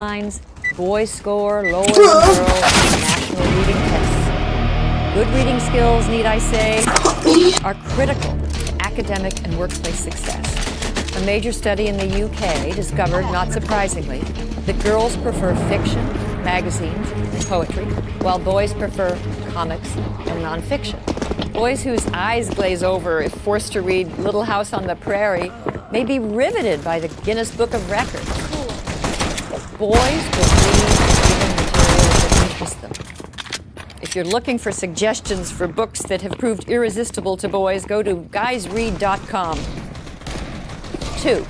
Lines, boys score lower than girls in national reading tests. Good reading skills, need I say, are critical to academic and workplace success. A major study in the UK discovered, not surprisingly, that girls prefer fiction, magazines, and poetry, while boys prefer comics and nonfiction. Boys whose eyes glaze over if forced to read Little House on the Prairie may be riveted by the Guinness Book of Records. Boys will read even material that interests them. If you're looking for suggestions for books that have proved irresistible to boys, go to guysread.com. 2.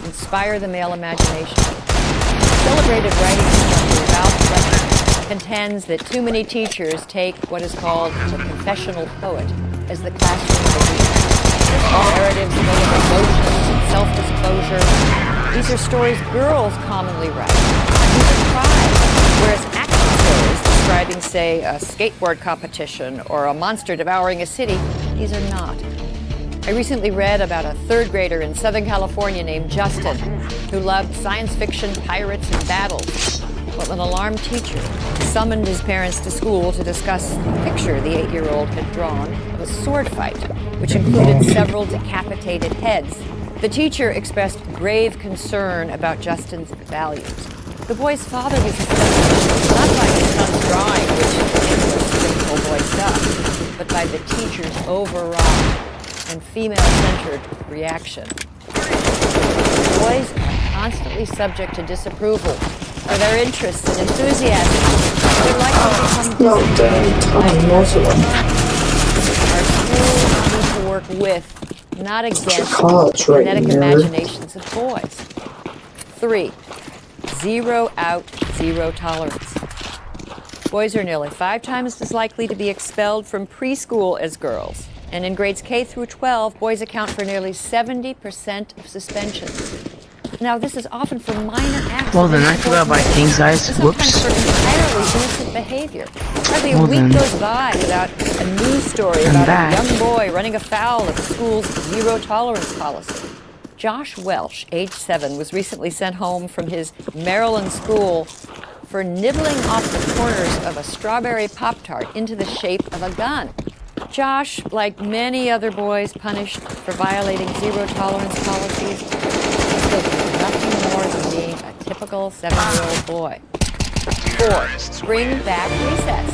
Inspire the male imagination. Celebrated writing instructor Ralph Fletcher contends that too many teachers take what is called the confessional poet as the classroom idea. Narratives full of emotions and self-disclosure. These are stories girls commonly write. These are cries, whereas action stories describing, say, a skateboard competition or a monster devouring a city, these are not. I recently read about a third grader in Southern California named Justin who loved science fiction, pirates, and battles. But an alarmed teacher summoned his parents to school to discuss the picture the 8-year-old had drawn of a sword fight, which included several decapitated heads. The teacher expressed grave concern about Justin's values. The boy's father was astonished, not by his son's drawing, which was typical boy stuff, but by the teacher's overwrought and female-centered reaction. Boys are constantly subject to disapproval for their interests and enthusiasm. They're likely to become disengaged. Our schools need to work with, not against, genetic imaginations of boys. 3. Zero out, zero tolerance. Boys are nearly 5 times as likely to be expelled from preschool as girls. And in grades K through 12, boys account for nearly 70% of suspensions. Now, this is often for minor acts. Well, then I forgot about king size. Whoops. Sometimes for entirely innocent behavior. Hardly a week goes by without a news story about a young boy running afoul of the school's zero tolerance policy. Josh Welsh, age 7, was recently sent home from his Maryland school for nibbling off the corners of a strawberry Pop-Tart into the shape of a gun. Josh, like many other boys punished for violating zero tolerance policies, is nothing more than being a typical 7-year-old boy. 4. Bring back recess.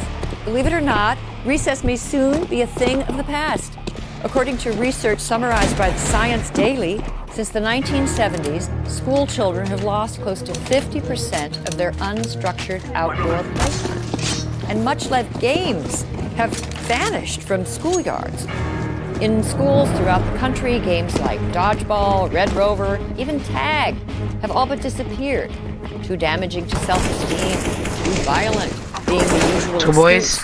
Believe it or not, recess may soon be a thing of the past. According to research summarized by the Science Daily, since the 1970s, school children have lost close to 50% of their unstructured outdoor playtime. And much-loved games have vanished from schoolyards. In schools throughout the country, games like dodgeball, Red Rover, even tag have all but disappeared. Too damaging to self-esteem, too violent, being the usual excuse.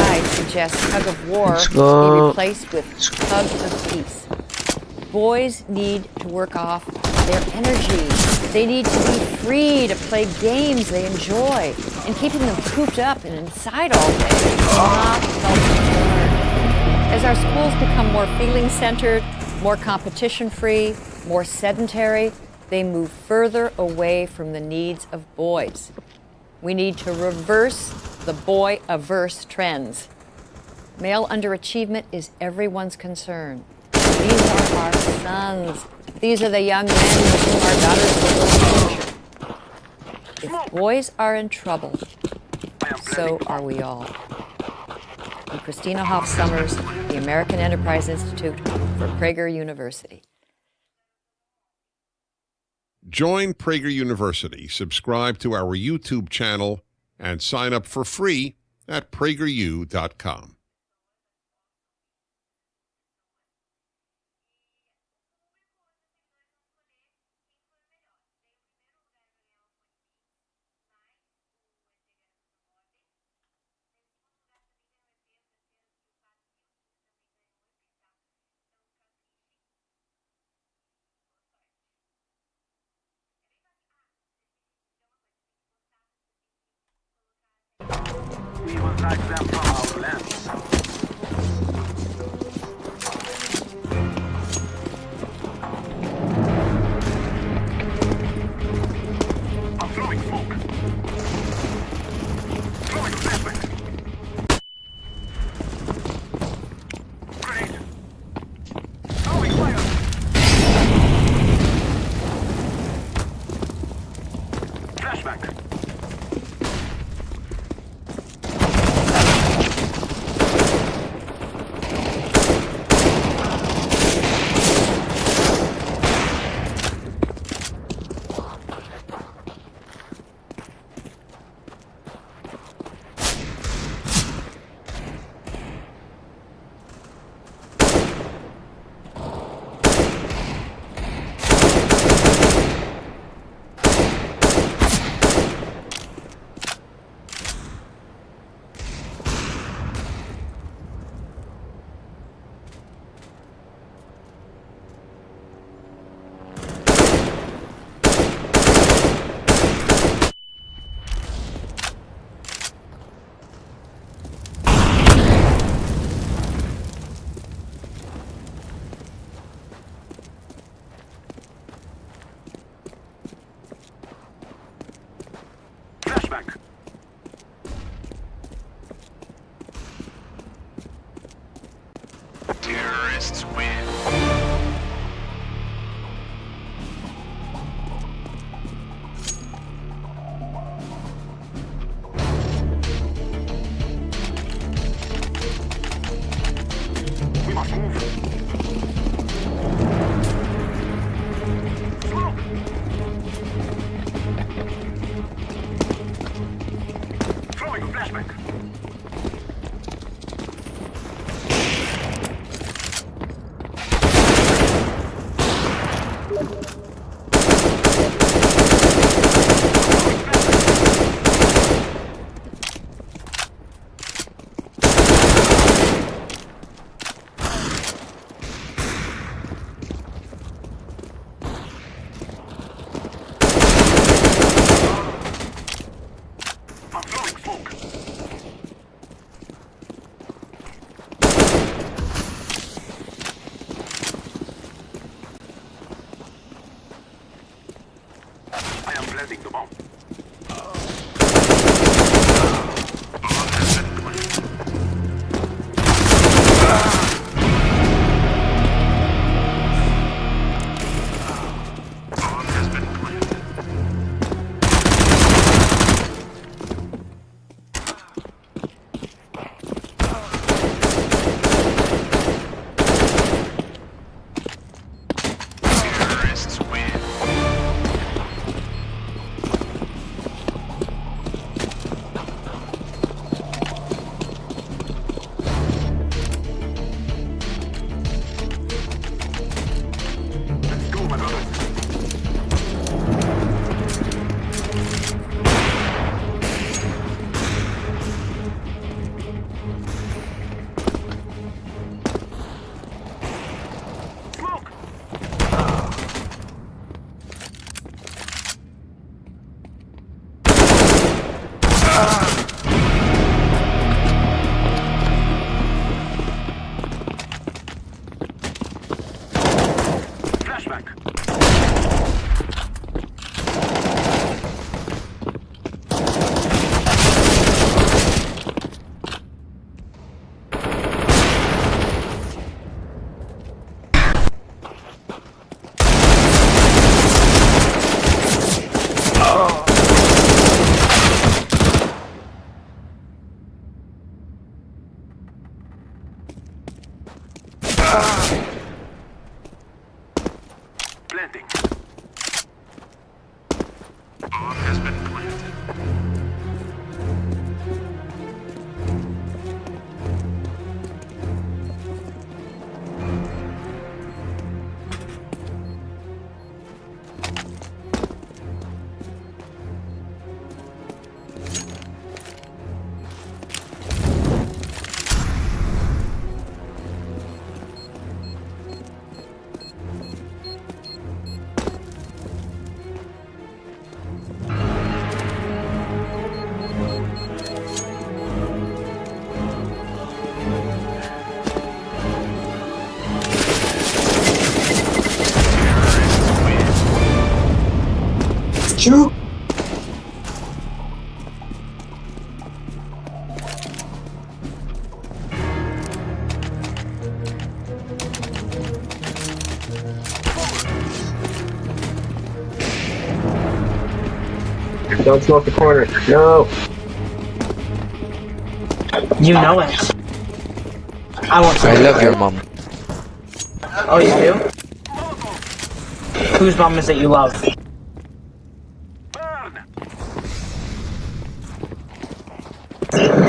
I suggest tug of war be replaced with tug of peace. Boys need to work off their energy. They need to be free to play games they enjoy, and keeping them cooped up and inside all day will not help them learn. As our schools become more feeling-centered, more competition-free, more sedentary, they move further away from the needs of boys. We need to reverse the boy-averse trends. Male underachievement is everyone's concern. These are our sons. These are the young men with whom our daughters will build the future. If boys are in trouble, so are we all. I'm Christina Hoff Summers, the American Enterprise Institute for Prager University. Join Prager University, subscribe to our YouTube channel, and sign up for free at prageru.com. We will drive them from our lands. Flashback. Flashback. Terrorists win. We must move. Smoke. Throwing a flashback. I'm throwing smoke. I am planting the bomb. Terrorists win. Let's go, my brothers. Smoke! Flashback. Planting. Bomb has been planted. You? Don't smoke the corner. No. You know it. I won't say I it. love your mom. Oh, you do? Whose mom is it you love? Burn!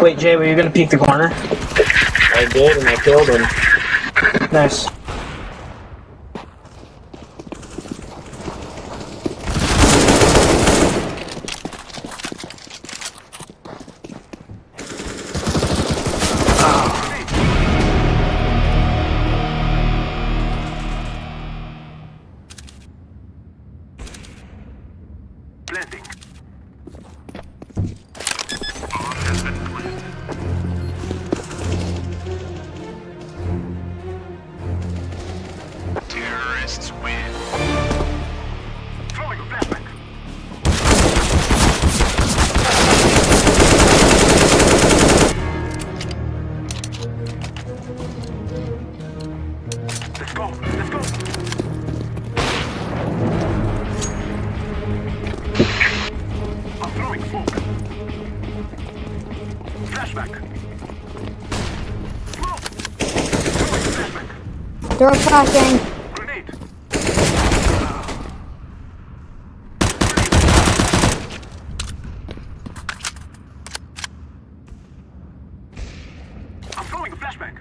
Wait, Jay, were you gonna peek the corner? I did, and I killed him. Nice. Planting. Bomb has been planted. Terrorists win. Throwing a flashback. Let's go. Let's go. I'm throwing smoke. Flashback. Smoke. Throwing flashback. Throw flashing. Grenade. I'm throwing a flashback.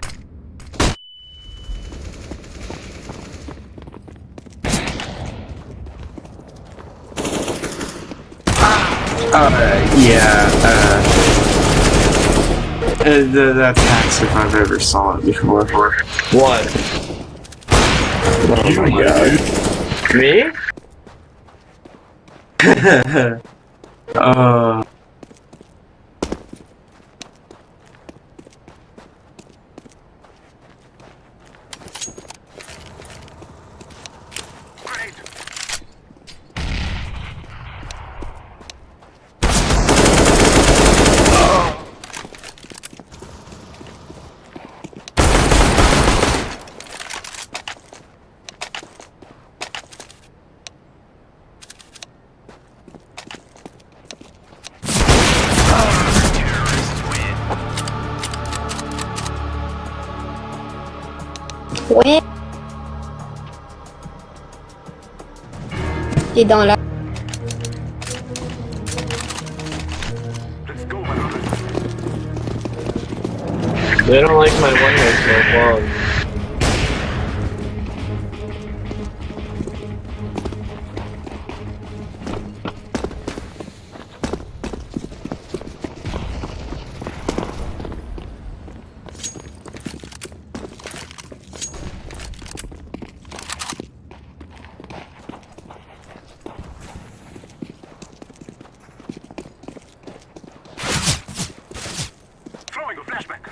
That's hacks if I've ever saw it before. What? Oh my god. Me? Grenade. Terrorists win. Ouais. T'es dans la... Let's go, my brother. They don't like my one-way smoke long. Throwing a flashback.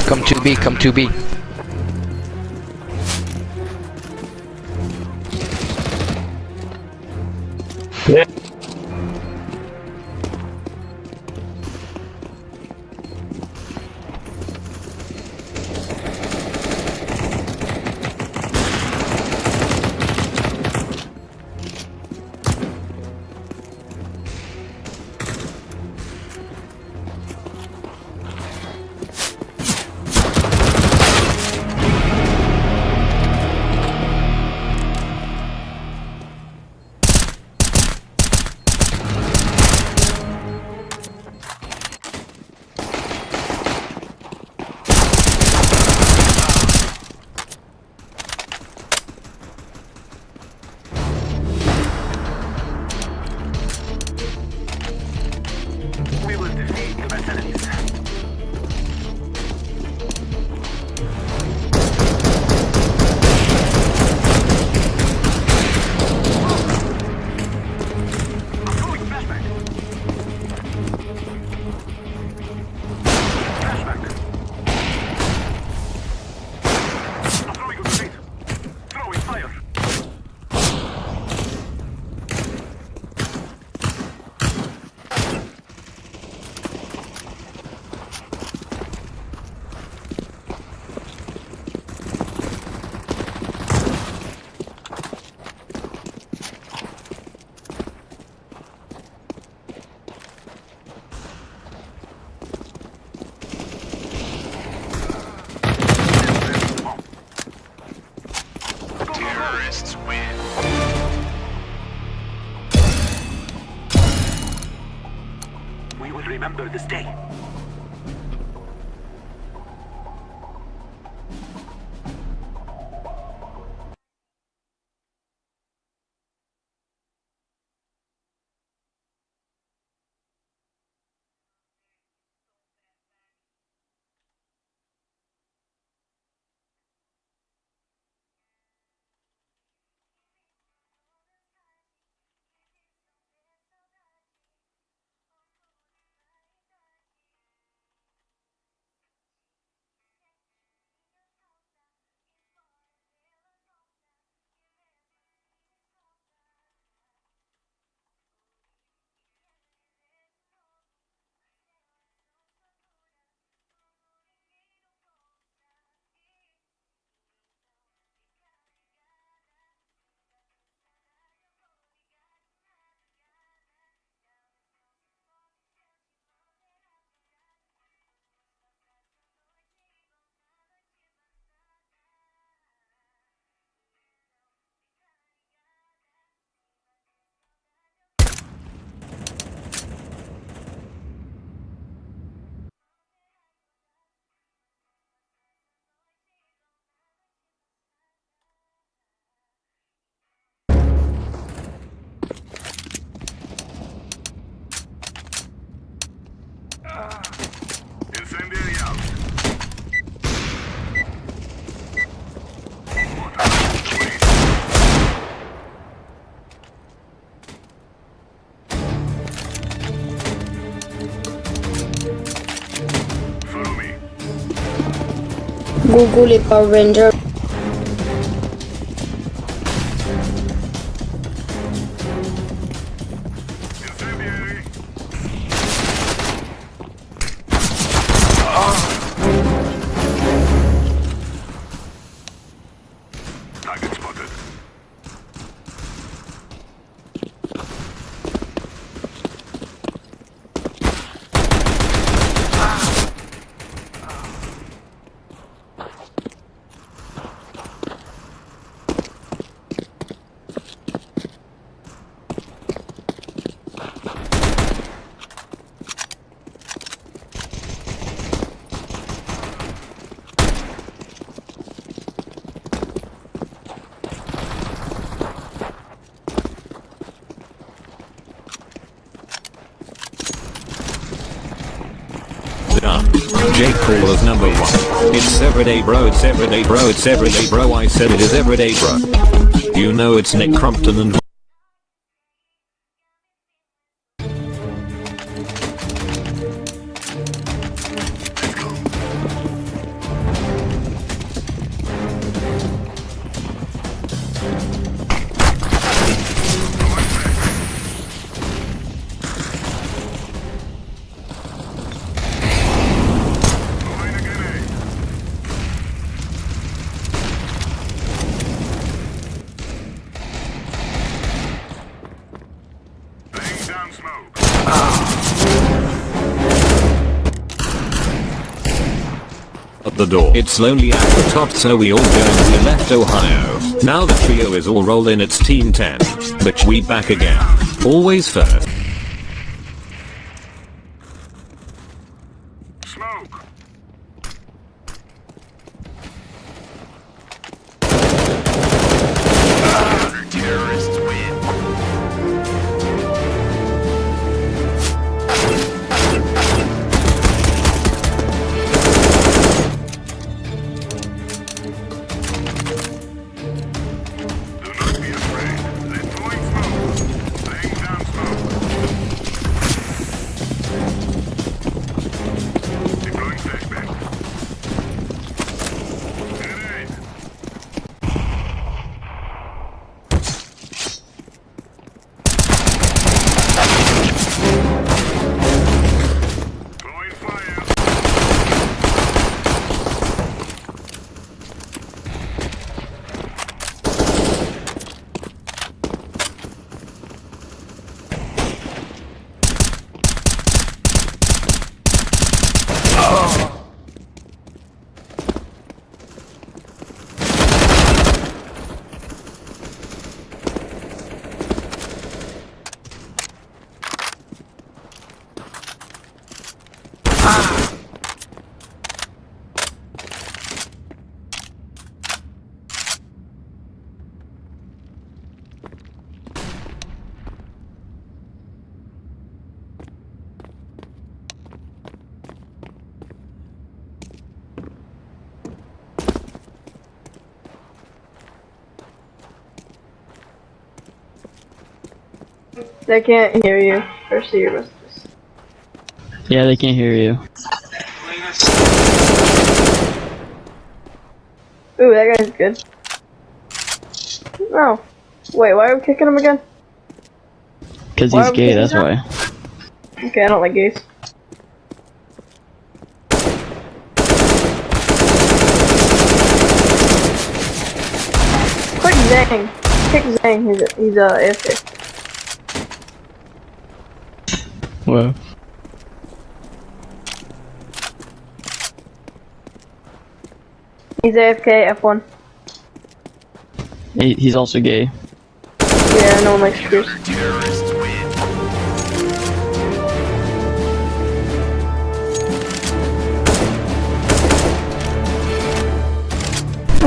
Come to B, come to B. Yeah. remember this day. Incendiary out. Follow me. Google et Power Ranger. Incendiary. Target spotted. Jake Paul is number one. It's everyday bro, it's everyday bro, it's everyday bro. I said it is everyday bro. You know it's Nick Crumpton and the door. It's lonely at the top, so we all go and we left Ohio. Now the trio is all rolling, it's team 10. But we back again. Always first. Smoke. Terrorists win. Do not be afraid. They're throwing smoke. Laying down smoke. They can't hear you or see your messages. Yeah, they can't hear you. Ooh, that guy's good. Oh. Wait, why are we kicking him again? Because Why he's are we gay, kicking that's him? why. Okay, I don't like gays. Quick Zang. Kick Zang, he's AFK. Whoa. He's AFK, F1. He's also gay. Yeah, no one likes Pierce. Terrorists win.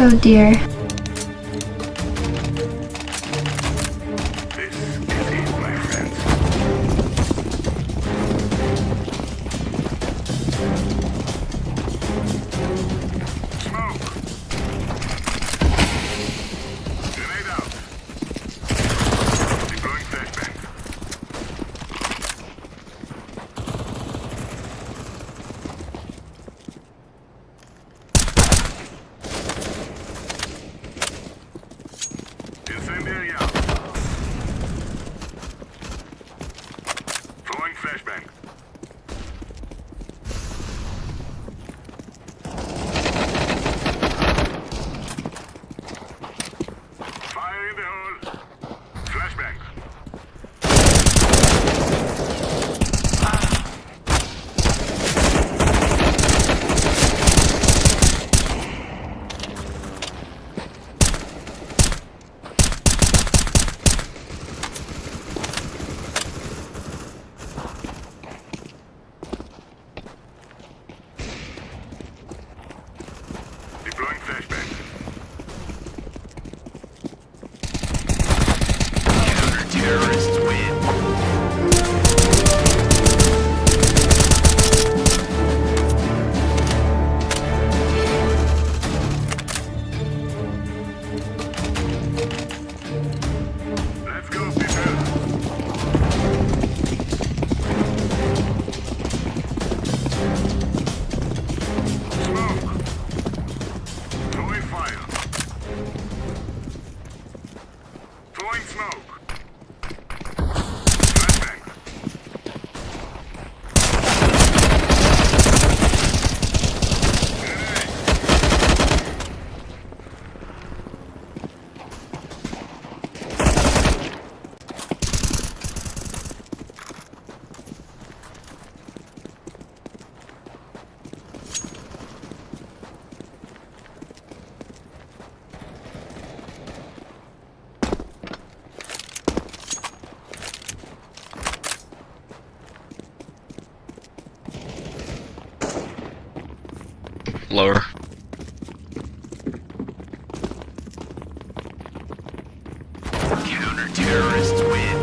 Oh dear. This is it, my friends. Smoke. Grenade out. Deploying flashbang. Incendiary out. Throwing flashbang. Fire in the hole. Flashbang. Deploying flashbang. Counter-terrorists win. Let's go, people. Smoke. Throwing fire. Throwing smoke. Flashbang. Grenade. Lower. Counter-terrorists win.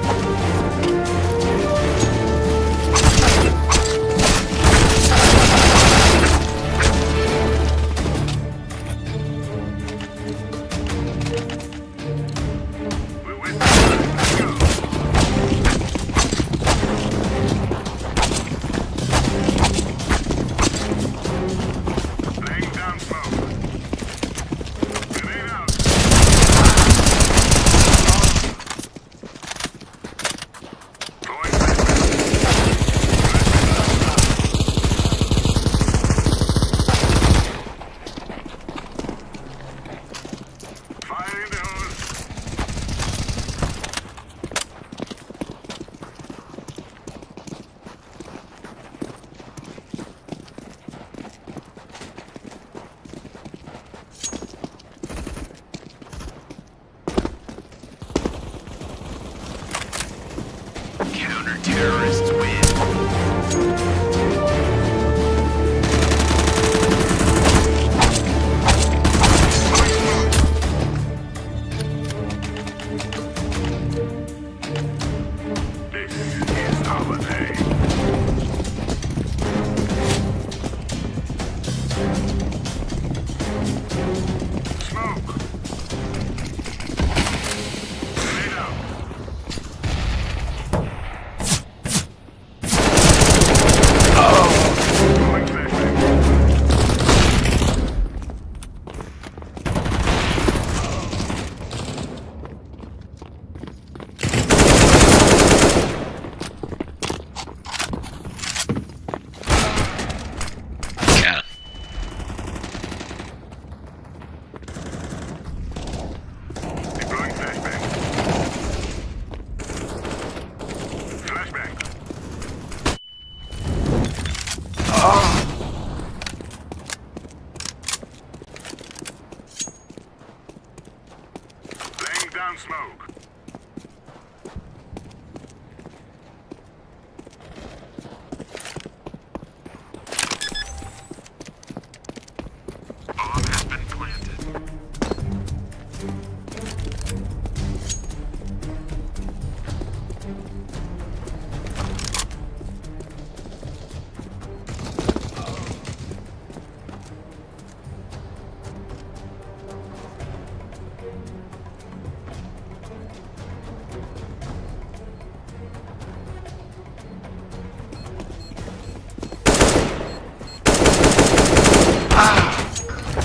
We win. Let's go. Laying down smoke. Grenade out. Throwing flashbang. Fire in the hole. Counter-terrorists win. This is our day. Smoke. Grenade out. down smoke. Bomb has been planted.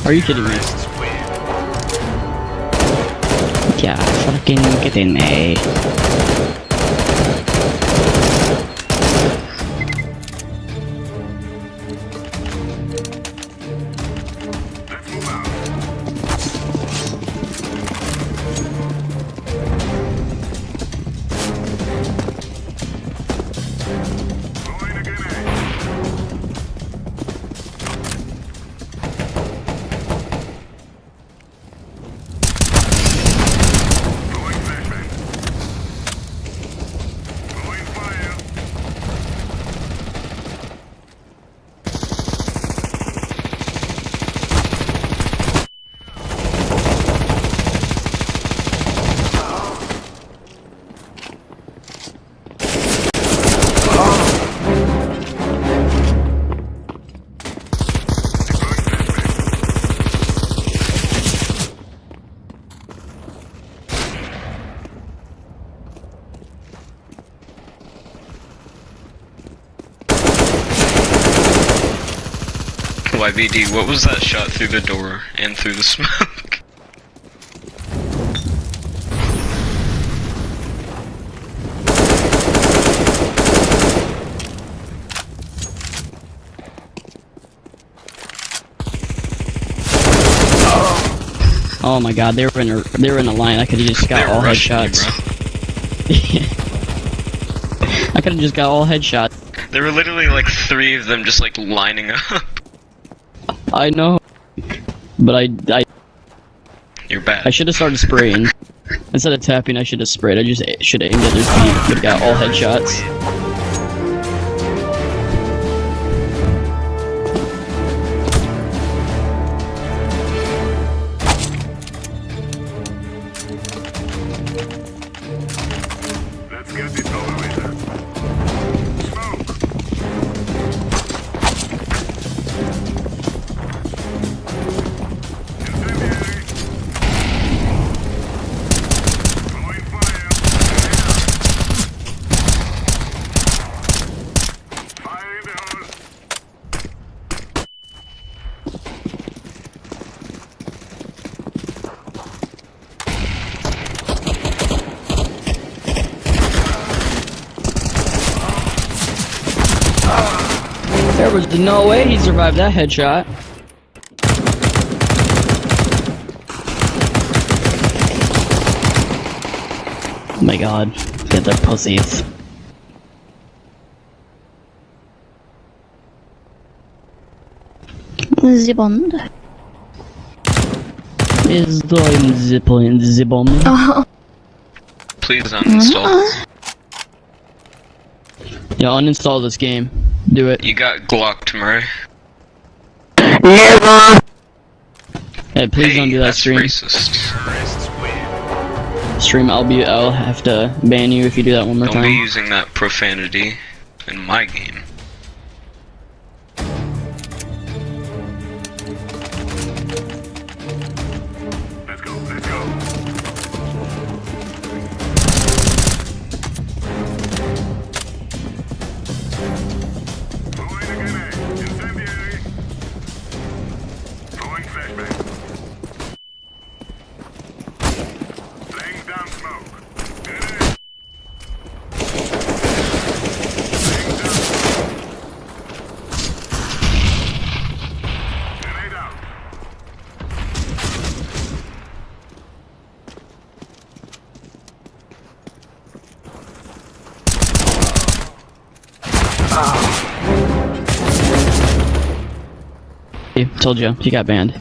Are you kidding me? Yeah, fucking kidding me. Let's move out. Throwing a grenade. Throwing flashbang. Throwing fire. YBD, what was that shot through the door and through the smoke? Oh my god, they were in a line. I could have just got all headshots. I could have just got all headshots. There were literally like 3 of them just like lining up. I know, but I You're bad. I should have started spraying. Instead of tapping, I should have sprayed. I just should have aimed at their feet. Could have got all headshots. Let's get this over with. Smoke. Incendiary. Throwing fire. Fire in the hole. There was no way he survived that headshot. Oh my god, get their pussies. The bond. Is doing the bomb. Oh. Please uninstall. Yeah, uninstall this game. Do it. You got glocked, Murray. Never. Hey, please don't do that That's stream. racist. Stream, I'll have to ban you if you do that one more Don't be time. using that profanity in my game. Let's go. Let's go. Throwing a grenade. Incendiary. Throwing flashbang. Laying down smoke. Grenade. Laying down smoke. Grenade out. Hey, told you, he got banned.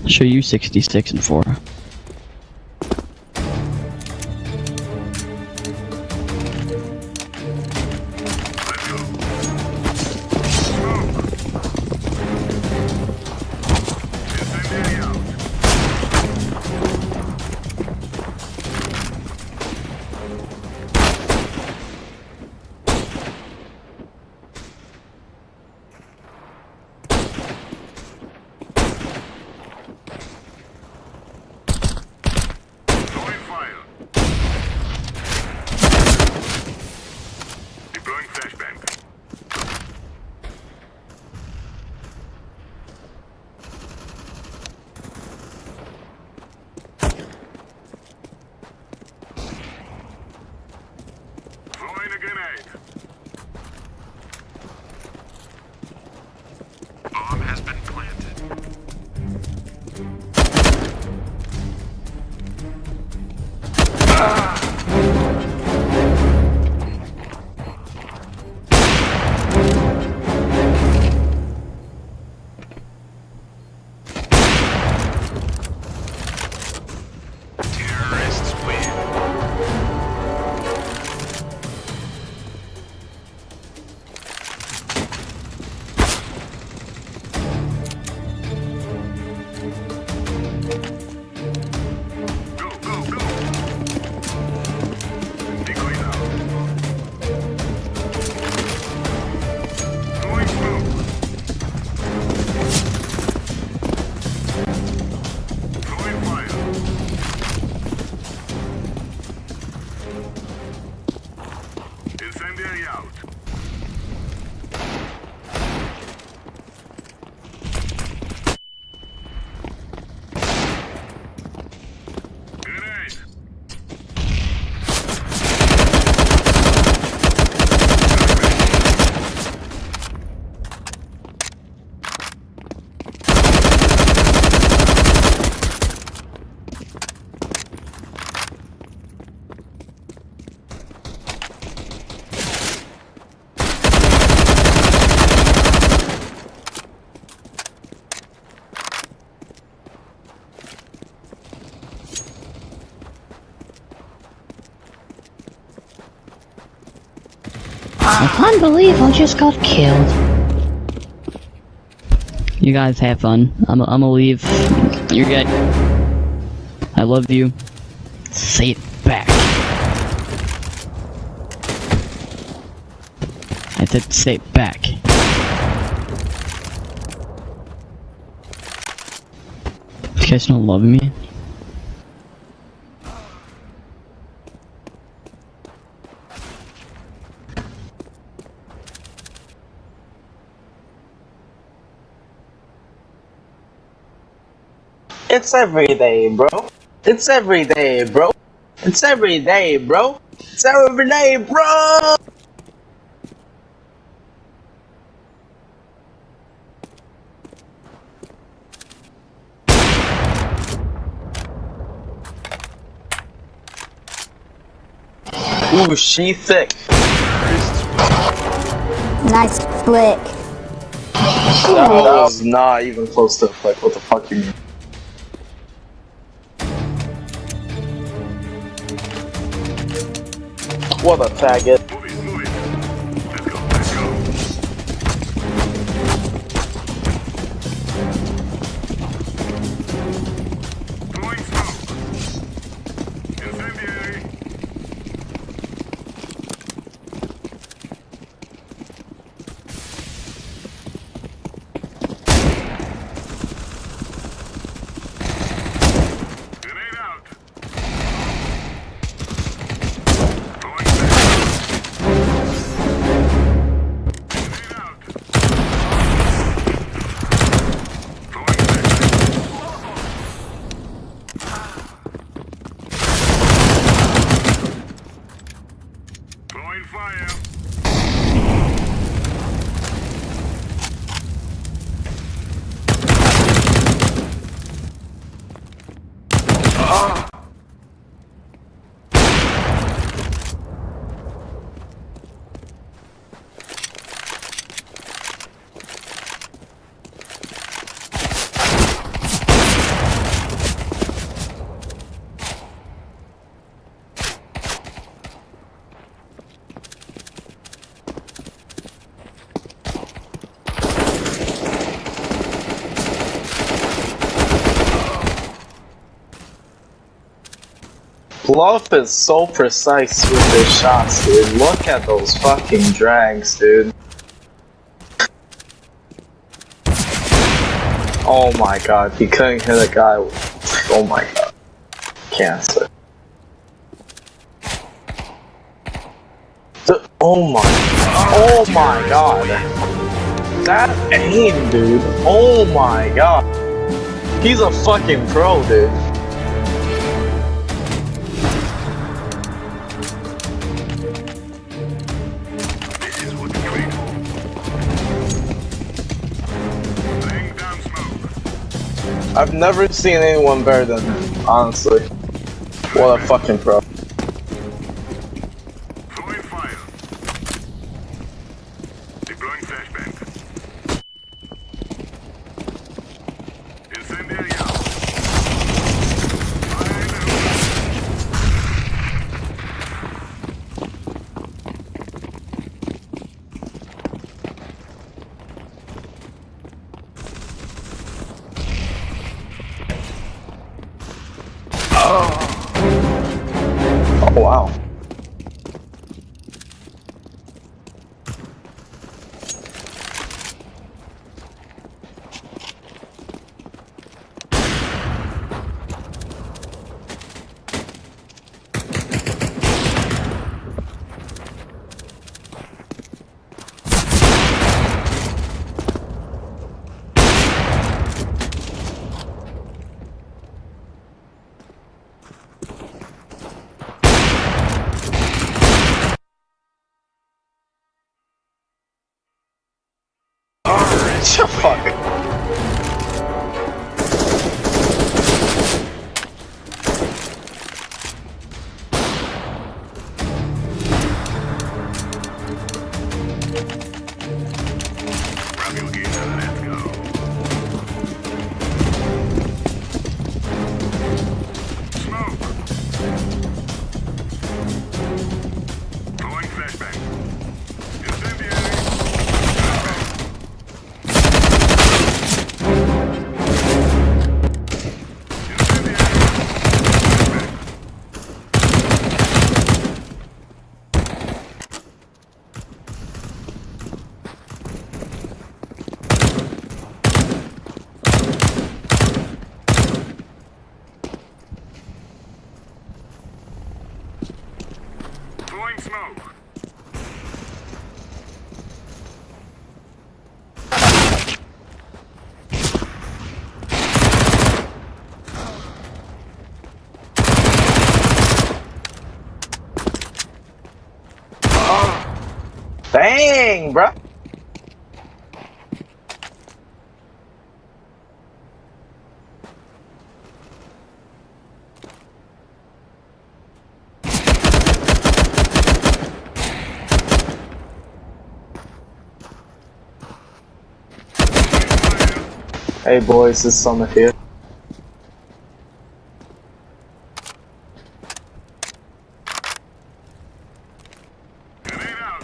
Show you 66 and 4. I can't believe I just got killed. You guys have fun. I'm gonna leave. You're good. I love you. Say it back. I said say it back. You guys don't love me? It's every day, bro. It's every day, bro. It's every day, bro. It's every day, bro. Ooh, she thick. Nice flick. That was not even close to a flick. What the fuck you mean? What a faggot. Love is so precise with his shots, dude. Look at those fucking drags, dude. Oh my god, he couldn't hit a guy. Oh my god. Cancer. Oh my god. That aim, dude. Oh my god. He's a fucking pro, dude. This is what we train for. Laying down smoke. I've never seen anyone better than him, honestly. What a fucking pro. Throwing fire. Deploying flashbang. Incendiary out. Fire in the hole. Oh wow. Shut fuck. Grab your gear and let's go. Smoke. Throwing flashbang. Incendiary. Throwing smoke. Dang, bro. Hey boys, this is Summit here. Grenade out.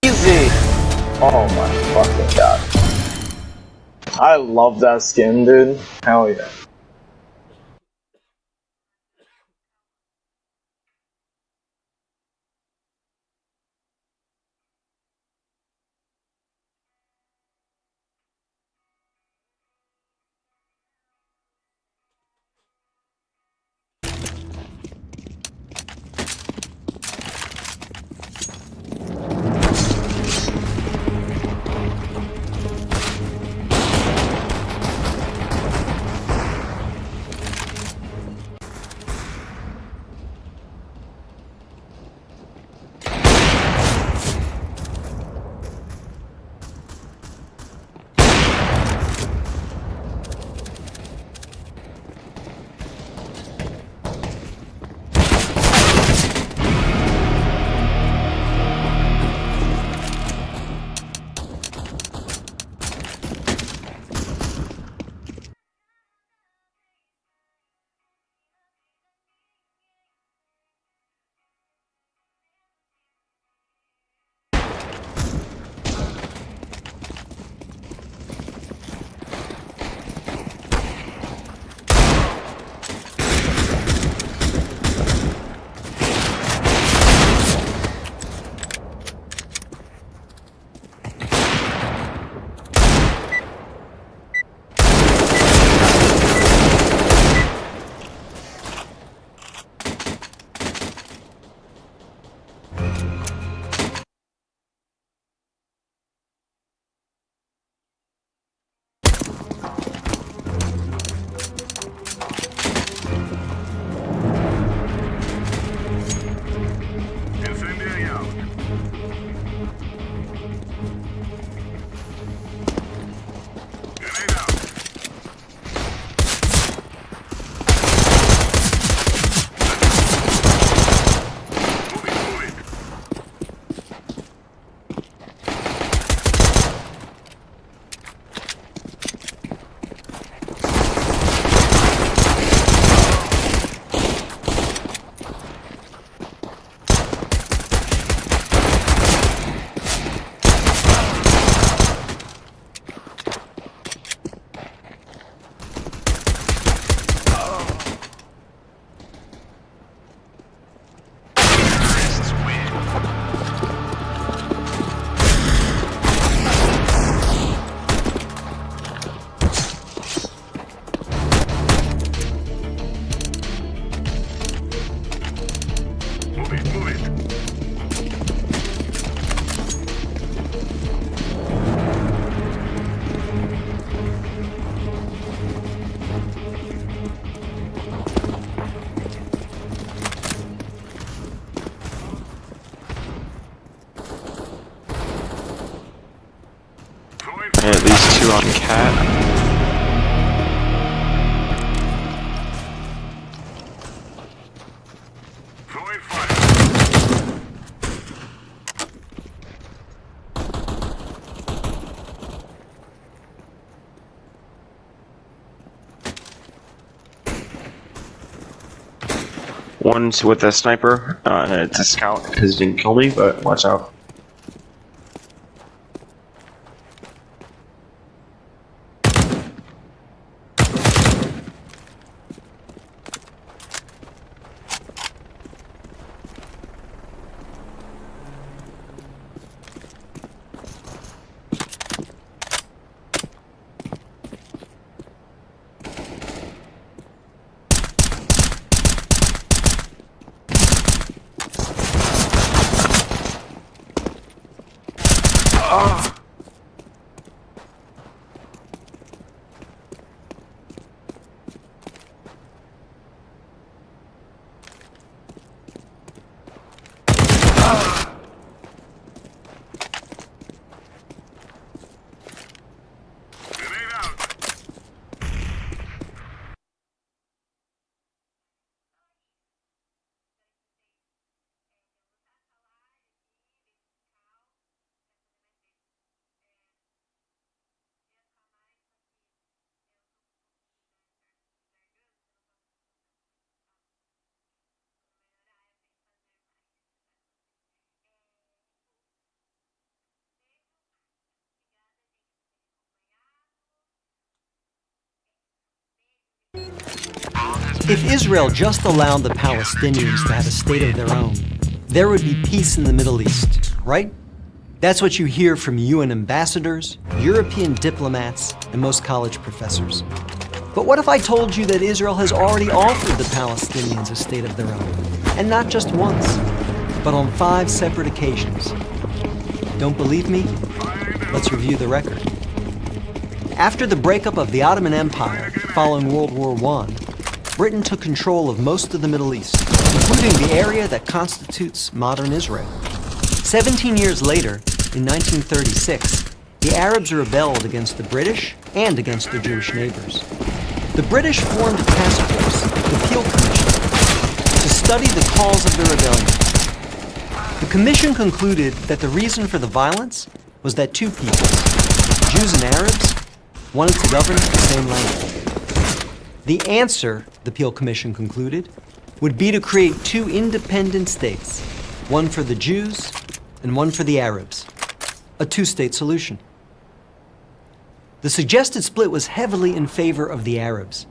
Easy! Oh my fucking god. I love that skin, dude. Hell yeah. 2 on cat. One's with a sniper, it's a scout because he didn't kill me, but watch out. If Israel just allowed the Palestinians to have a state of their own, there would be peace in the Middle East, right? That's what you hear from UN ambassadors, European diplomats, and most college professors. But what if I told you that Israel has already offered the Palestinians a state of their own? And not just once, but on 5 separate occasions. Don't believe me? Let's review the record. After the breakup of the Ottoman Empire following World War I, Britain took control of most of the Middle East, including the area that constitutes modern Israel. 17 years later, in 1936, the Arabs rebelled against the British and against their Jewish neighbors. The British formed a task force, the Peel Commission, to study the cause of the rebellion. The commission concluded that the reason for the violence was that 2 peoples, Jews and Arabs, wanted to govern the same land. The answer, the Peel Commission concluded, would be to create 2 independent states, one for the Jews and one for the Arabs, a 2-state solution. The suggested split was heavily in favor of the Arabs.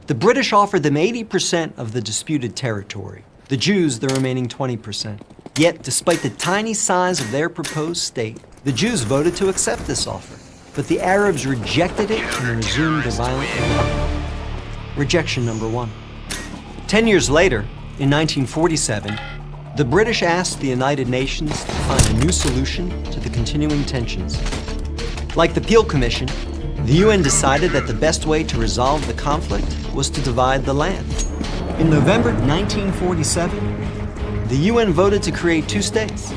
The British offered them 80% of the disputed territory, the Jews the remaining 20%. Yet, despite the tiny size of their proposed state, the Jews voted to accept this offer, but the Arabs rejected it and resumed the violent rebellion. Rejection number 1. 10 years later, in 1947, the British asked the United Nations to find a new solution to the continuing tensions. Like the Peel Commission, the UN decided that the best way to resolve the conflict was to divide the land. In November 1947, the UN voted to create 2 states.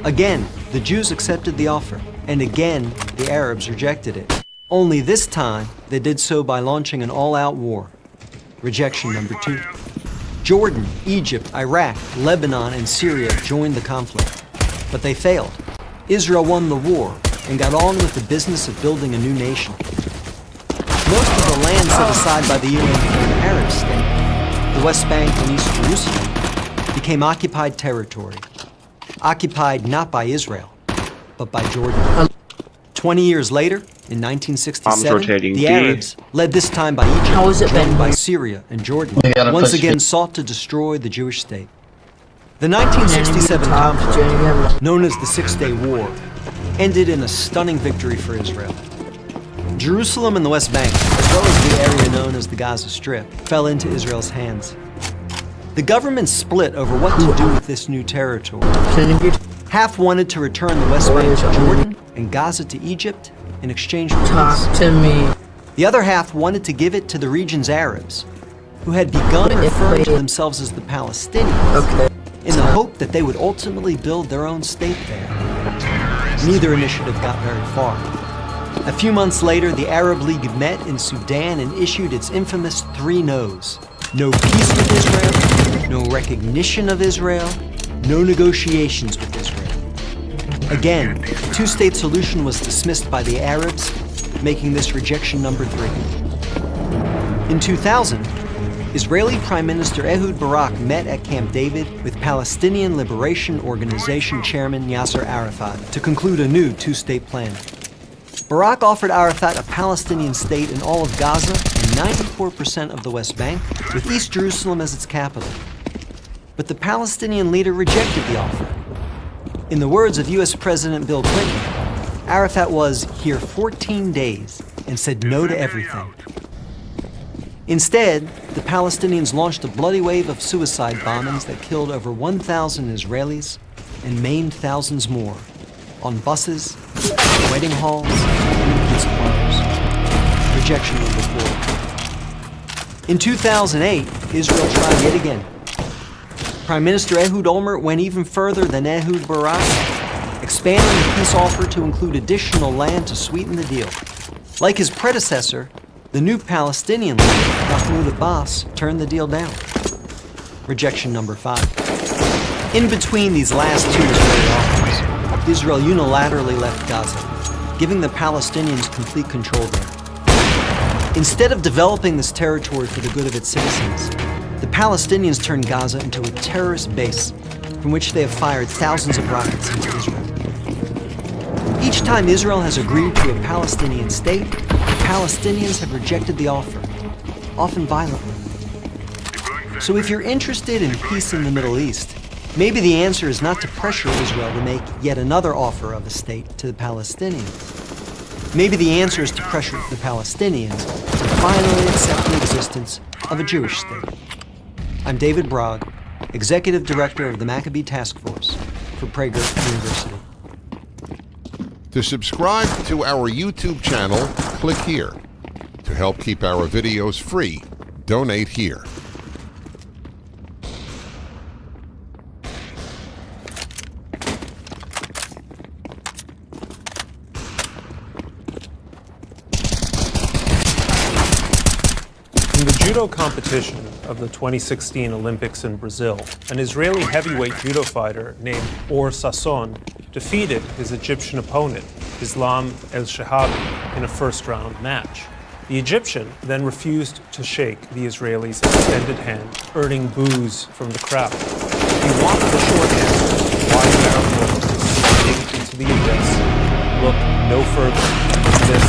Again, the Jews accepted the offer, and again, the Arabs rejected it. Only this time, they did so by launching an all-out war. Rejection number 2. Jordan, Egypt, Iraq, Lebanon, and Syria joined the conflict, but they failed. Israel won the war and got on with the business of building a new nation. Most of the land set aside by the UN for an Arab state, the West Bank and East Jerusalem, became occupied territory. Occupied not by Israel, but by Jordan. 20 years later, in 1967, the Arabs, led this time by Egypt, joined by Syria and Jordan, once again sought to destroy the Jewish state. The 1967 conflict, known as the 6-Day War, ended in a stunning victory for Israel. Jerusalem and the West Bank, as well as the area known as the Gaza Strip, fell into Israel's hands. The government split over what to do with this new territory. Half wanted to return the West Bank to Jordan and Gaza to Egypt in exchange for peace. The other half wanted to give it to the region's Arabs, who had begun referring to themselves as the Palestinians, in the hope that they would ultimately build their own state there. Neither initiative got very far. A few months later, the Arab League met in Sudan and issued its infamous 3 no's. No peace with Israel, no recognition of Israel, no negotiations with Israel. Again, the two-state solution was dismissed by the Arabs, making this rejection number 3. In 2000, Israeli Prime Minister Ehud Barak met at Camp David with Palestinian Liberation Organization Chairman Yasser Arafat to conclude a new two-state plan. Barak offered Arafat a Palestinian state in all of Gaza and 94% of the West Bank, with East Jerusalem as its capital. But the Palestinian leader rejected the offer. In the words of US President Bill Clinton, Arafat was here 14 days and said no to everything. Instead, the Palestinians launched a bloody wave of suicide bombings that killed over 1,000 Israelis and maimed thousands more on buses, wedding halls, and in pizza parlors. Rejection number 4. In 2008, Israel tried yet again. Prime Minister Ehud Olmert went even further than Ehud Barak, expanding the peace offer to include additional land to sweeten the deal. Like his predecessor, the new Palestinian leader, Mahmoud Abbas, turned the deal down. Rejection number 5. In between these last 2 Israeli offers, Israel unilaterally left Gaza, giving the Palestinians complete control there. Instead of developing this territory for the good of its citizens, the Palestinians turned Gaza into a terrorist base from which they have fired thousands of rockets into Israel. Each time Israel has agreed to a Palestinian state, the Palestinians have rejected the offer, often violently. So if you're interested in peace in the Middle East, maybe the answer is not to pressure Israel to make yet another offer of a state to the Palestinians. Maybe the answer is to pressure the Palestinians to finally accept the existence of a Jewish state. I'm David Brog, Executive Director of the Maccabee Task Force for Prager University. To subscribe to our YouTube channel, click here. To help keep our videos free, donate here. In the judo competition of the 2016 Olympics in Brazil, an Israeli heavyweight judo fighter named Or Sasson defeated his Egyptian opponent, Islam El-Shahabi, in a first-round match. The Egyptian then refused to shake the Israeli's extended hand, earning boos from the crowd. If you want the short answer to why the Arab world is sliding into the abyss, look no further than this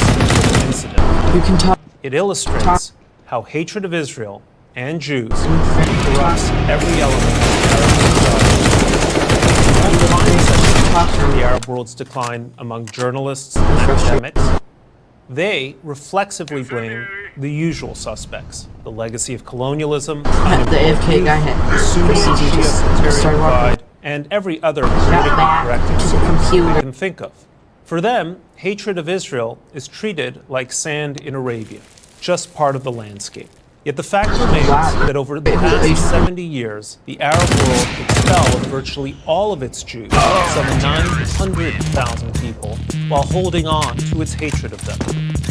incident. You can talk. It illustrates how hatred of Israel and Jews corrupts every element of Arab society. The Arab world's decline among journalists and academics, they reflexively blame the usual suspects: the legacy of colonialism, The AFK guy hit. Sunni Shia sectarian pride, and every other politically correct excuse you can think of. For them, hatred of Israel is treated like sand in Arabia, just part of the landscape. Yet the fact remains that over the past 70 years, the Arab world expelled virtually all of its Jews, some 900,000 people, while holding on to its hatred of them.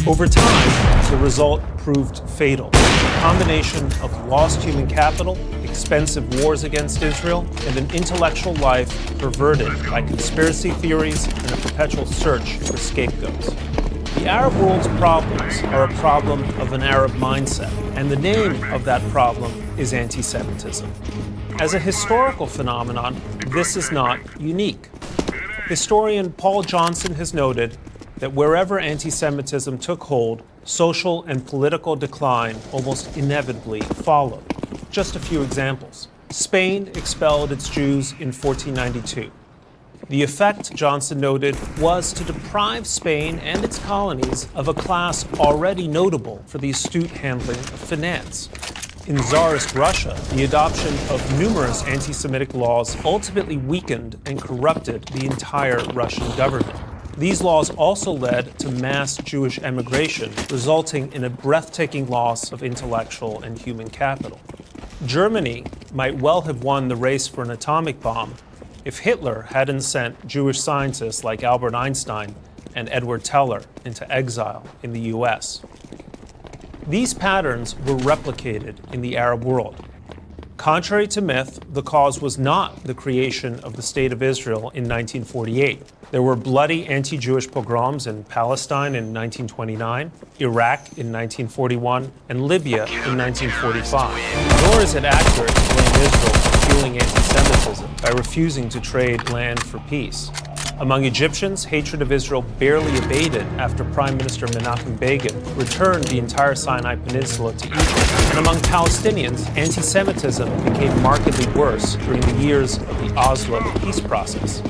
Over time, the result proved fatal. A combination of lost human capital, expensive wars against Israel, and an intellectual life perverted by conspiracy theories and a perpetual search for scapegoats. The Arab world's problems are a problem of an Arab mindset, and the name of that problem is anti-Semitism. As a historical phenomenon, this is not unique. Historian Paul Johnson has noted that wherever anti-Semitism took hold, social and political decline almost inevitably followed. Just a few examples. Spain expelled its Jews in 1492. The effect, Johnson noted, was to deprive Spain and its colonies of a class already notable for the astute handling of finance. In Tsarist Russia, the adoption of numerous anti-Semitic laws ultimately weakened and corrupted the entire Russian government. These laws also led to mass Jewish emigration, resulting in a breathtaking loss of intellectual and human capital. Germany might well have won the race for an atomic bomb if Hitler hadn't sent Jewish scientists like Albert Einstein and Edward Teller into exile in the US. These patterns were replicated in the Arab world. Contrary to myth, the cause was not the creation of the State of Israel in 1948. There were bloody anti-Jewish pogroms in Palestine in 1929, Iraq in 1941, and Libya in 1945. Nor is it accurate to blame Israel for fueling anti-Semitism by refusing to trade land for peace. Among Egyptians, hatred of Israel barely abated after Prime Minister Menachem Begin returned the entire Sinai Peninsula to Egypt. And among Palestinians, anti-Semitism became markedly worse during the years of the Oslo peace process.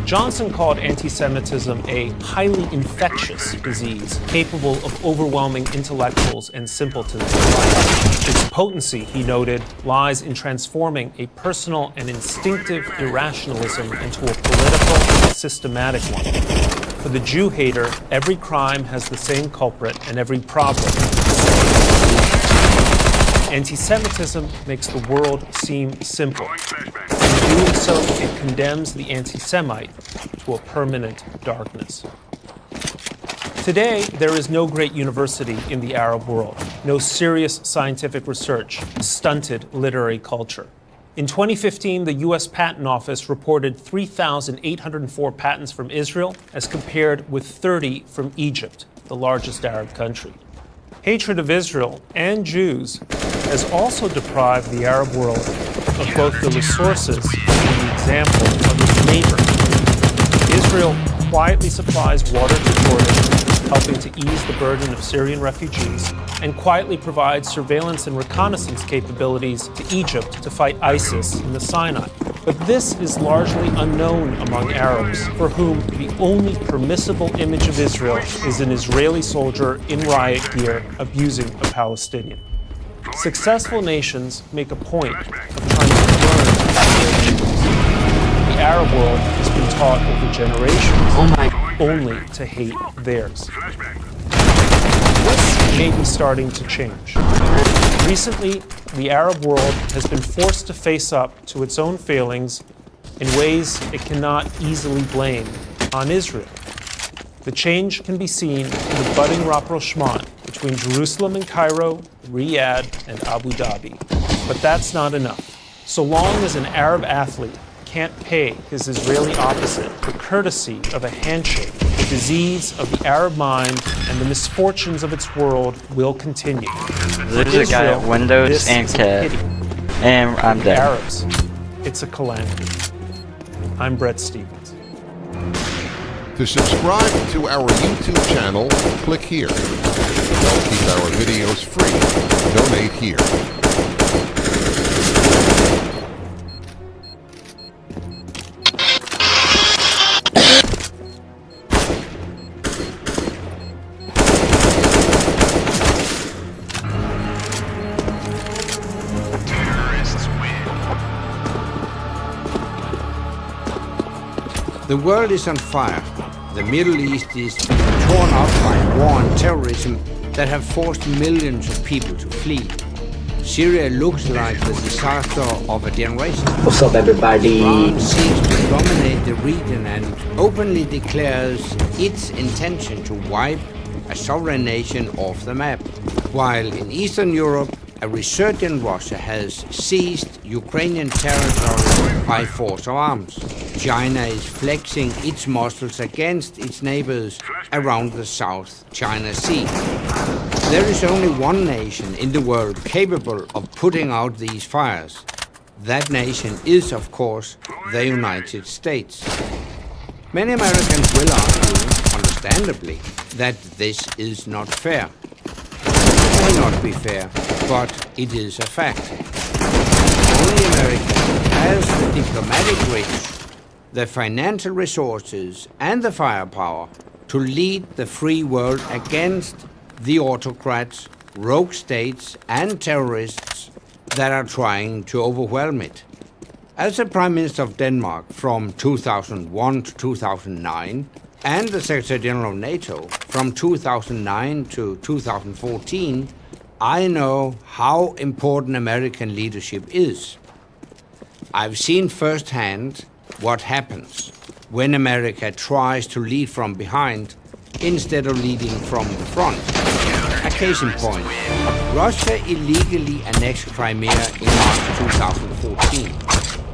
Johnson called anti-Semitism a highly infectious disease capable of overwhelming intellectuals and simpletons alike. Its potency, he noted, lies in transforming a personal and instinctive irrationalism into a political and systematic one. For the Jew hater, every crime has the same culprit and every problem the same. Anti-Semitism makes the world seem simple. In doing so, it condemns the anti-Semite to a permanent darkness. Today, there is no great university in the Arab world, no serious scientific research, stunted literary culture. In 2015, the U.S. Patent Office reported 3,804 patents from Israel as compared with 30 from Egypt, the largest Arab country. Hatred of Israel and Jews has also deprived the Arab world of both the resources and the example of its neighbor. Israel quietly supplies water to Jordan, helping to ease the burden of Syrian refugees, and quietly provides surveillance and reconnaissance capabilities to Egypt to fight ISIS in the Sinai. But this is largely unknown among Arabs, for whom the only permissible image of Israel is an Israeli soldier in riot gear abusing a Palestinian. Successful nations make a point of trying to learn from their neighbors. The Arab world has been taught over generations only to hate theirs. This may be starting to change. Recently, the Arab world has been forced to face up to its own failings in ways it cannot easily blame on Israel. The change can be seen in the budding rapprochement between Jerusalem and Cairo, Riyadh and Abu Dhabi. But that's not enough. So long as an Arab athlete can't pay his Israeli opposite the courtesy of a handshake, the disease of the Arab mind and the misfortunes of its world will continue. There's a guy at Windows and Cat, and I'm dead. Arabs, it's a calamity. I'm Brett Stevens. To subscribe to our YouTube channel, click here. To help keep our videos free, donate here. The world is on fire. The Middle East is being torn up by war and terrorism that have forced millions of people to flee. Syria looks like the disaster of a generation. What's up, everybody? Iran seeks to dominate the region and openly declares its intention to wipe a sovereign nation off the map. While in Eastern Europe, a resurgent Russia has seized Ukrainian territory by force of arms. China is flexing its muscles against its neighbors around the South China Sea. There is only one nation in the world capable of putting out these fires. That nation is, of course, the United States. Many Americans will argue, understandably, that this is not fair. It may not be fair, but it is a fact. Only America has the diplomatic reach, the financial resources and the firepower to lead the free world against the autocrats, rogue states and terrorists that are trying to overwhelm it. As the Prime Minister of Denmark from 2001 to 2009 and the Secretary General of NATO from 2009 to 2014, I know how important American leadership is. I've seen firsthand what happens when America tries to lead from behind instead of leading from the front. A case in point, Russia illegally annexed Crimea in March 2014,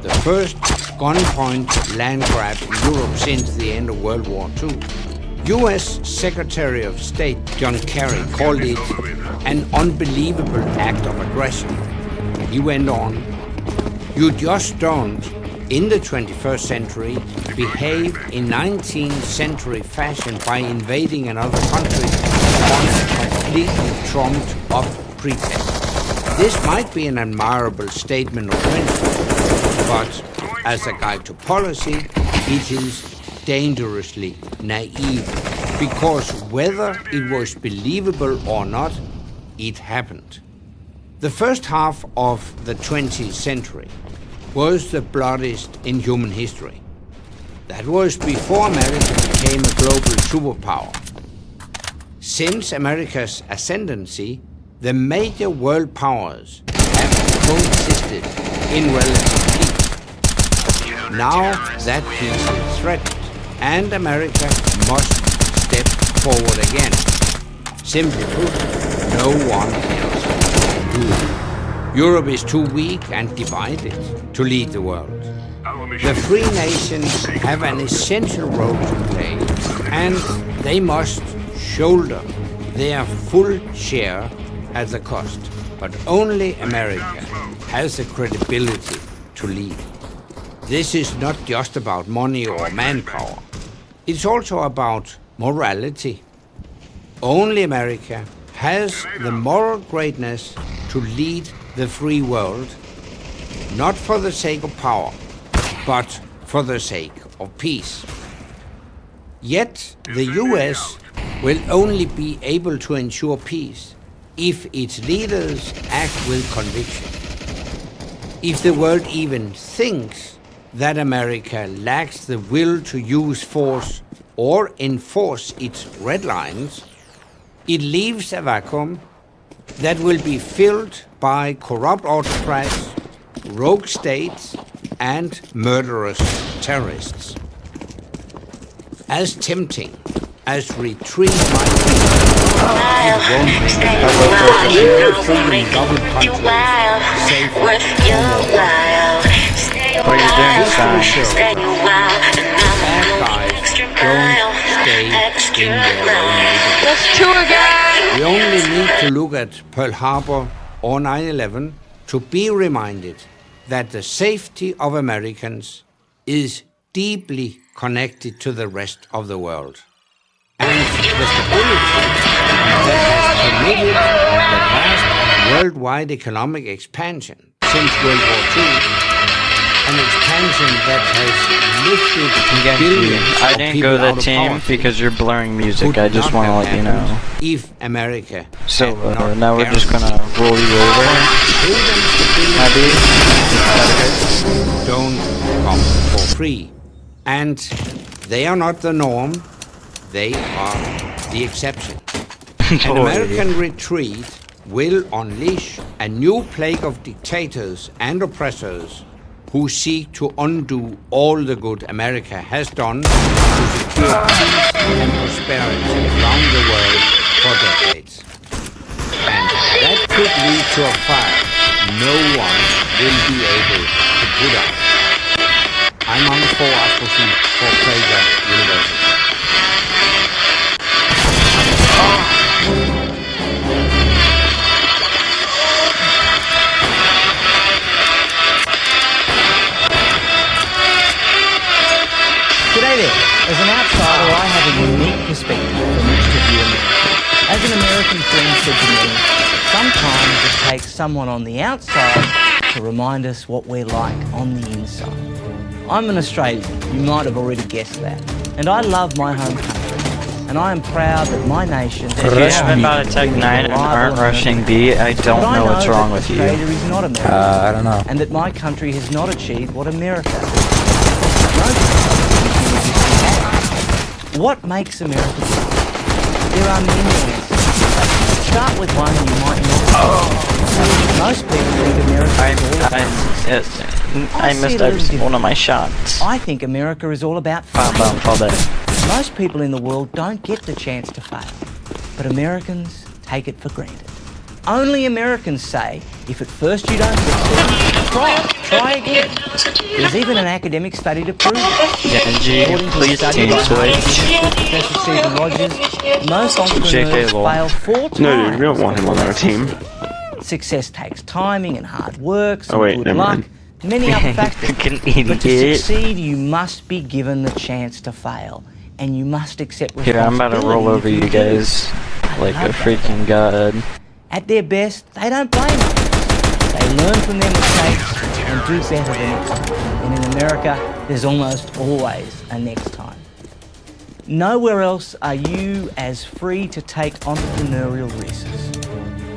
the first gunpoint land grab in Europe since the end of World War II. US Secretary of State John Kerry called it an unbelievable act of aggression. He went on, "You just don't, in the 21st century, behave in 19th century fashion by invading another country on a completely trumped-up pretext. This might be an admirable statement of principle, but as a guide to policy, it is dangerously naive, because whether it was believable or not, it happened." The first half of the 20th century was the bloodiest in human history. That was before America became a global superpower. Since America's ascendancy, the major world powers have coexisted in relative peace. Now that peace is threatened, and America must step forward again. Simply put, no one else can do it. Europe is too weak and divided to lead the world. The free nations have an essential role to play, and they must shoulder their full share at the cost. But only America has the credibility to lead. This is not just about money or manpower. It's also about morality. Only America has the moral greatness to lead the free world, not for the sake of power, but for the sake of peace. Yet the US will only be able to ensure peace if its leaders act with conviction. If the world even thinks that America lacks the will to use force or enforce its red lines, it leaves a vacuum that will be filled by corrupt autocrats, rogue states, and murderous terrorists. As tempting as retreat might be, it won't make freedom governed countries safe or more. What are you doing, son? Bad guys don't stay in their own neighborhood. Let's tour again! We only need to look at Pearl Harbor or 9/11 to be reminded that the safety of Americans is deeply connected to the rest of the world. And the stability that has permitted the vast worldwide economic expansion since World War II, an expansion that has lifted billions I of didn't people go to out the of team poverty because you're blurring music. would I just not want to have let you know. happened if America So had not now we're just gonna roll you over. Happy? Don't come for free. And they are not the norm, they are the exception. An American retreat will unleash a new plague of dictators and oppressors who seek to undo all the good America has done to secure peace and prosperity around the world for decades. And that could lead to a fire no one will be able to put out. I'm on for Asperson for Prager University. G'day there. As an outsider, I have a unique perspective from which to view America. As an American friend said to me, sometimes it takes someone on the outside to remind us what we're like on the inside. I'm an Australian, you might have already guessed that, and I love my home country, and I am proud that my nation... If you haven't about a Tech 9 and aren't rushing B, I don't know what's wrong with you. Australia is not America, I don't know. and that my country has not achieved what America has. What makes America great? There are many answers. Start with one you might not. Most people think America is all about I missed one of my shots. I think America is all about fame. Most people in the world don't get the chance to fail, but Americans take it for granted. Only Americans say, if at first you don't succeed, try again. There's even an academic study to prove it. According to a study by Professor Stephen Rogers, most entrepreneurs fail 4 times. No, dude, we don't want him on our team. Success takes timing and hard work, some Oh wait, good never luck, mind. many other factors. But to succeed, you must be given the chance to fail, and you must accept responsibility. Here, I'm about to roll over you guys like a freaking god. At their best, they don't blame others. They learn from their mistakes and do better the next time. And in America, there's almost always a next time. Nowhere else are you as free to take entrepreneurial risks.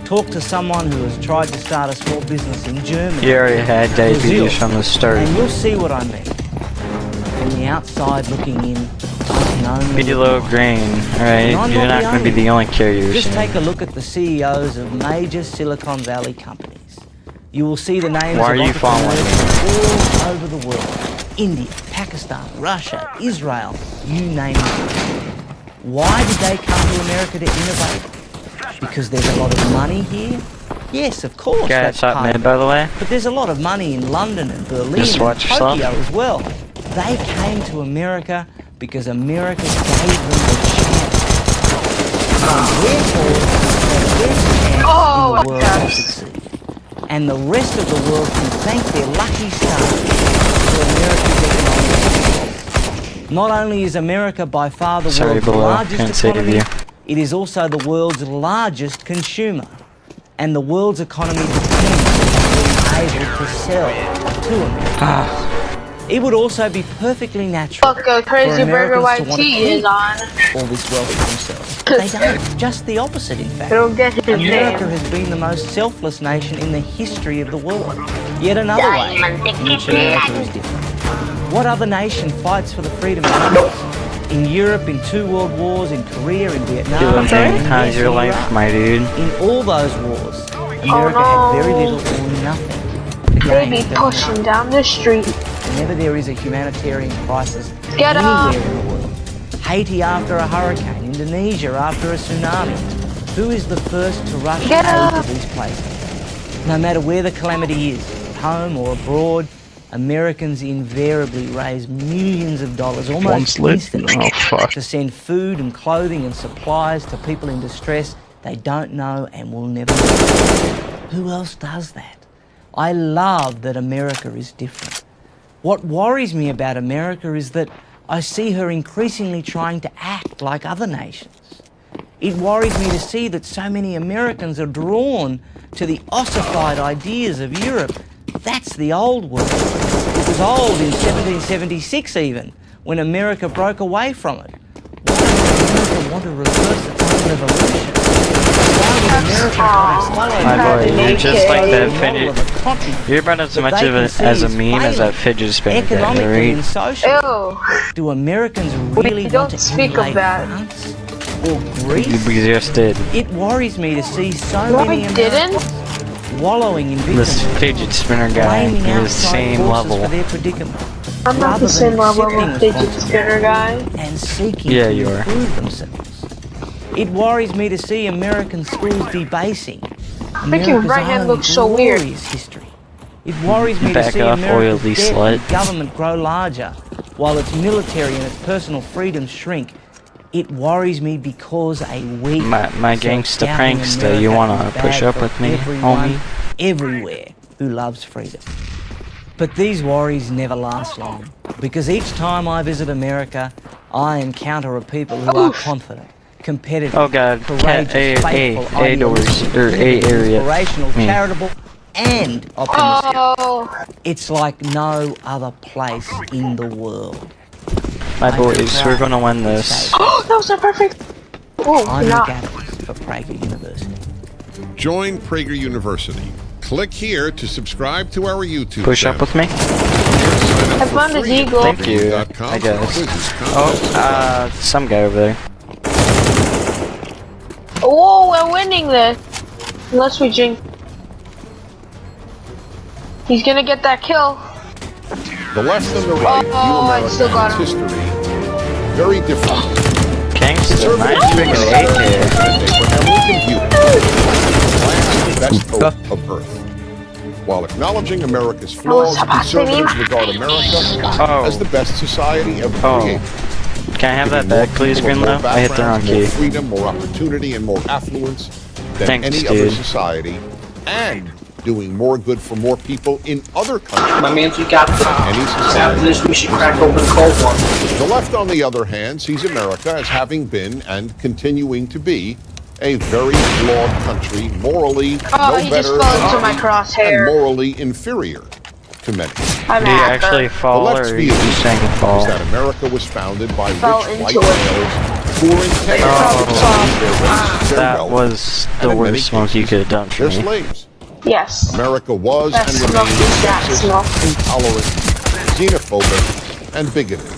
Talk to someone who has tried to start a small business in Germany. You already had diabetes from the start. And you'll see what I mean. From the outside looking in, I can only Be low grain, alright? You're not going to be the only carrier. Just take a look at the CEOs of major Silicon Valley companies. You will see the names of entrepreneurs all over the world. India, Pakistan, Russia, Israel, you name it. Why did they come to America to innovate? Because there's a lot of money here? Yes, of course. Guys, shot mid, by the way. But there's a lot of money in London and Berlin Just watch and Tokyo as well. They came to America because America gave them the chance. Therefore, the best chance in the world to succeed. And the rest of the world can thank their lucky stars for America's economic success. Not only is America by far the world's largest economy, it is also the world's largest consumer. And the world's economy depends on being able to sell to America. It would also be perfectly natural Look, Crazy for Burger Americans to want to YT is keep on. all this wealth for themselves. They don't. Just the opposite, in fact. Don't get his America name. has been the most selfless nation in the history of the world. Yet another way in which America is different. What other nation fights for the freedom of others? In Europe, in 2 world wars, in Korea, in Vietnam, how's your life, my dude? in all those wars, America had very little or nothing. They be pushing down the street. Whenever there is a humanitarian crisis Get anywhere up. in the world, Haiti after a hurricane, Indonesia after a tsunami, who is the first to rush Get aid up. to these places? No matter where the calamity is, at home or abroad, Americans invariably raise millions of dollars almost instantly to send food and clothing and supplies to people in distress they don't know and will never know. Who else does that? I love that America is different. What worries me about America is that I see her increasingly trying to act like other nations. It worries me to see that so many Americans are drawn to the ossified ideas of Europe. That's the old world. It was old in 1776 even, when America broke away from it. Why does America want to reverse its own revolution? Why would America try to swallow My boy, you're just like that model fidget. of a country You're about as that much they of can it see as a is meme as that failing fidget spinner guy, economically and right? socially. Do Americans really don't want to speak of emulate that. France or Greece? We just did. It worries me to see so No, many I didn't. Americans wallowing in This victimhood, fidget spinner guy blaming is the outside same forces level. for their predicament, I'm not rather the same than level accepting of fidget responsibility spinner guy. and seeking Yeah, to you are. improve themselves. It worries me to see American schools debasing America's right hand own looks so weird. glorious history. It worries me to Back see off, America's oily debt slut. and government grow larger, while its military and its personal freedoms shrink. It worries me because a weak, My gangsta self-doubting pranksta, you America wanna is bad push up for with me, everyone, homie? everywhere who loves freedom. But these worries never last long, because each time I visit America, I encounter a people who are confident, competitive, Oh god, courageous, faithful, A doors, or A area. inspirational, Me. charitable, and optimistic. Oh, It's like no other place in the world. My boys, we're gonna win this. that was so perfect. Oh, I'm not. Nick Adams for Prager University. Join Prager University. Click here to subscribe to our YouTube Push channel. up with me? I found his eagle. Thank you, I guess. Oh, some guy over there. Whoa, we're winning this. Unless we jinx. He's gonna get that kill. The left and the right, Oh, I still got Americans him. history very differently. Gangsta, nice freaking AK. Abraham Lincoln viewed it as the best hope of Earth. While acknowledging America's flaws, conservatives regard America as the best society ever created. Can I have that back, please, Grinlow? I hit the wrong key. More freedom, more opportunity, and more affluence than any other society, and doing more good for more people in other countries. My man, we got this. After this, we should crack open cold one. The left, on the other hand, sees America as having been and continuing to be a very flawed country, morally no he better just fell into my crosshair. and morally inferior to many. Did he actually fall, or are you just saying fall? Is that America was founded by rich white into males who were intent on their That wealth, was and the in many worst smoke you could have done for They're me. slaves. Yes. America was That and smoke remains is that sexist, smoke. intolerant, xenophobic, and bigoted.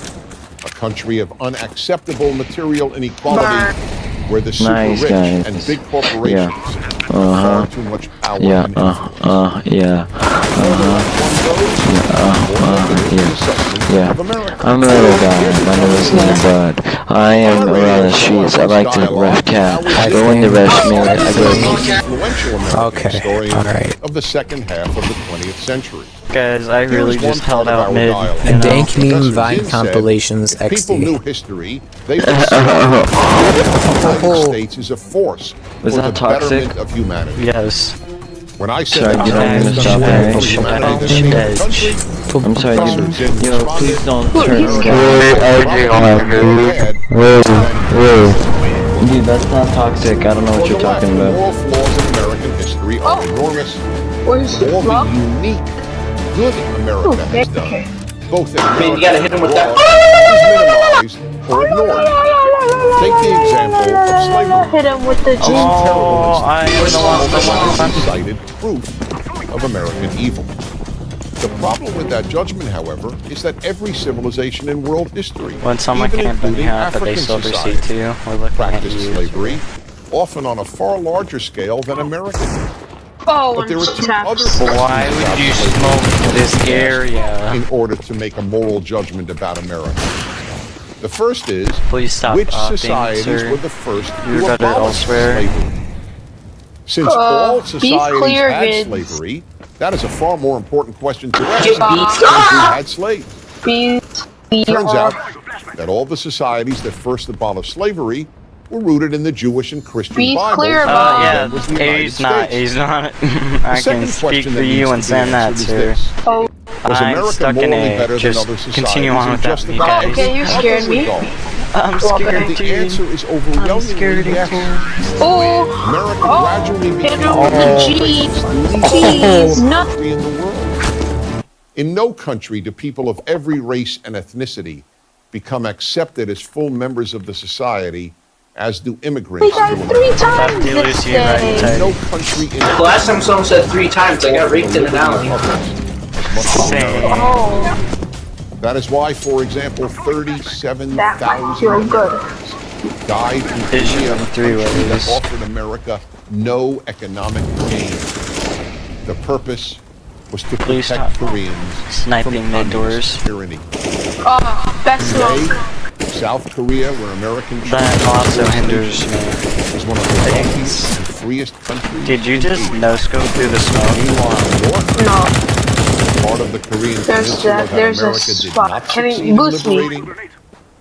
A country of unacceptable material inequality, where the super Nice, rich guys. and big corporations have far too much power and influence. I'm a little guy. My name is Bud. I am around the streets. I like to ref cat. But when they ref me, I go. Okay. Alright. Of the second half of the 20th century. Guys, I really just held out mid. And dank meme Vine compilations if people knew XD. history, they would see that the United States is a force for the betterment of humanity. Yes. When I said Sorry, that you don't United even States stop is there. for humanity, the same country, I'm sorry, yo, please don't turn He's Dude, that's not toxic. I don't know what you're talking the about. moral flaws in American history are enormous. Where's the All flop? the unique good America has done, both in America you gotta hit him with that. is minimized or ignored. Take the example of slavery. Hit him with the G. Cited proof of American evil. The problem with that judgment, however, is that every civilization in world history, When someone even can't bring including you out, but they African still proceed societies, to you, we're looking at practiced you. slavery, often on a far larger scale than America did. Oh, But there are two taps. other questions Why would about you slavery smoke that this must be asked area? in order to make a moral judgment about America? The first is, Please stop which upping, societies sir. were the first You're to better abolish elsewhere. slavery? Since all societies clear, had kids. slavery, that is a far more important question to ask Just than be- who had slaves. Be Turns out that all the societies that first abolished slavery were rooted in the Jewish and Christian Be Bibles. clear, and Bob. Yeah, then was the United he's not. States. He's not. The I can second speak question for that you needs and to be send that, answered is sir. this. Oh, Was I'm America stuck in morally A. better than Just other societies continue on in with that, just you about guys. okay, you every scared me. regard? I'm scared And the too. answer is overwhelmingly yes. Oh, America gradually hit became him with the G. Jeez, no. country in the world. In no country do people of every race and ethnicity become accepted as full members of the society as do immigrants We got to 3 America. times this day. In no country in The last time someone said 3 times, I got raped in an alley. Oh, That is why, for example, that feel 37,000 good. died in Korea, a country that offered America no economic gain. The purpose was to Please protect stop Koreans sniping from mid-doors. communist tyranny. Oh, best Today, smoke. South Korea, where American That also hinders me. is one of the wealthiest and freest countries. Did you in just Asia. no-scope through the smoke? Meanwhile, North No. part of the Korean There's peninsula a- that there's a America did spot. not Can you succeed in boost me? liberating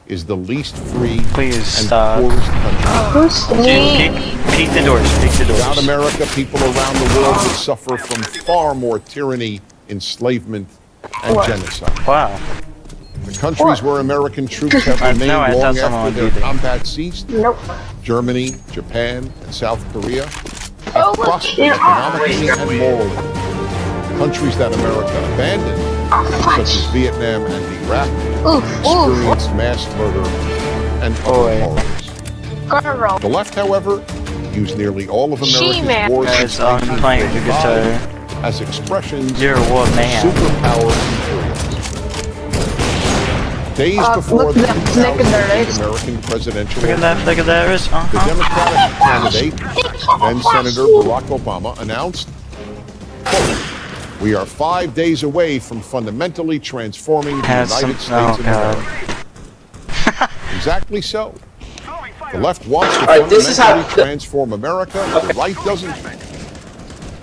is the least free Please and stop. poorest country. Boost me. Peek the doors. Peek the Without doors. America, people around the world would suffer from far more tyranny, enslavement, and genocide. Wow. The countries where American troops have I remained know, I thought long someone after would their be there. combat ceased, Nope. Germany, Japan, and South Korea, Oh, have look, prospered you're economically and morally. Countries that America abandoned, such as Vietnam and Iraq, experienced mass murder and other horrors. Girl. The left, however, used nearly all of America's She-Man. wars Guys, since I'm playing the 1945 as expressions You're what, of man? superpower imperialism. Days before look the at that flick in their 2008 wrist. American presidential Look at that flick of that wrist. the Democratic candidate, then Senator Barack Obama, announced, quote, "We are 5 days away from fundamentally transforming the Has United some- States oh, of God. America." His Exactly so. The left wants to this fundamentally transform America, the right doesn't.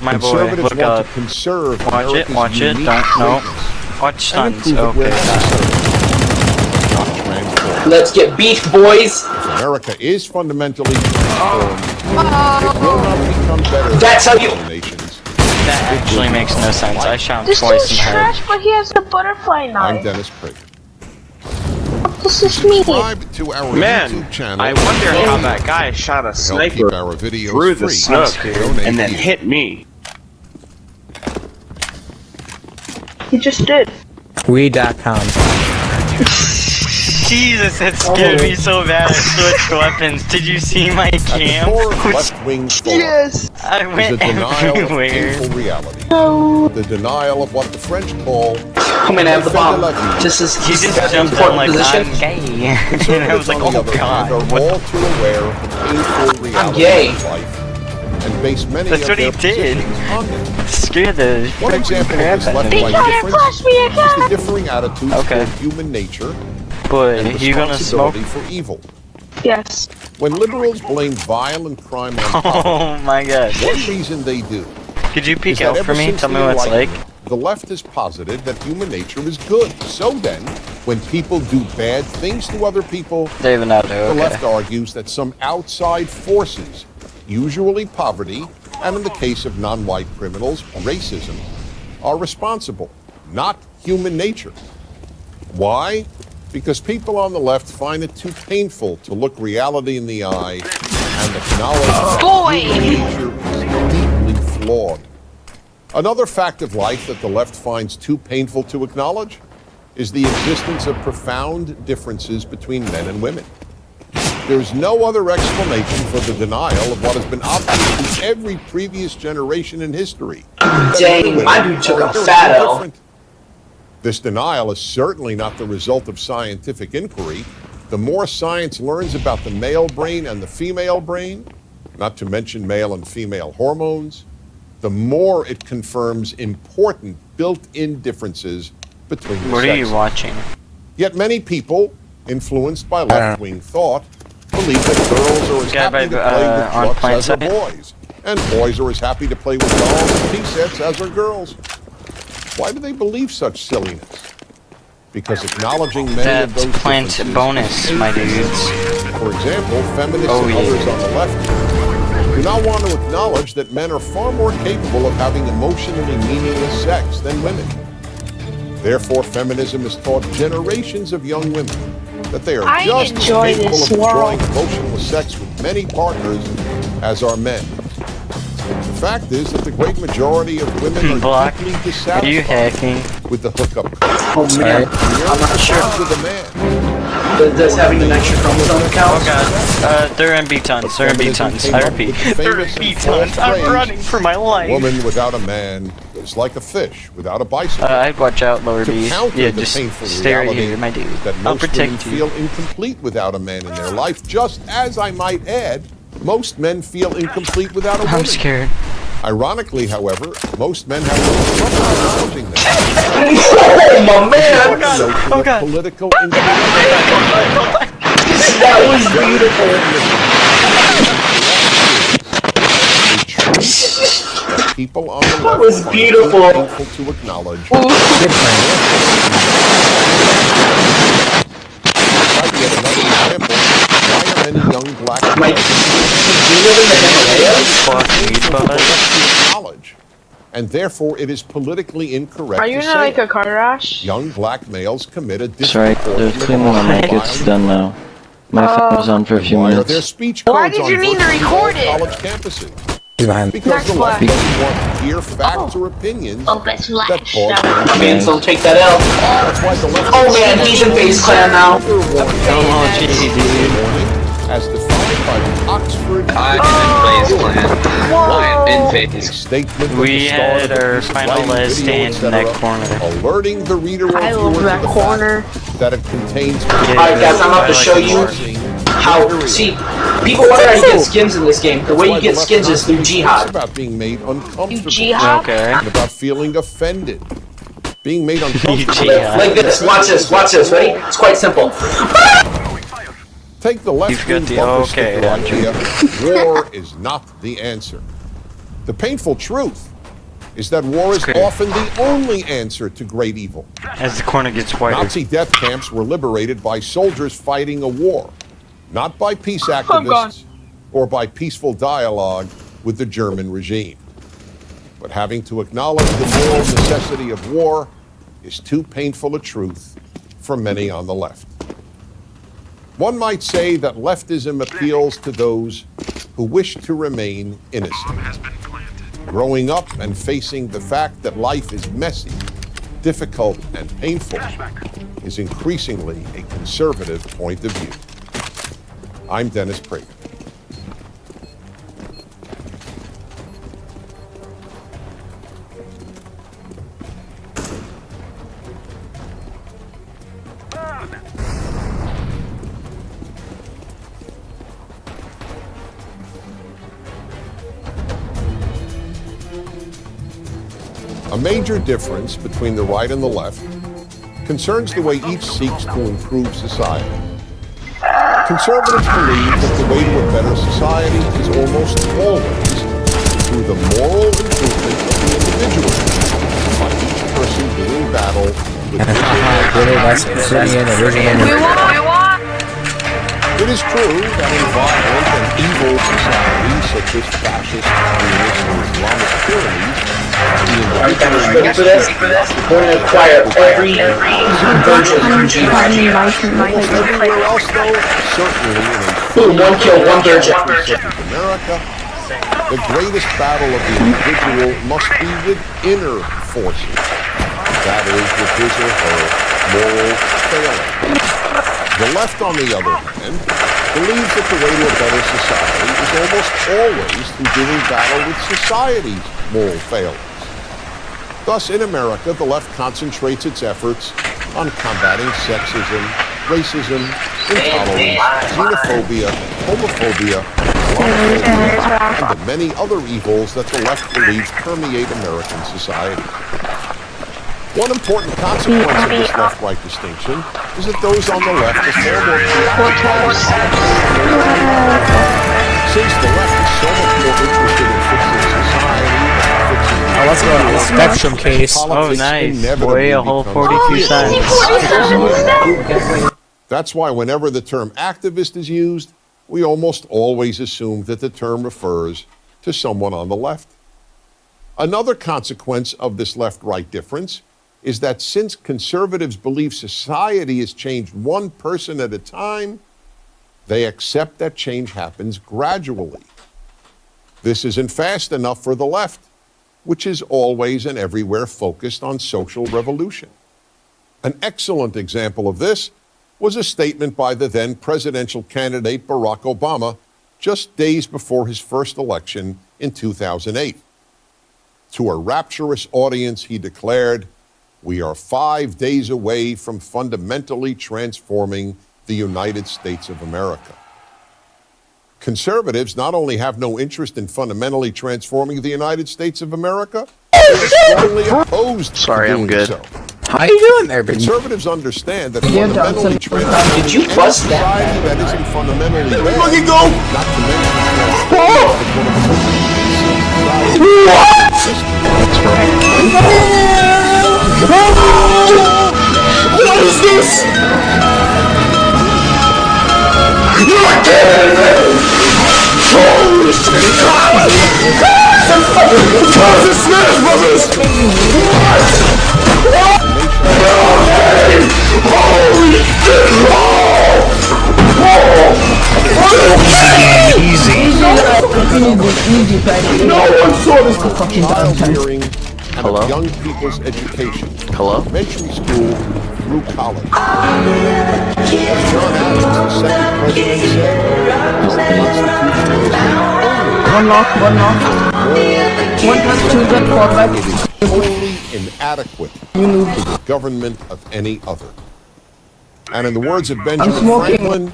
My boy, Conservatives look want up. to conserve Watch it, America's watch it. unique Don't, no. greatness Watch and stuns. improve it where Okay. necessary, not transform. Let's get beefed, boys. If America is fundamentally transformed, it will not become better That's how than you- other nations. That actually makes no sense. I shot him This twice dude's in the head. trash, but he has the butterfly I'm knife. Dennis Prager. This is me. Subscribe to our Man, YouTube channel. I wonder how that guy shot a to help sniper keep our videos through the free. snook Donate and then here. hit me. He just did. We.com. Jesus, that scared me so bad. I switched weapons. Did you see my At the cam? core of left-wing thought Yes! I is went the denial everywhere. of painful reality. The denial of what the French call I'm gonna have the bomb. Just as He just that's an jumped in important like, position. I'm gay. And I was like, on the oh other god. hand, are What? all too aware of the painful reality gay. of life and base many That's of what he their did. positions on them. Scared the One example of this crap out of me. left-right difference is the differing attitudes Okay. toward human nature But and you gonna smoke? responsibility for evil. Yes. When liberals blame violent crime on poverty, Oh my god. one reason they do Could you is peek that out ever for me? since Tell me the what it's like. Enlightenment, the left has posited that human nature is good. So then, when people do bad things to other people, David Nato, the okay. left argues that some outside forces, usually poverty, and in the case of non-white criminals, racism, are responsible, not human nature. Why? Because people on the left find it too painful to look reality in the eye and acknowledge that human nature is deeply flawed. Another fact of life that the left finds too painful to acknowledge is the existence of profound differences between men and women. There's no other explanation for the denial of what has been obvious to every previous generation in history. Dang, my dude took a fat L. This denial is certainly not the result of scientific inquiry. The more science learns about the male brain and the female brain, not to mention male and female hormones, the more it confirms important built-in differences between the What are you sexes. watching? Yet many people, influenced by left-wing thought, believe that girls are as Yeah, happy to but, play with on trucks plain as are sight. boys, and boys are as happy to play with dolls and tea sets as are girls. Why do they believe such silliness? Because acknowledging many of That's those plant differences bonus, my dudes. For example, feminists Oh, and yeah. others on the left do not want to acknowledge that men are far more capable of having emotionally meaningless sex than women. Therefore, feminism has taught generations of young women that they are I just as enjoy capable this of world. enjoying emotionless sex with many partners as are men. The fact is that the great majority of women are Block. deeply Are you dissatisfied hacking? with the hookup culture. Oh man, I'm not sure. With a man. Does having an extra chromosome count? Oh god. They're in B tons. They're in B tons. I repeat. They're in B tons. I'm running for my life. Woman without a man is like a fish without a bicycle. I'd watch out, lower To B. counter Yeah, the just painful stay right reality here, my dude. that I'll most women protect you. feel incomplete without a man in their life, just as I might add, most men feel incomplete without a woman. I'm scared. Ironically, however, most men have no trouble acknowledging that. Oh my man! Oh God. Political That was beautiful. People on the left That was find it beautiful. painful to acknowledge. Yet another example, why are many young black men knowledge, and therefore it is politically incorrect Are you to in say like a car crash? young black males commit a Sorry, there's cleaning my mic. It's done now. My phone was on for a few Why are there minutes. speech Why codes did on you need to virtually all record it? college campuses? He's behind. Because the left Backslash. doesn't want to hear facts or opinions that cause My man, so take that L. That's why the left Oh man, he's in FaZe Clan now. as defined by the Oxford I'm in FaZe statement We had our final last stand in that corner. alerting the reader or I viewer love to that the corner. fact that it contains Alright guys, I'm about to show you how, see, people wonder how you get skins in this game. The way you get skins is through jihad. about being made uncomfortable jihad? Okay. and about feeling offended. Being made uncomfortable. jihad. Like this, watch this, ready? It's quite simple. Take the left-wing bumper sticker idea. War is not the answer. The painful truth is that war is often the only answer to great evil. As the corner gets wider. Nazi death camps were liberated by soldiers fighting a war, not by peace activists or by peaceful dialogue with the German regime. But having to acknowledge the moral necessity of war is too painful a truth for many on the left. One might say that leftism appeals to those who wish to remain innocent. Growing up and facing the fact that life is messy, difficult, and painful is increasingly a conservative point of view. I'm Dennis Prager. A major difference between the right and the left concerns the way each seeks to improve society. Conservatives believe that the way to a better society is almost always through the moral improvement of the individual, by each person doing battle with It is true that in violent and evil societies such as fascist, communist, and Islamic tyrannies, I'm kind of ready for this. We're going to acquire every version of regime. Everywhere else, though, certainly in a boom, one kill, one virgin. America, the greatest battle of the individual must be with inner forces. That is, with his or her moral failing. The left, on the other hand, believes that the way to a better society is almost always through doing battle with society's moral failings. Thus, in America, the left concentrates its efforts on combating sexism, racism, intolerance, xenophobia, homophobia, Islamophobia, and the many other evils that the left believes permeate American society. One important consequence of this left-right distinction is that those on the left are far more preoccupied. Since the left is so much more interested in fixing society than fixing the let's go to the spectrum case. Oh, nice. Boy, a whole 42 cents. That's why whenever the term activist is used, we almost always assume that the term refers to someone on the left. Another consequence of this left-right difference is that since conservatives believe society is changed one person at a time, they accept that change happens gradually. This isn't fast enough for the left, which is always and everywhere focused on social revolution. An excellent example of this was a statement by the then presidential candidate Barack Obama just days before his first election in 2008. To a rapturous audience, he declared, "We are 5 days away from fundamentally transforming the United States of America." Conservatives not only have no interest in fundamentally transforming the United States of America, they are strongly opposed to doing so. How you doing there, bitch? Conservatives understand that fundamentally transforming Did you bust society that? that isn't fundamentally bad, not to mention What is this? You're dead! Holy shit! No one saw this fucking hearing and of young people's education. Elementary school through college. As John Adams, the second president, said, the Constitution is wholly inadequate to the government of any other. And in the words of Benjamin Franklin,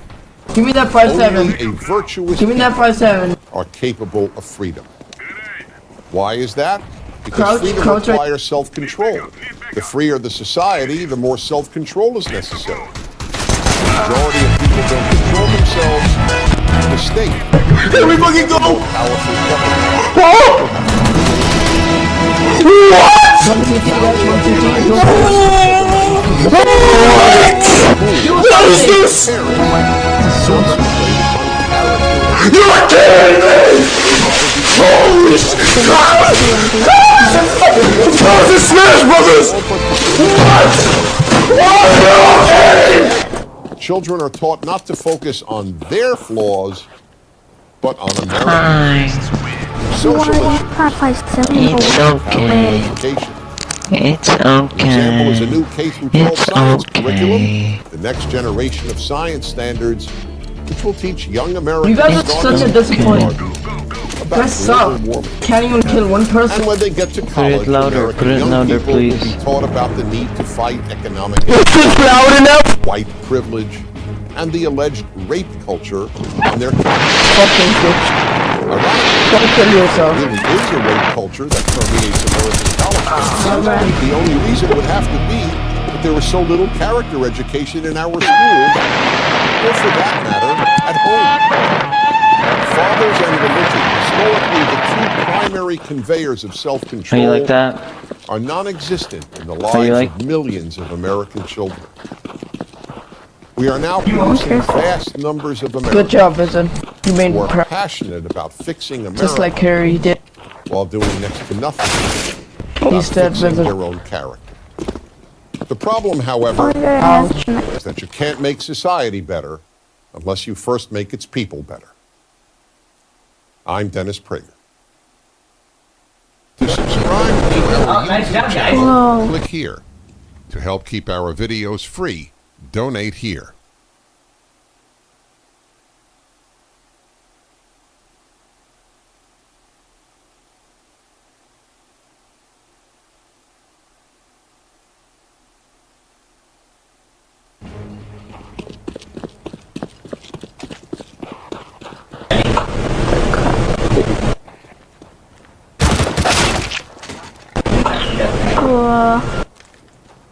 give me that only a virtuous people are capable of freedom. Why is that? Because freedom requires self-control. The freer the society, the more self-control is necessary. The majority of people don't control themselves. The state. Here we fucking go! Powerful government. What is this? You are kidding me! Holy shit! Brothers and Smash Brothers! What? Children are taught not to focus on their flaws, but on America. Social issues. It's okay. Education. It's An example is a okay. new K-12 science curriculum, the next generation of science standards, which will teach young Americans. You guys are such a disappointment. You guys suck. Can't even kill one person. And when they get to college, American young people will be taught about the need to fight economic inequality, white privilege, and the alleged rape culture on their campus. Don't kill yourself. There really is a rape culture that permeates American college. The only reason would have to be that there was so little character education in our schools, or for that matter, at home. Fathers and religion, historically the two primary conveyors of self-control, Are you like that? are non-existent in the lives of millions of American children. We are now producing vast numbers of Americans. Good job, Vincent. You made who are passionate about fixing America, just like Harry did. while doing next to nothing He's dead, fixing Vincent. their own character. The problem, however, is that you can't make society better unless you first make its people better. I'm Dennis Prager. To subscribe to our YouTube channel, click here. To help keep our videos free, donate here.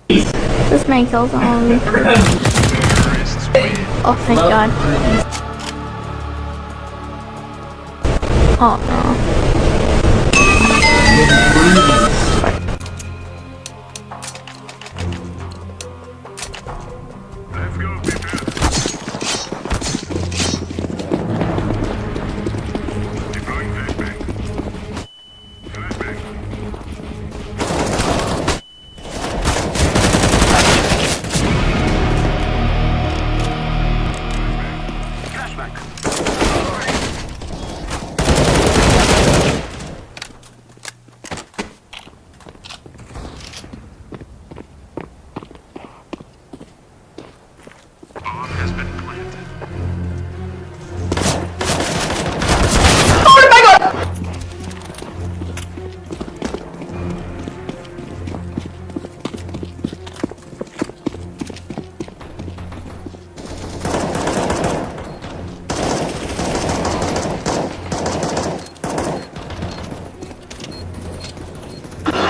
This man kills all of me. Oh, thank God. Oh, no.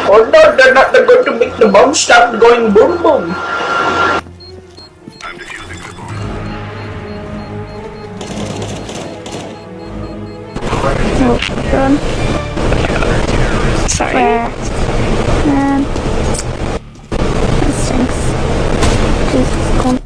Oh no, they're not going to make the bomb stop going boom boom. Run. Sorry. Man. That stinks. Jesus, cold.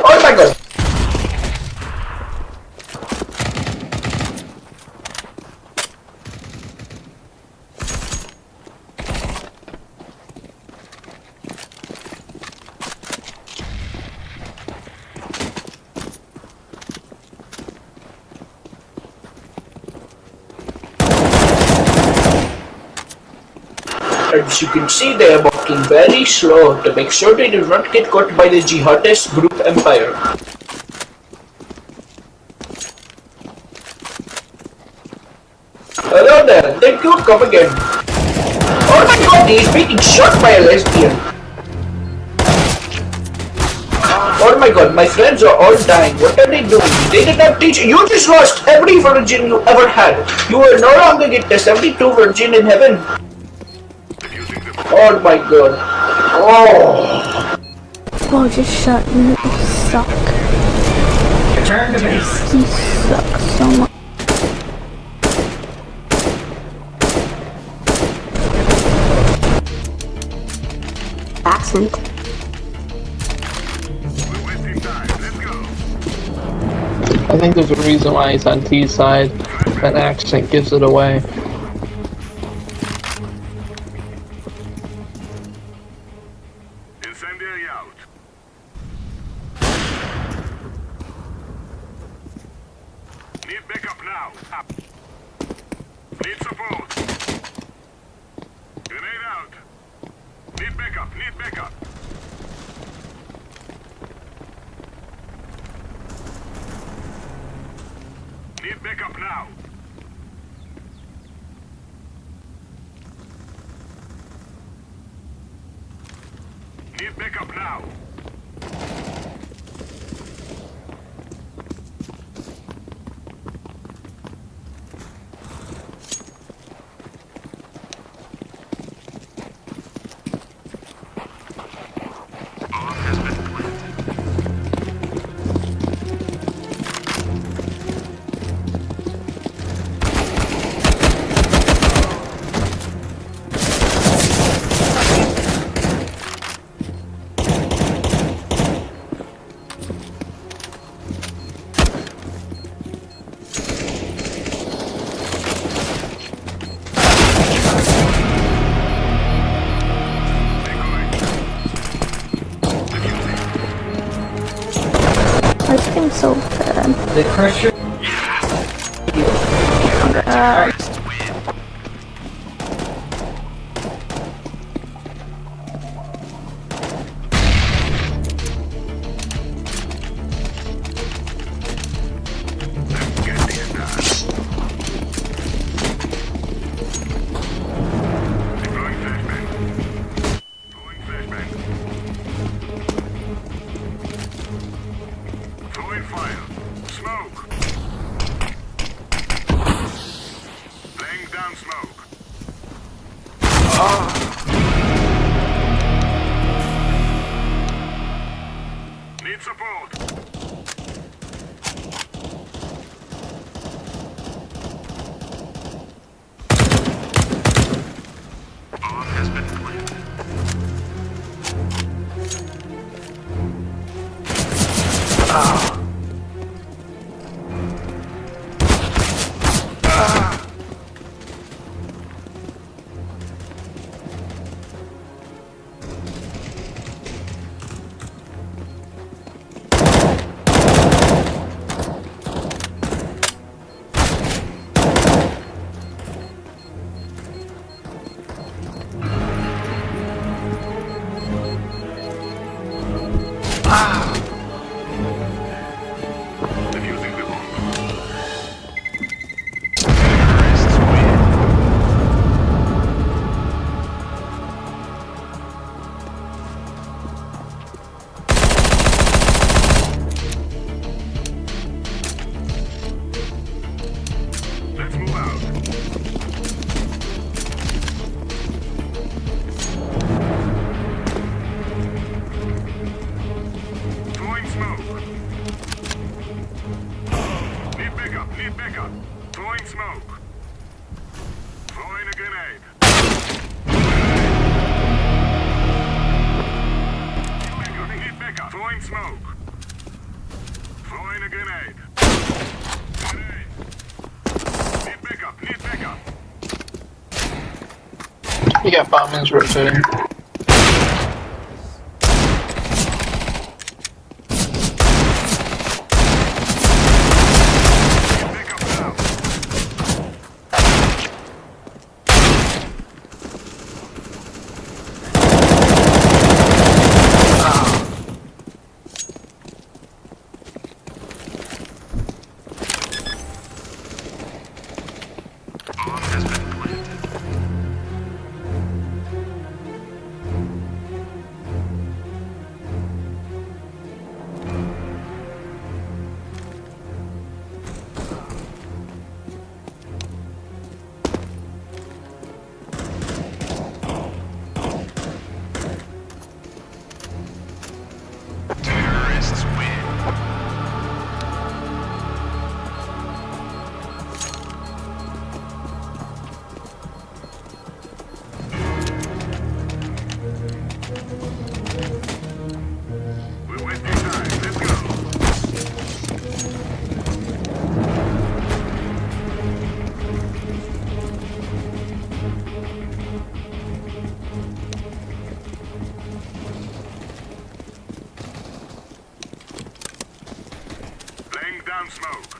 Oh my God. guards, you can see they are walking very slow to make sure they do not get caught by the jihadist group Empire. Hello there, thank you, come again. Oh my god, he is being shot by a lesbian. Oh my god, my friends are all dying. What are they doing? They did not teach you. You just lost every virgin you ever had. You will no longer get the 72 virgin in heaven. Oh my god. Oh. Oh, just shut me. You suck. Return to base. You suck so much. Accent. I think there's a reason why he's on T's side. That accent gives it away. Incendiary out. Need backup now. Up. Need support. Grenade out. Need backup. Need backup. Need backup now. Need backup now. This game's so bad. The crusher. Throwing fire. Smoke. Laying down smoke. Need support. Bomb has been planted. Defusing the bomb. Let's move out. Throwing smoke. Need backup. Need backup. Throwing smoke. Throwing a grenade. Need backup. Throwing smoke. Throwing a grenade. Grenade. Need backup. Need backup. You got bombings rotating. down smoke.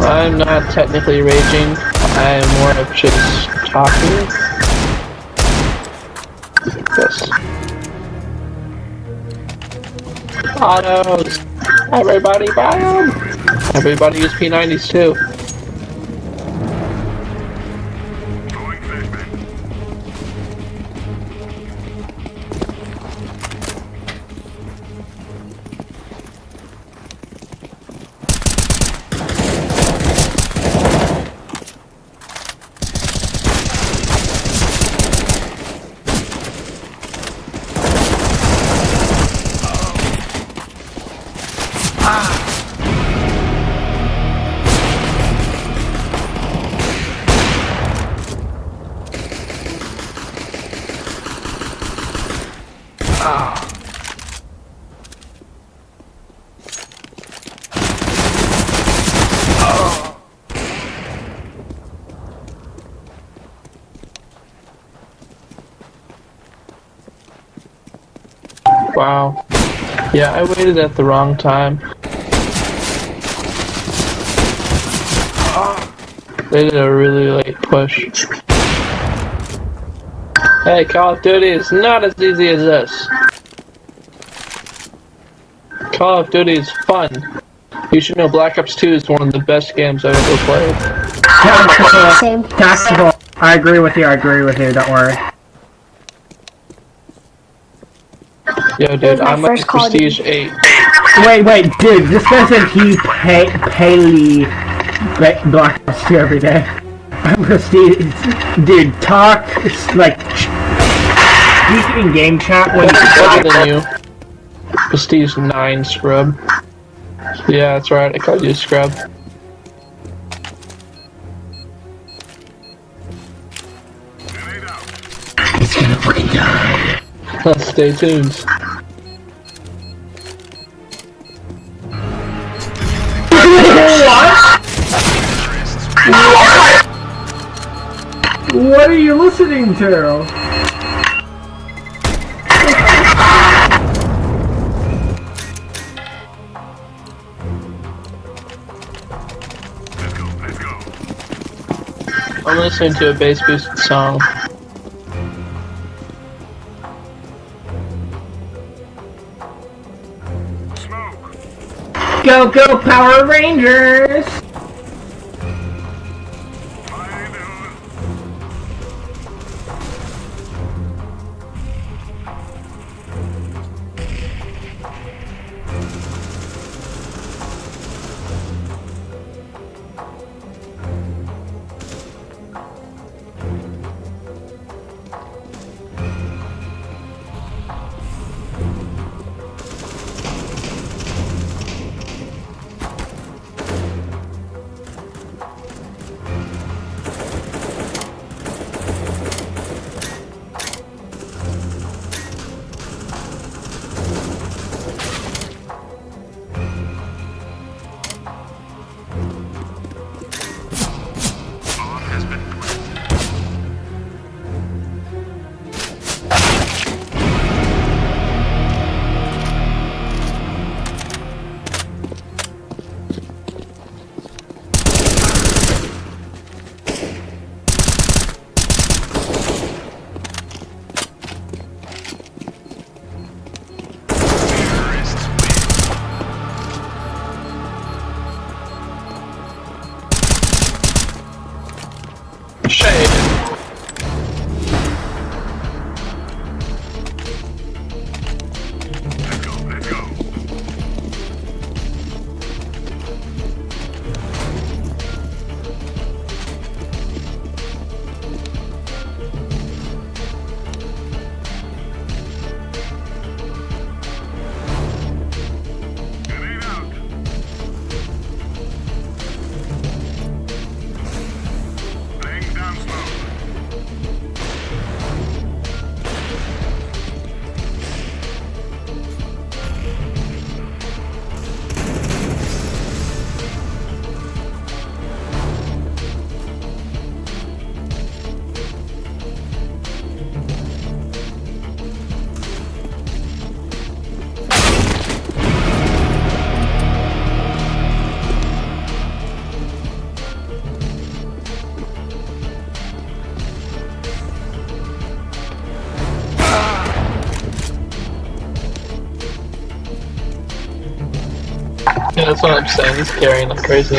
I'm not technically raging, I am more of just talking. Yes. Autos! Everybody buy them! Everybody use P90s too. Wow. Yeah, I waited at the wrong time. They did a really late push. Hey, Call of Duty is not as easy as this. Call of Duty is fun. You should know Black Ops 2 is one of the best games I've ever played. Tactical. I agree with you, don't worry. Yo, dude, I'm at Prestige 8. Wait, dude, this doesn't he pay Black Ops 2 every day. I'm Prestige. Dude, talk, like, speak in game chat when better than you. Prestige 9, scrub. Yeah, that's right, I called you a scrub. He's gonna fucking die. Stay tuned. What are you listening to? I'm listening to a bass boosted song. Go, go, Power Rangers! That's what I'm saying. He's carrying like crazy.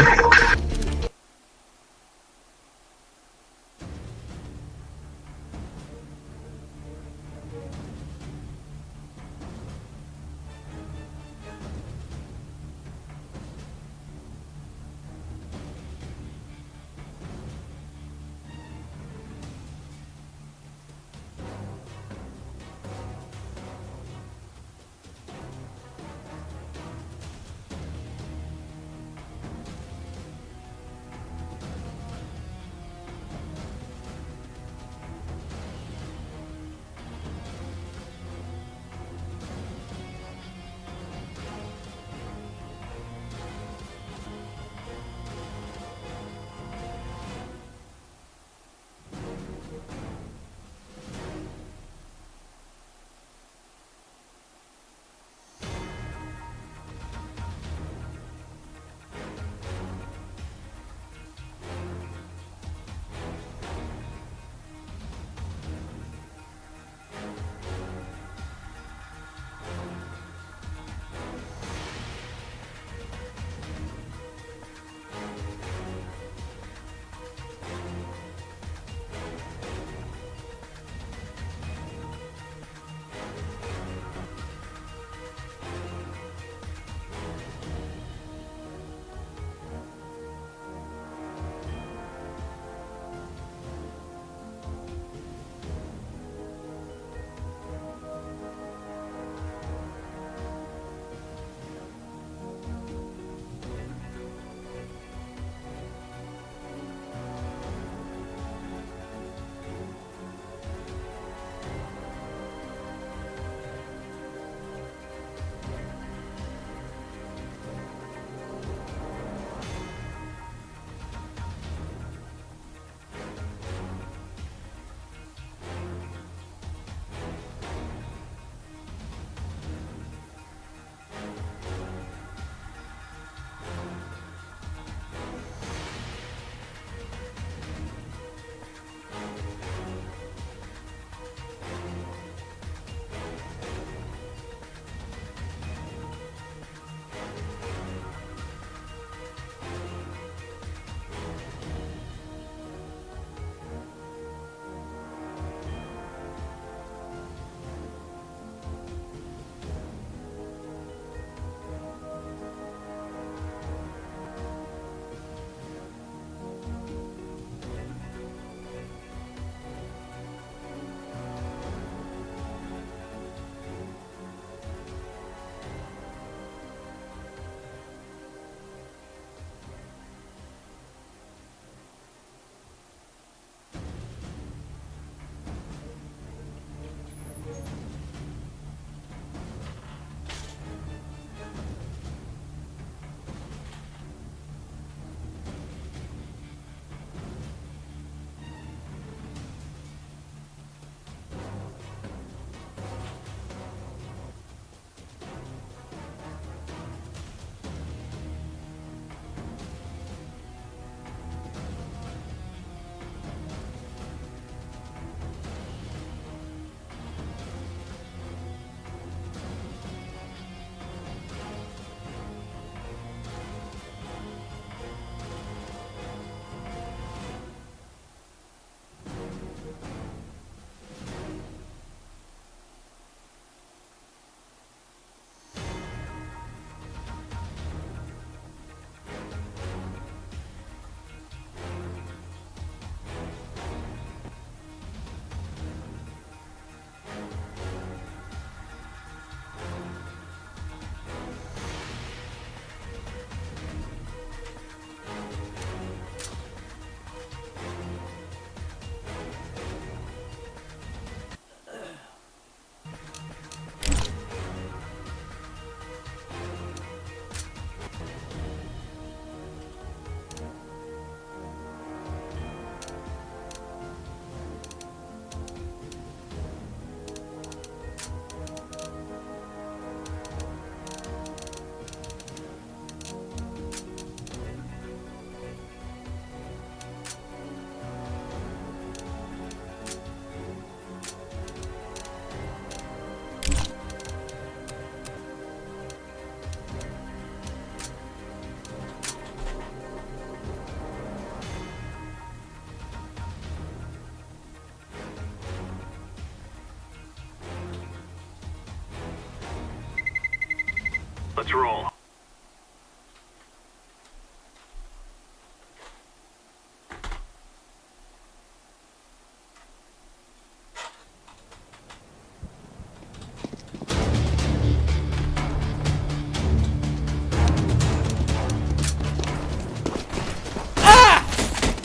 Let's roll.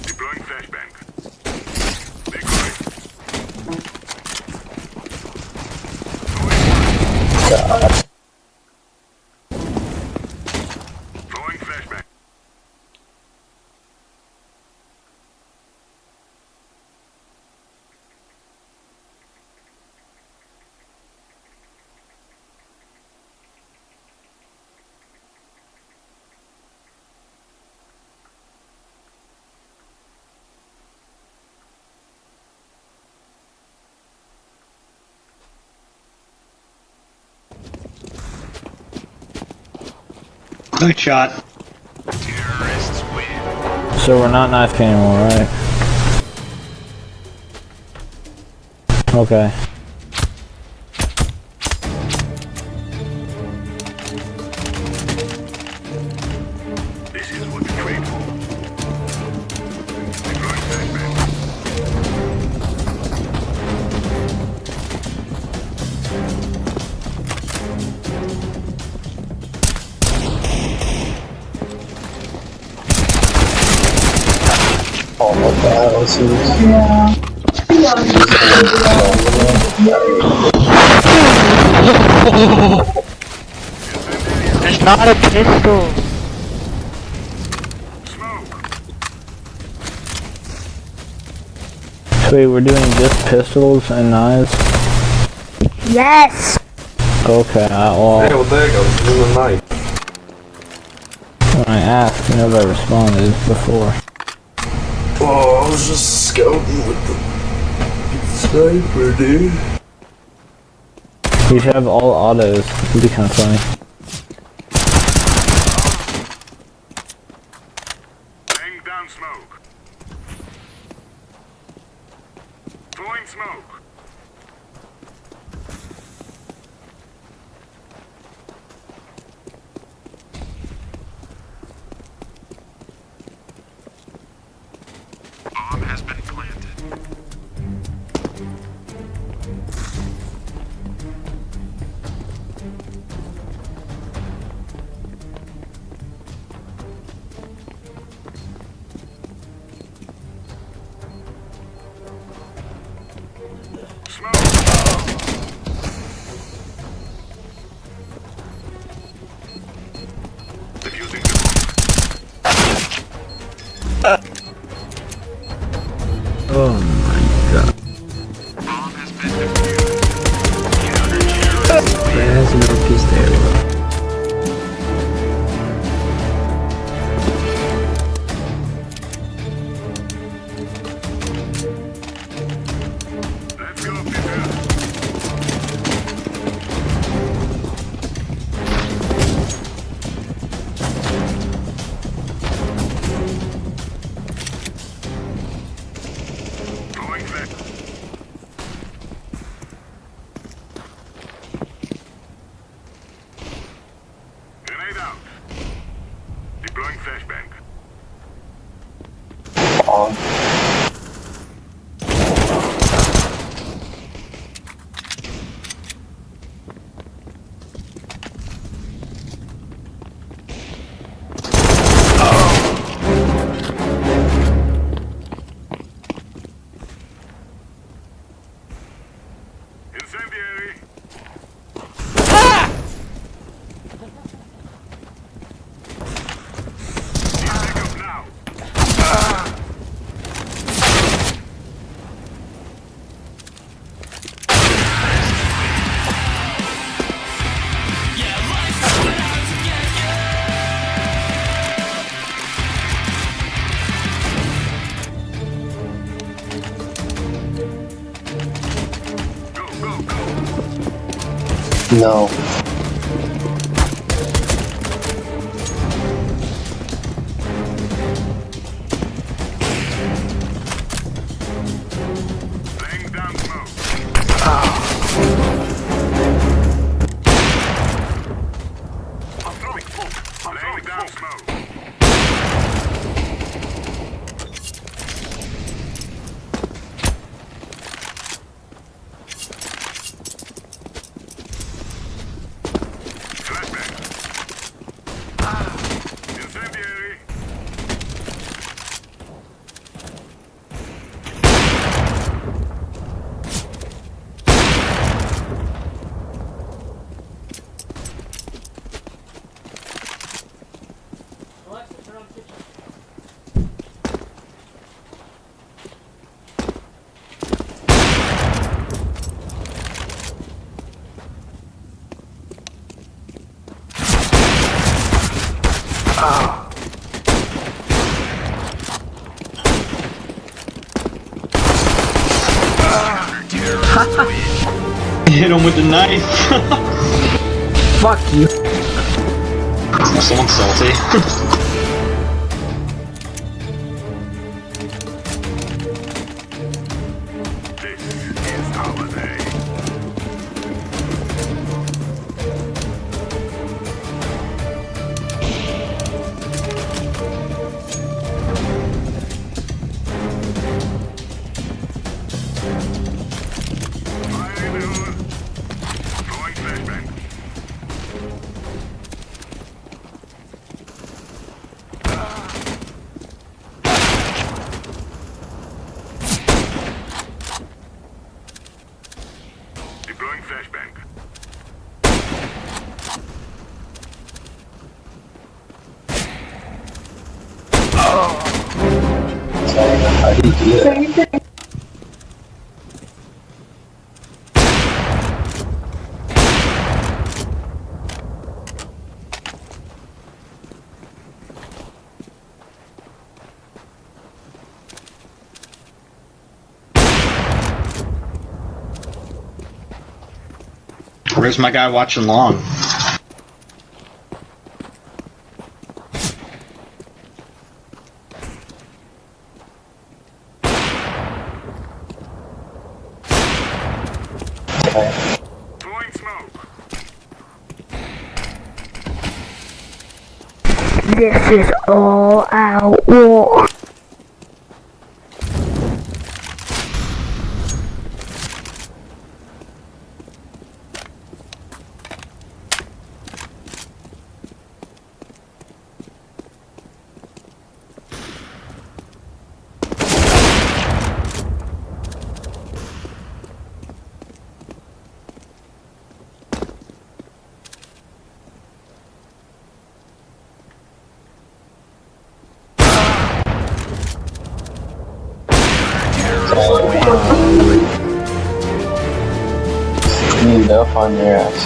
Deploying flashbang. Throwing flashbang. Good shot. Terrorists win. So we're not knife anymore, right? Okay. This is what we trained for. Deploying flashbang. Oh my god, There's not a pistol. Wait, we're doing just pistols and knives? Yes! Okay, well... Hey, well there goes, this is a knife. When I asked, nobody responded before. Oh, I was just scouting with the sniper, dude. You should have all autos. It'd be kind of funny. Laying down smoke. Throwing smoke. Bomb has been planted. Oh my god. There's no piece there. Grenade out. Deploying flashbang. Incendiary. No. Laying down smoke. Hit him with the knife. Fuck you. Someone's salty. Deploying flashbang. How do you do that? Where's my guy watching long? Throwing smoke. This is all out war. Cleaned up on your ass.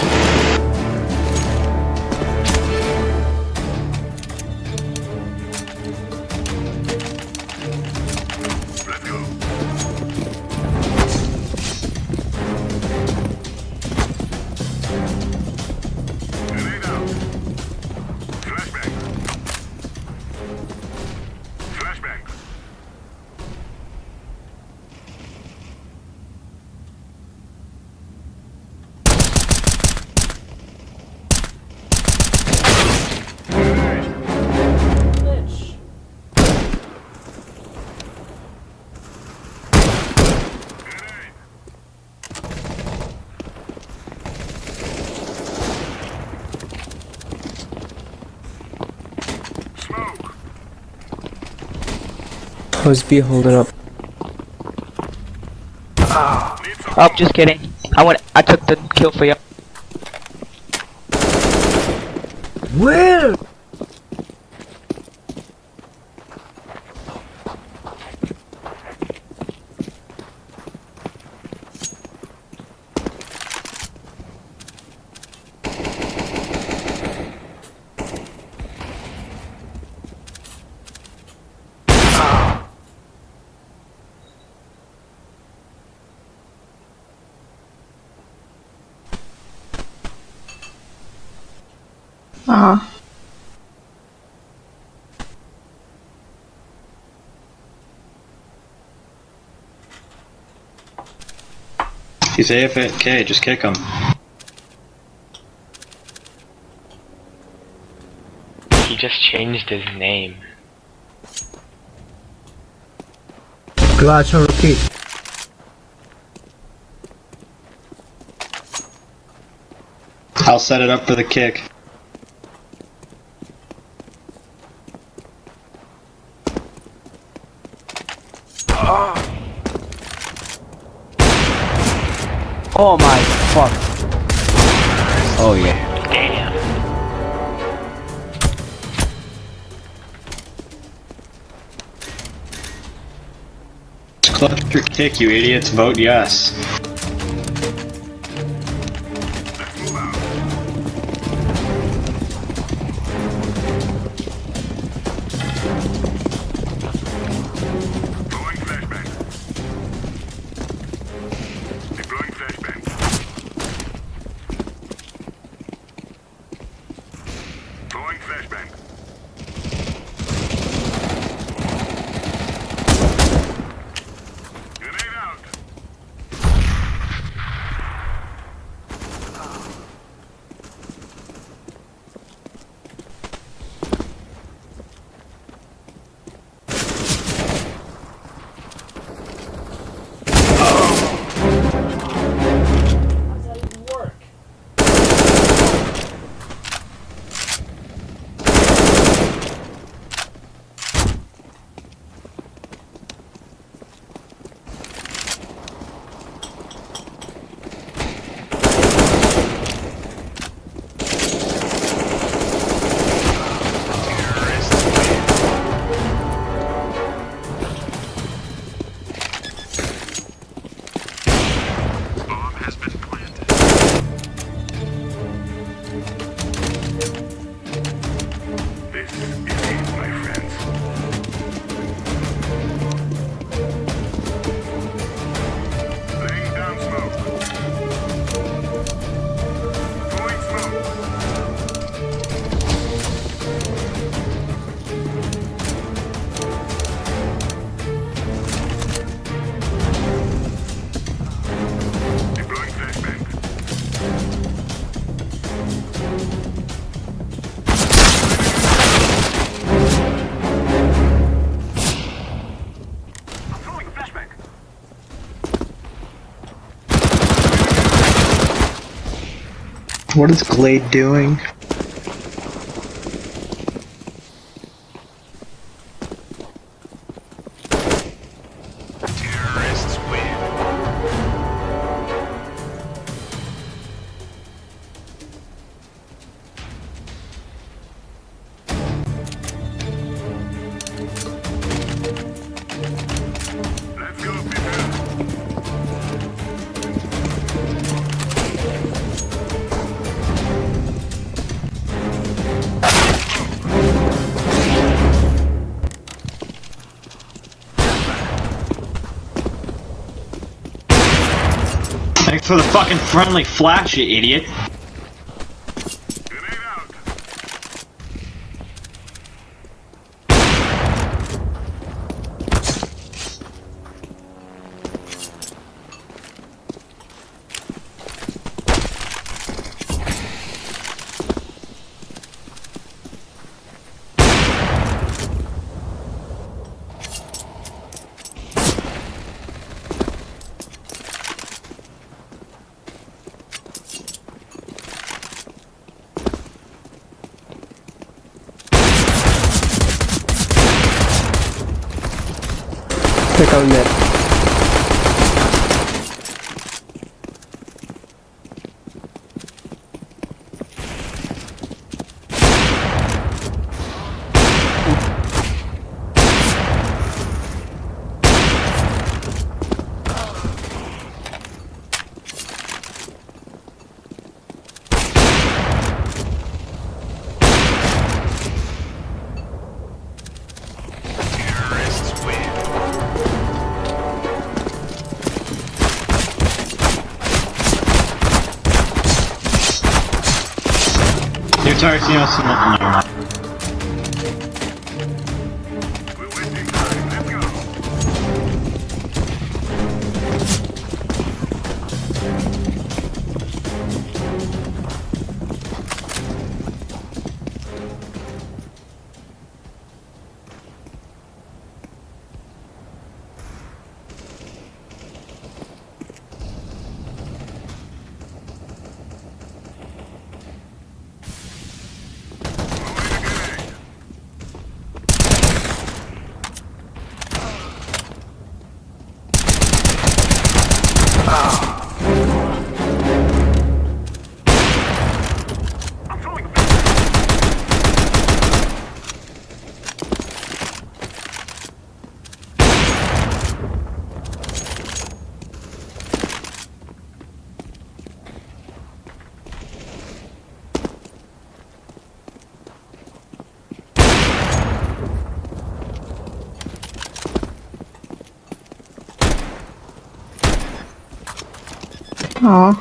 Let's go. Grenade out. Flashbang. Flashbang. How's B holding up? Oh, just kidding. I took the kill for you. Where? He's AFK, just kick him. He just changed his name. Glass on repeat. I'll set it up for the kick. Oh my fuck. Oh yeah. Damn. Cluster kick, you idiots. Vote yes. Throwing flashbang. Deploying What is Glade doing? Thanks for the fucking friendly flash, you idiot. Pick on mid. Your target's never mind. Aw.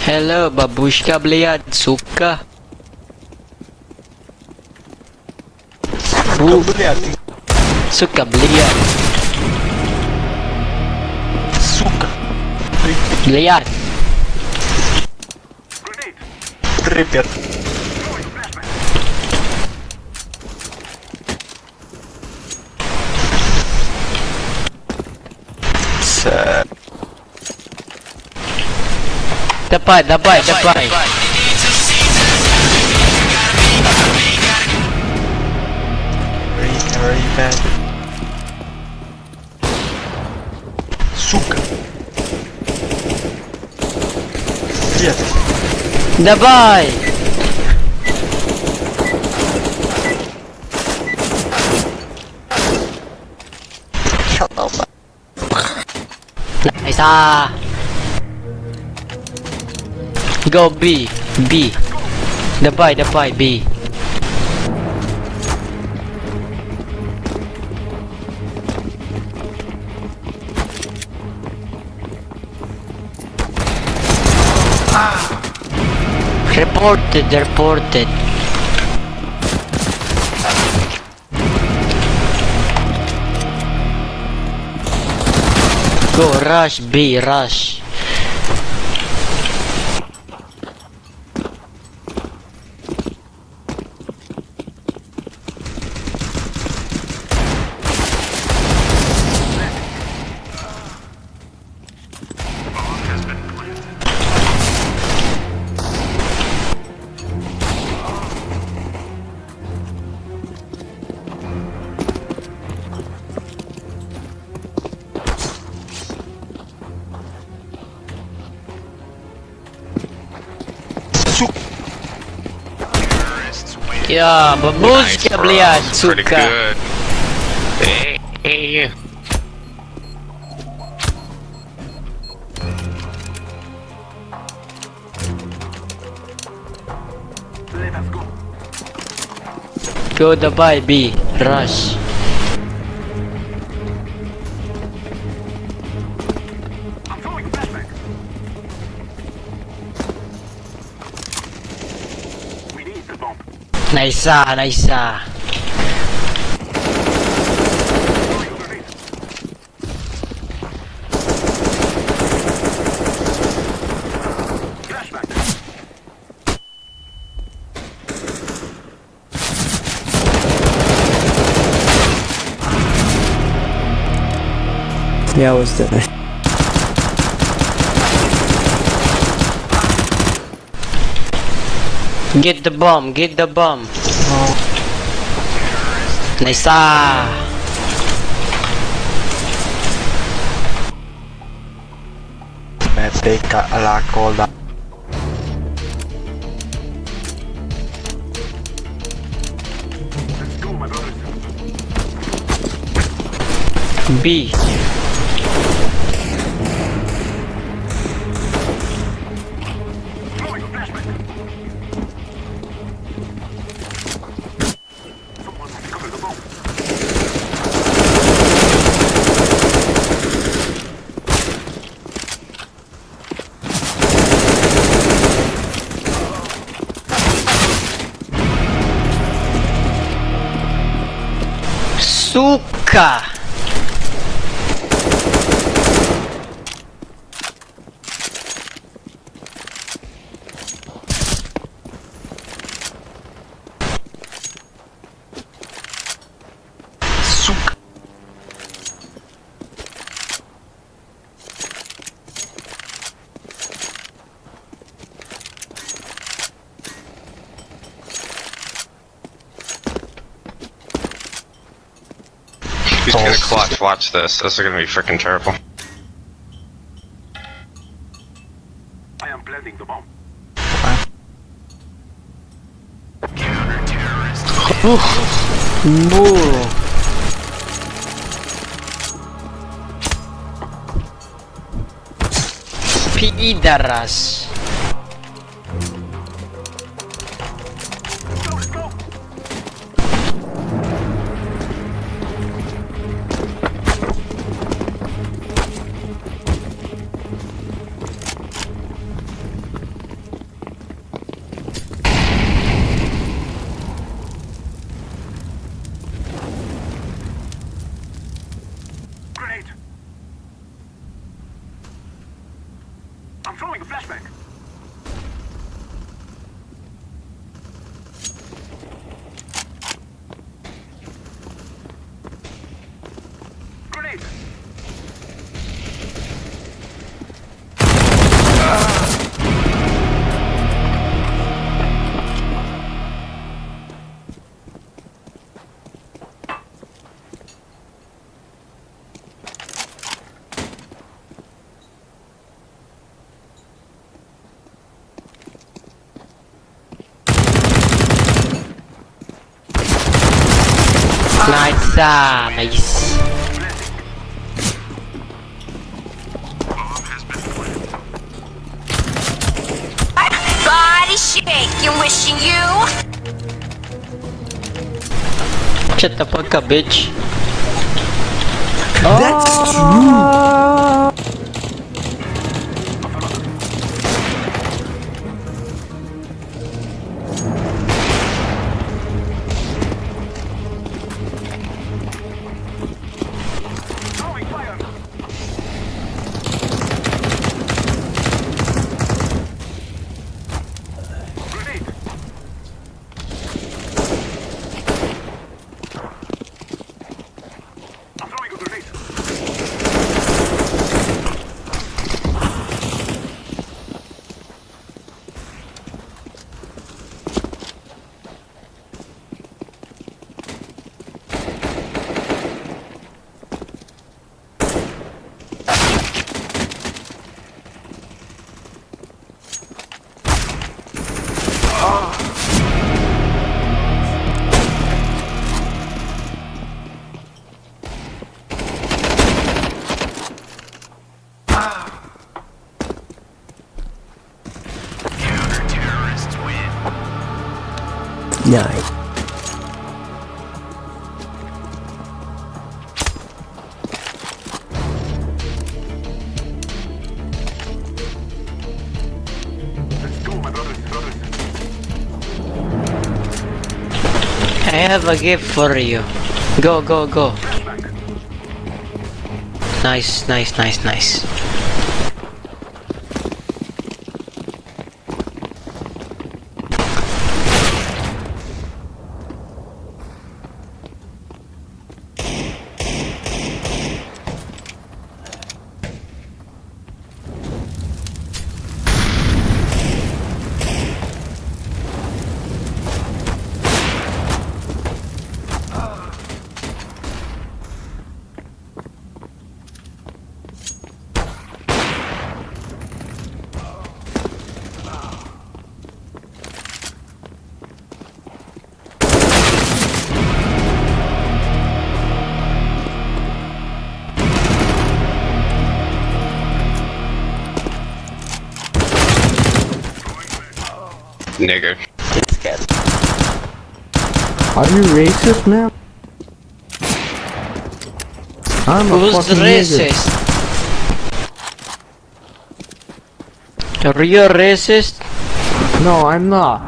Hello, babushka, блядь, сука. Фу, сука, блядь. Сука. Блядь. Привет. Давай, давай, давай. Сука. Нет. Давай. Nice. Go B. B. The buy. B. Reported. Go rush B, rush. Yeah, babushka, блядь, Pretty сука. good. Hey. Go the buy B, rush. Nice. Yeah, what's that? Get the bomb. Nice. मैं पे का अलाकोला B. Сука! Who's gonna clutch? Watch this. This is gonna be freaking terrible. I am planting the bomb. Burro. Pidaras. Grenade. I'm throwing a flashbang. Grenade. Nice. shake. You wishing you? Shut the fuck up, bitch. That's true. Nice. I have a gift for you. Go, go, go. Nice, nice, nice, nice. Nigger. Are you racist, man? I'm a Who's fucking racist? Are you a racist? nigger. No, I'm not.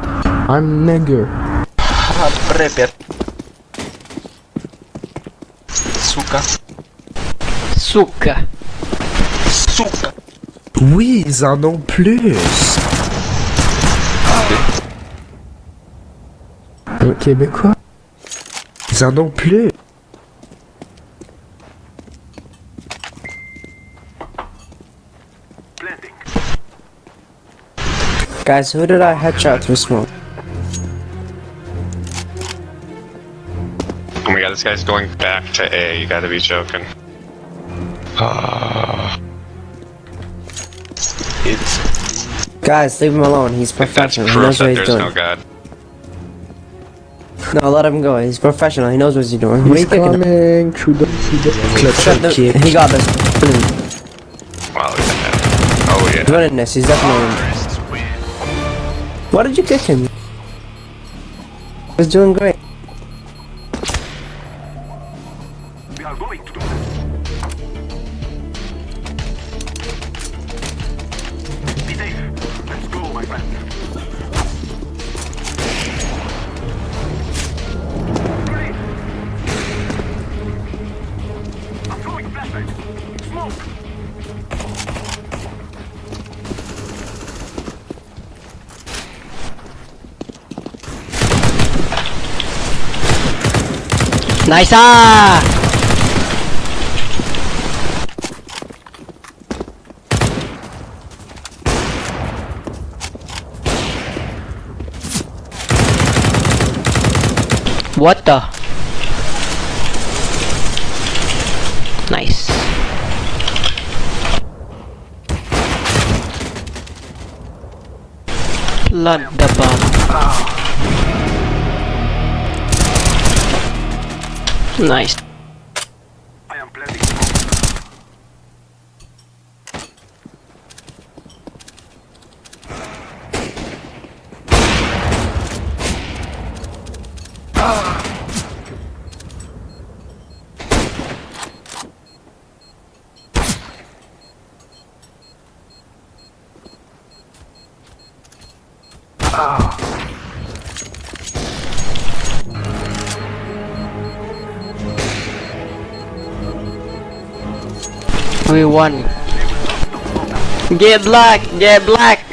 I'm nigger. Привет. Сука. Сука. Сука. Oui, ils en ont plus. Québécois. Ils en ont plus. Guys, who did I headshot through smoke? Oh my god, this guy's going back to A. You gotta be joking. Guys, leave him alone. He's professional. He Proof knows that what he's there's doing. no god. No, let him go. He's professional. He knows what he's doing. What are you He's kicking him? coming through the clutch kick. He got this. Wow, look at that. Oh yeah. He's winning this. He's definitely winning. Why did you kick him? He was doing great. We are going to do this. Be safe. Let's go, my friend. Grenade. I'm throwing a flashbang. Smoke. Nice! Ah! What the? Nice. Plant the bomb. Nice. I am planting. We won. Get black! Get black!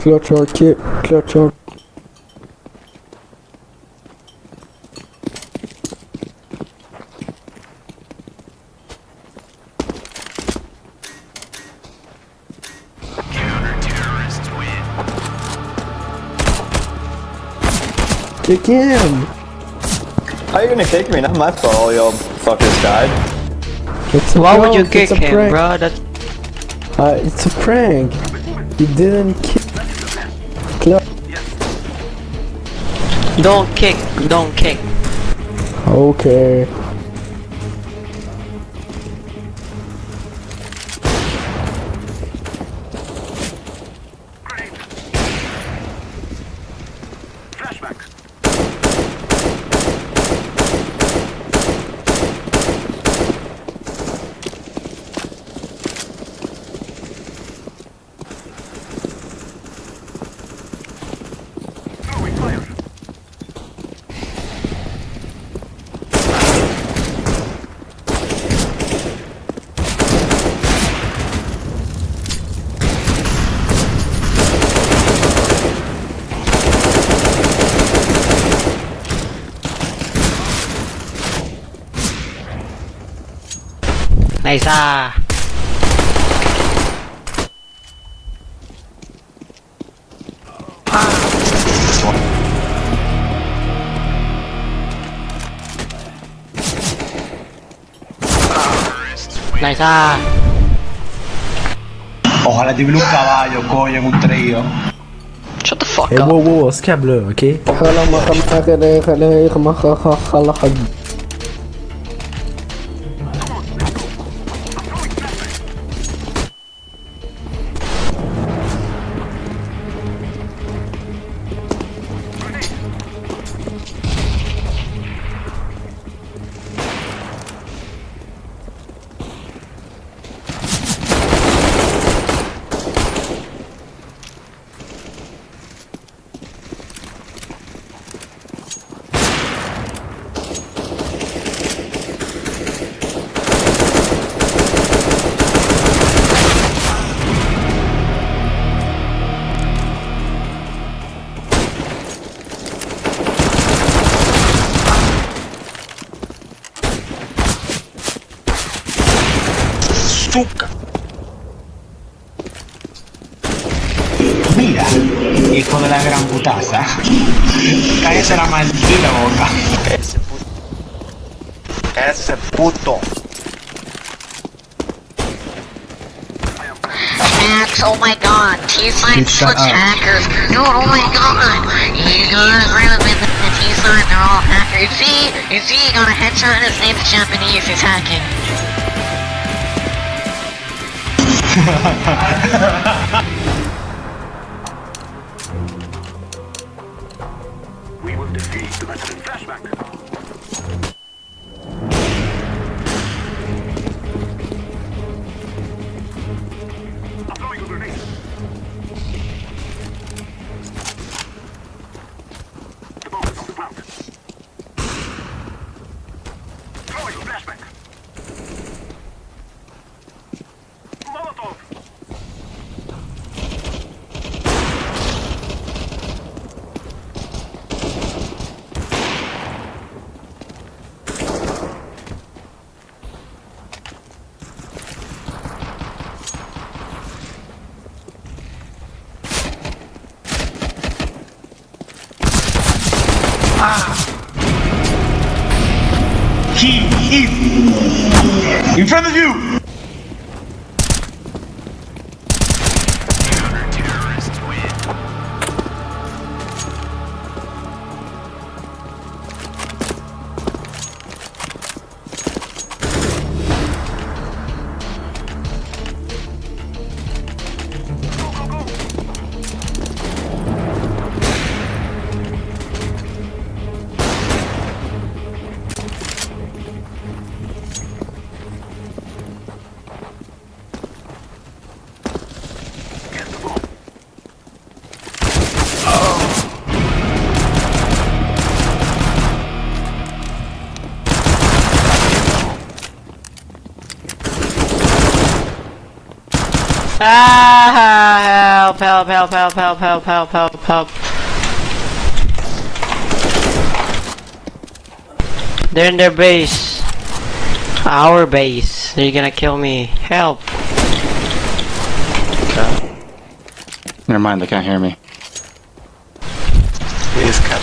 Clutch or kit, clutch or. Kick him! How are you gonna kick me? Not my fault, y'all fuckers died. Why would you kick him, bro? That's it's a prank. He didn't kick. don't kick, don't kick. Okay. Nice ah. Nice ah. Ojalá tuviera un caballo, coño, en un trío. Shut the fuck up. Wow, wow, scab là, ok? Mira, hijo de la gran putaza. Cállate la maldita boca. Ese puto. Hacks, oh my god, T-Sign such hackers. Dude, oh my god. You guys really been the T-Sign, they're all hackers. You see, he got a headshot and his name's Japanese, he's hacking. We will defeat the Western flashback. He in front of you. Ah, help, help, help, help, help, help, help, help, help. They're in their base. Our base. They're gonna kill me. Help. Never mind, they can't hear me. He is cut.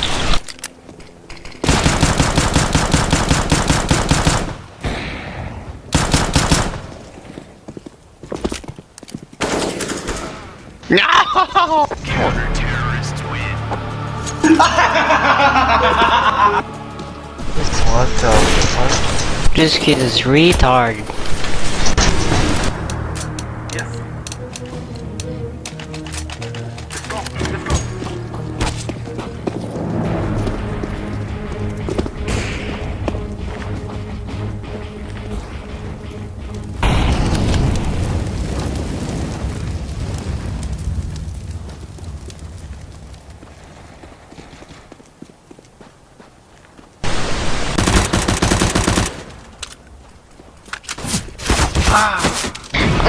No! Counter-terrorists win. What the fuck? This kid is retard. Yes.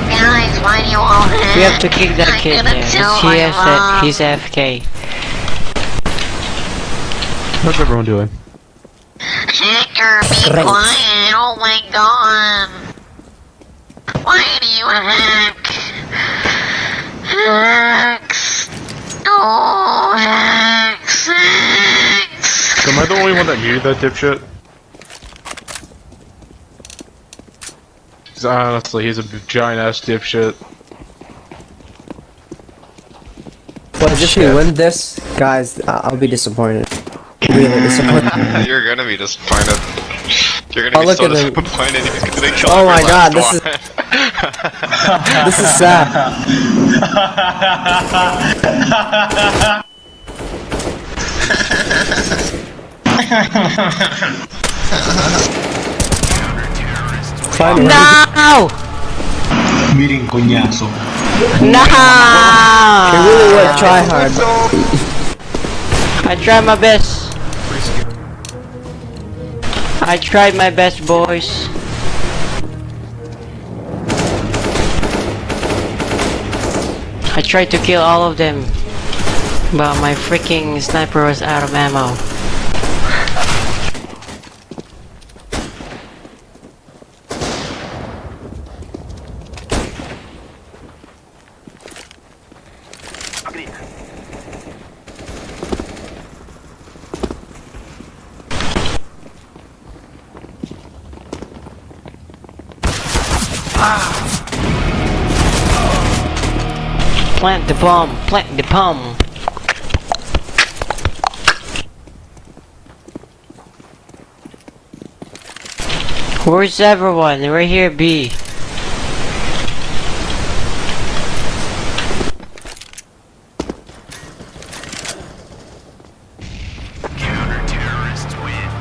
Guys, why do you all have? We have to kick that kid. Yeah. He's AFK. What's everyone doing? Hacker, be quiet! Oh my god! Why do you hack? Hacks! Oh, hacks! Hacks! Am I the only one that muted that dipshit? 'Cause honestly, he's a giant ass dipshit. But if we win this, guys, I'll be disappointed. Really disappointed. You're gonna be disappointed. You're gonna be look so at him. disappointed he's gonna kill Oh my every god, last this is one. this is sad. Finally. No! Miren, coñazo. No! It really would try hard. I tried my best. I tried my best, boys. I tried to kill all of them, but my freaking sniper was out of ammo. Plant the bomb, plant the bomb. Where's everyone? Right here, B. Counter-terrorists win.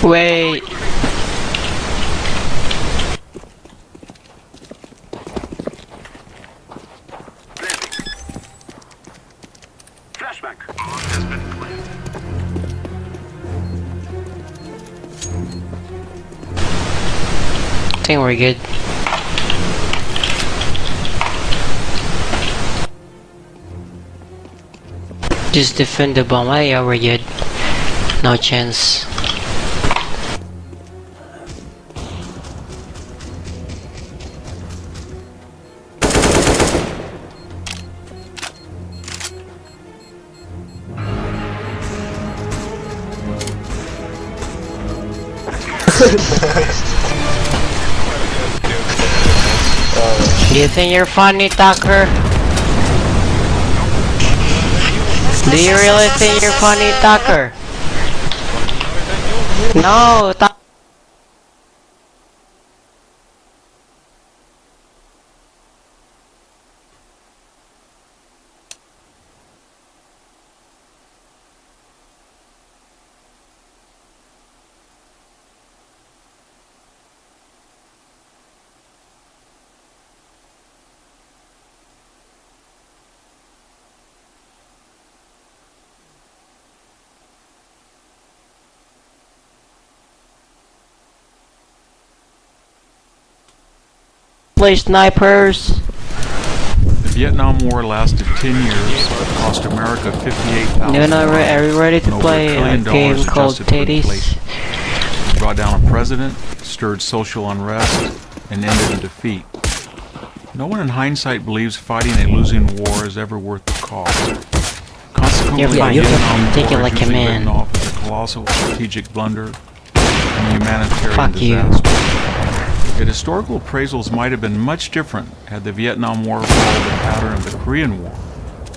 Wait. Flashback. Bomb has been planted. I think we're good. Just defend the bomb. Oh, yeah, we're good. No chance. Do you think you're funny, Tucker? Do you really think you're funny, Tucker? No, Tucker. Play snipers. The Vietnam War lasted 10 years, cost America $58,000. Are we ready to play a game called Titties? It brought down a president, stirred social unrest, and ended in defeat. No one in hindsight believes fighting a losing war is ever worth the cost. Consequently, You're fine. the Vietnam Take it War like is a usually man. written off as a colossal strategic blunder and a humanitarian Fuck you. disaster. Yet historical appraisals might have been much different had the Vietnam War followed the pattern of the Korean War,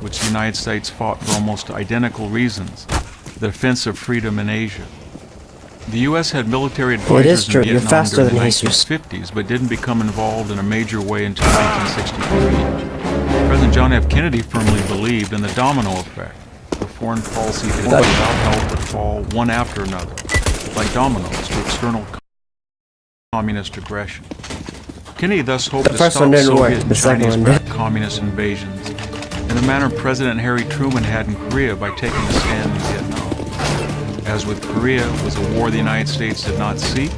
which the United States fought for almost identical reasons, the defense of freedom in Asia. The U.S. had military advisors in Vietnam during the 1950s, but didn't become involved in a major way until 1963. President John F. Kennedy firmly believed in the domino effect. The foreign policy without help would fall one after another, like dominoes, to external communist aggression. Kennedy thus hoped to stop Soviet and Chinese communist invasions in the manner President Harry Truman had in Korea by taking a stand in Vietnam. As with Korea, it was a war the United States did not seek.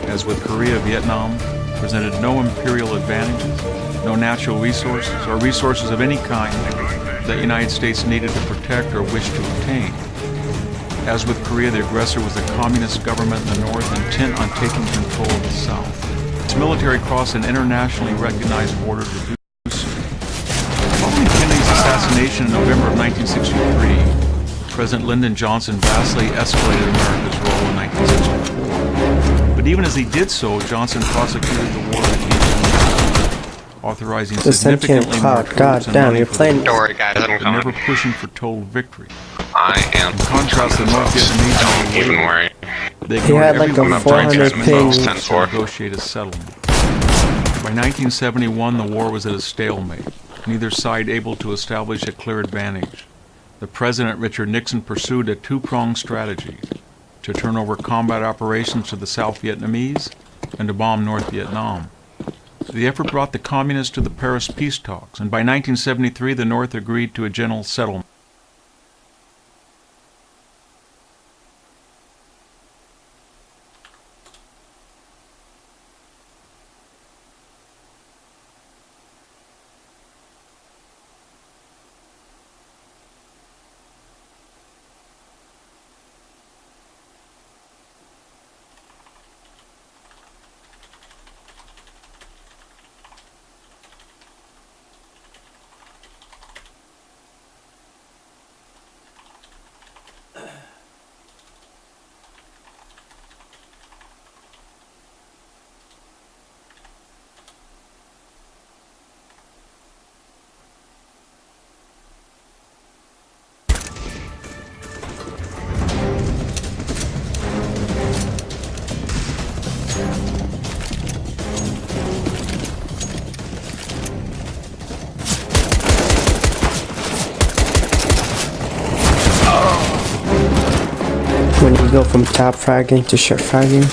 As with Korea, Vietnam presented no imperial advantages, no natural resources, or resources of any kind that the United States needed to protect or wished to obtain. As with Korea, the aggressor was a communist government in the north intent on taking control of the south. Its military crossed an internationally recognized border to do so. Following Kennedy's assassination in November of 1963, President Lyndon Johnson vastly escalated America's role in 1964. But even as he did so, Johnson prosecuted the war with Vietnam, authorizing significantly more troops and money for the war, Don't worry, guys, I'm but coming. never pushing for total victory. I am. In contrast, the North Vietnamese Don't even worry. they ignored like every one a of 400 ping. to negotiate a settlement. By 1971, the war was at a stalemate, neither side able to establish a clear advantage. The President, Richard Nixon, pursued a two-pronged strategy: to turn over combat operations to the South Vietnamese and to bomb North Vietnam. The effort brought the Communists to the Paris peace talks, and by 1973, the North agreed to a general settlement. we go from top fragging to short fragging.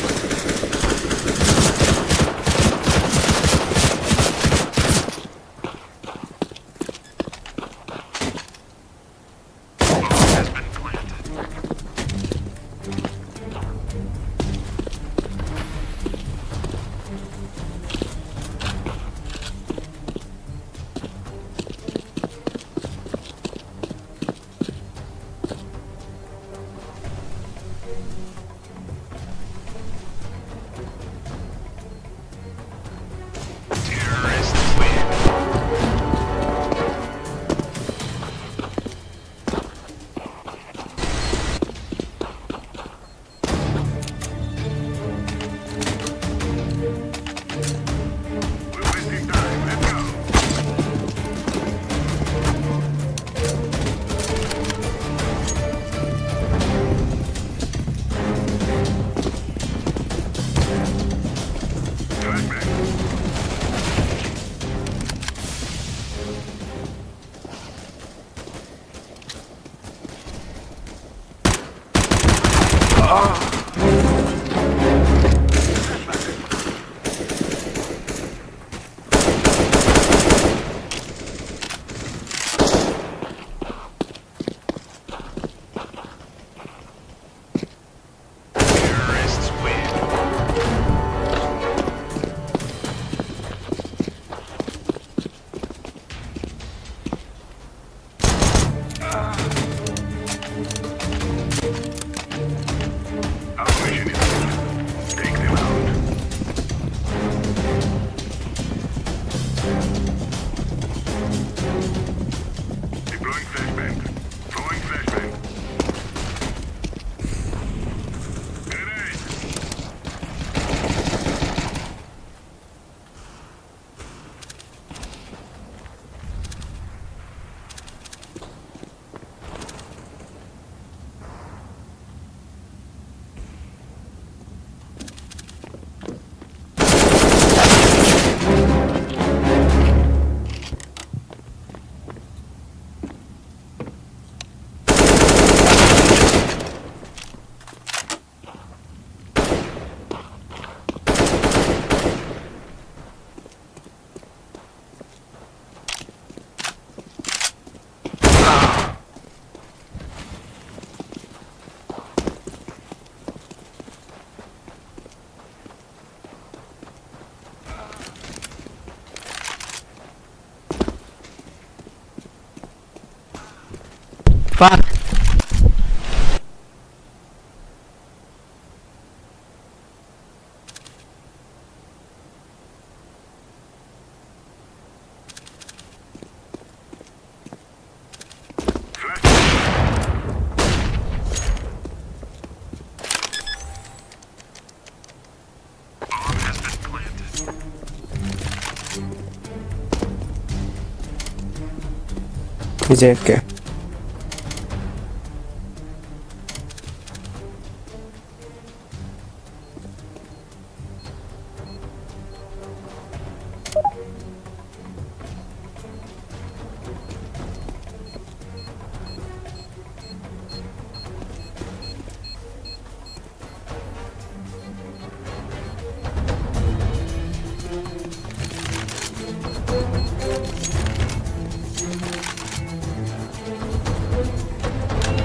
Fuck. He's AFK.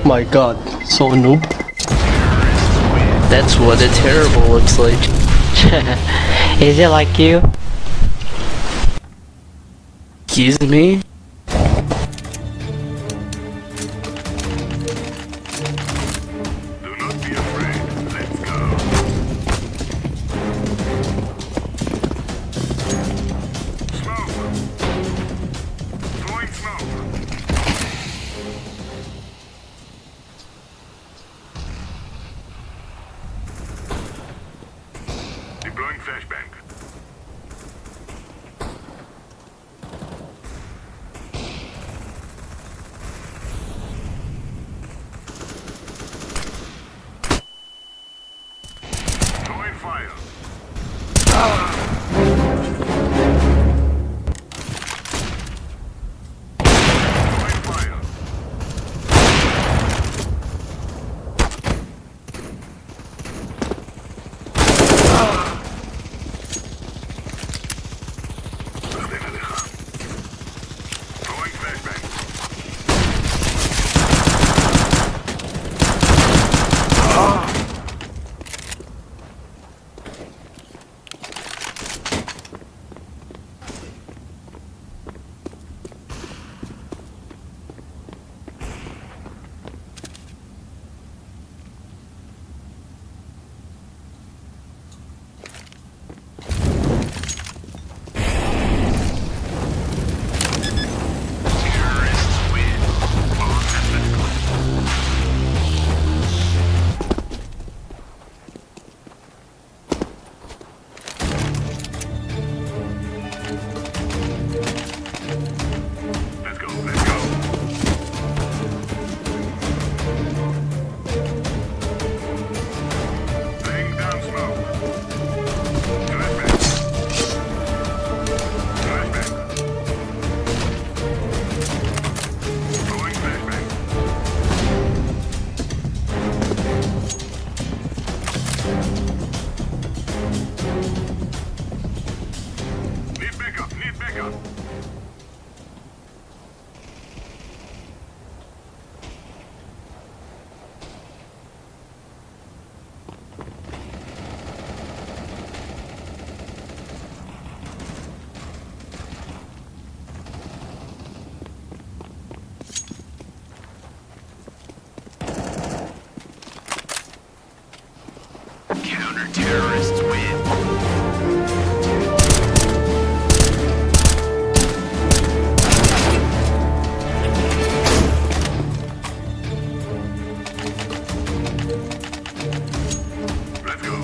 My god, so noob. That's what a terrible looks like. Is it like you? Excuse me? Deploying flashbang. Throwing fire. Throwing fire. Terrorists win. Let's go.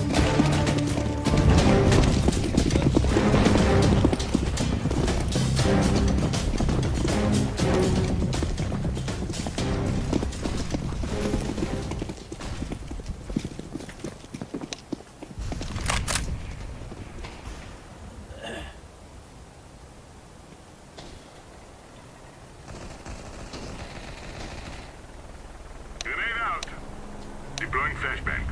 Grenade out. Deploying flashbang.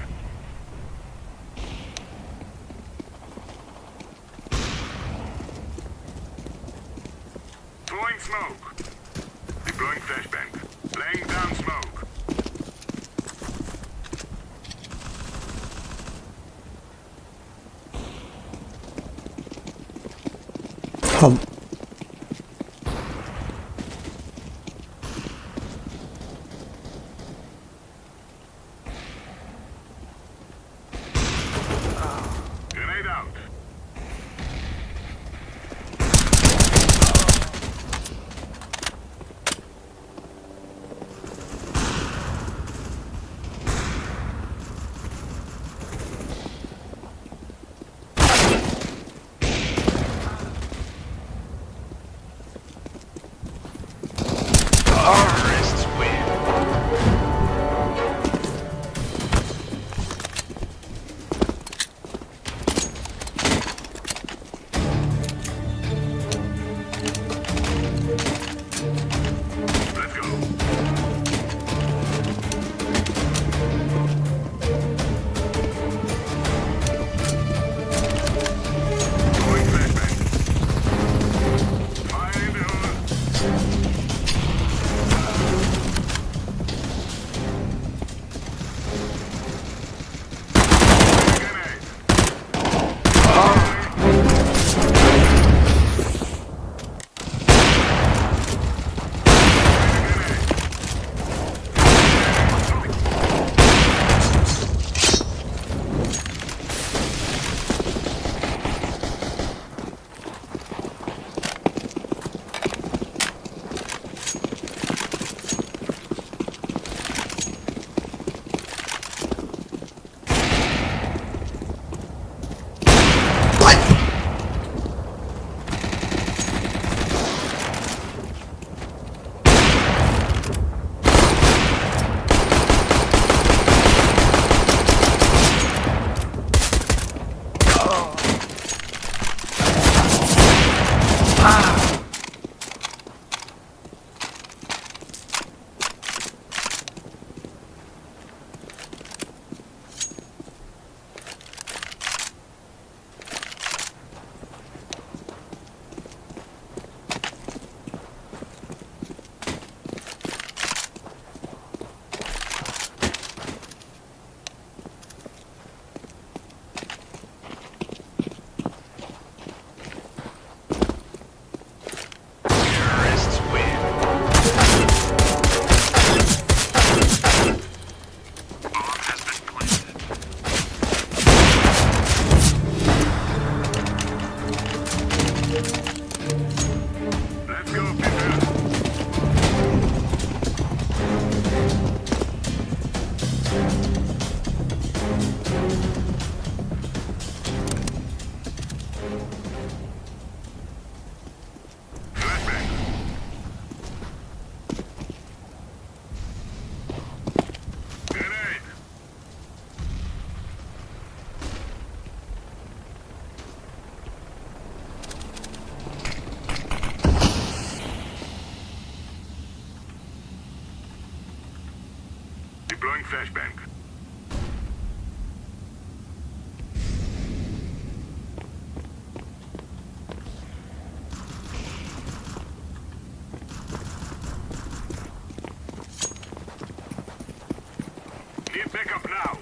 Throwing smoke. Deploying flashbang. Laying down smoke. Grenade out. Terrorists win. Let's go. Throwing flashbang. Fire in the hole. Terrorists win. Bomb has been planted. Let's go, people. Flashbang. Grenade. Deploying flashbang. Need backup now.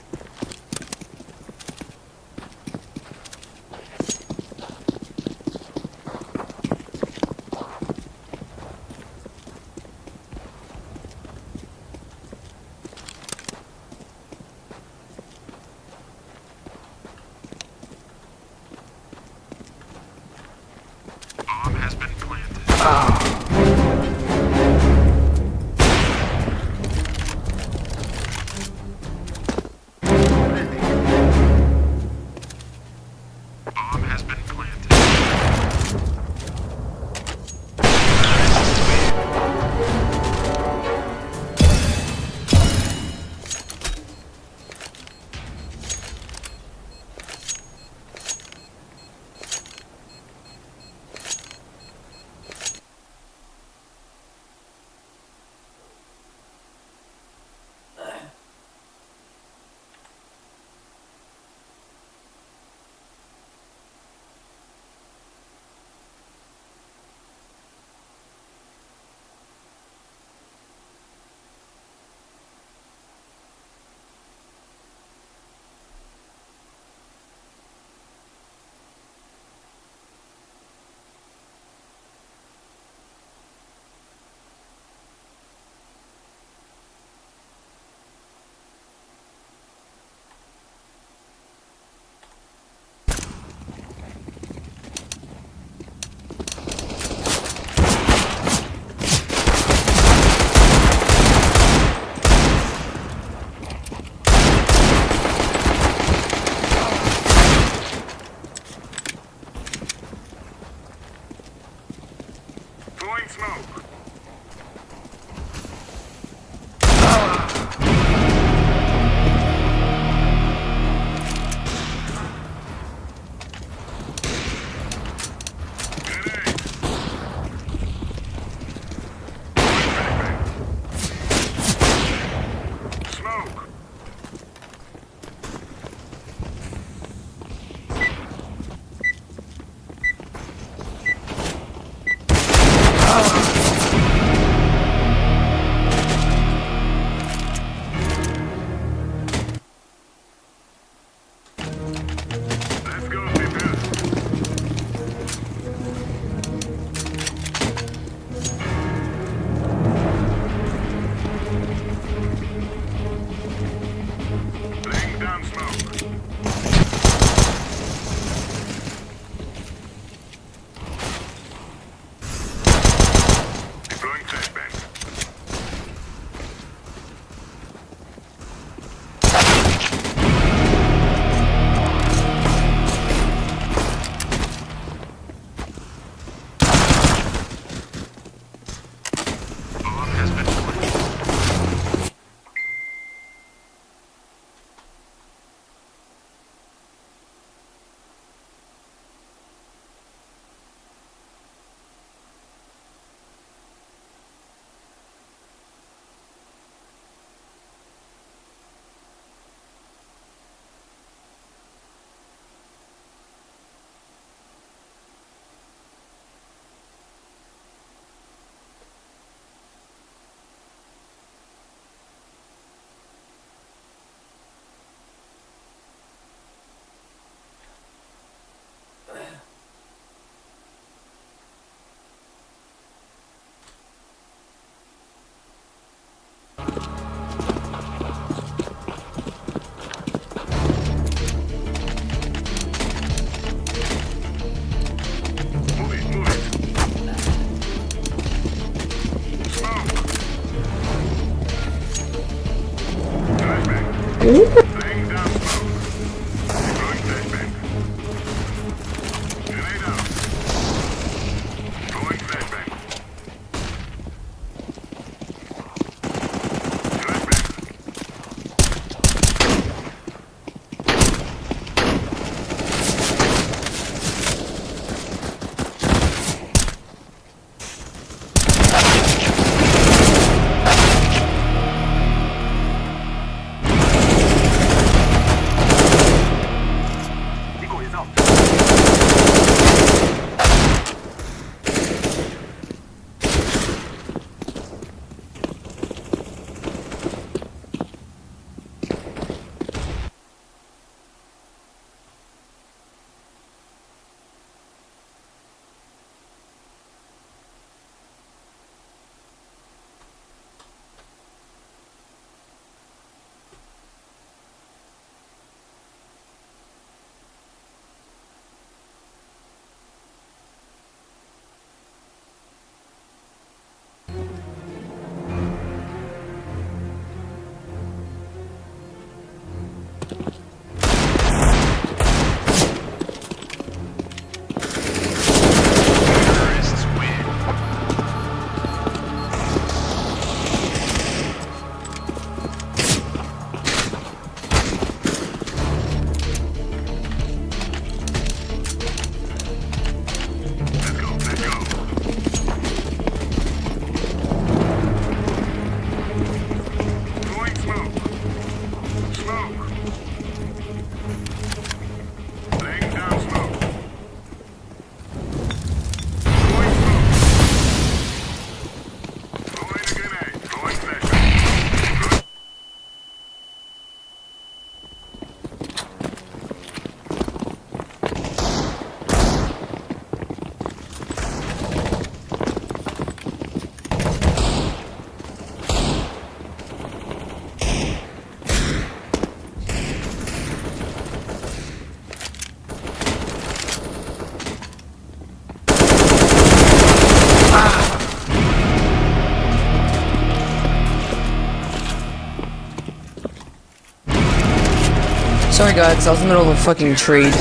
Sorry guys, I was in the middle of a fucking trade.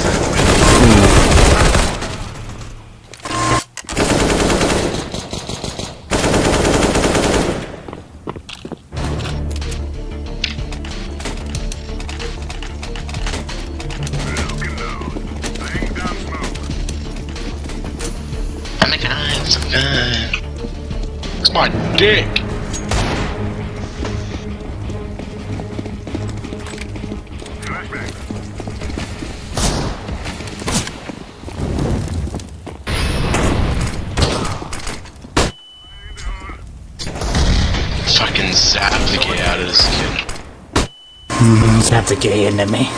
Oh my god, I'm so good. It's my dick. zap the gay out of this kid. Zap the gay into me.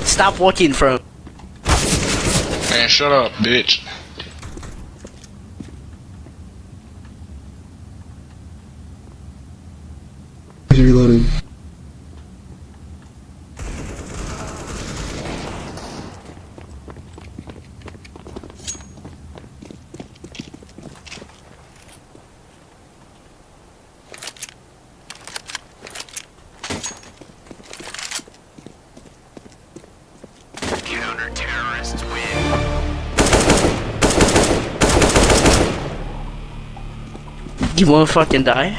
Stop looking for. Man, shut up, bitch. Reloading. Counter-terrorists win. You wanna fucking die?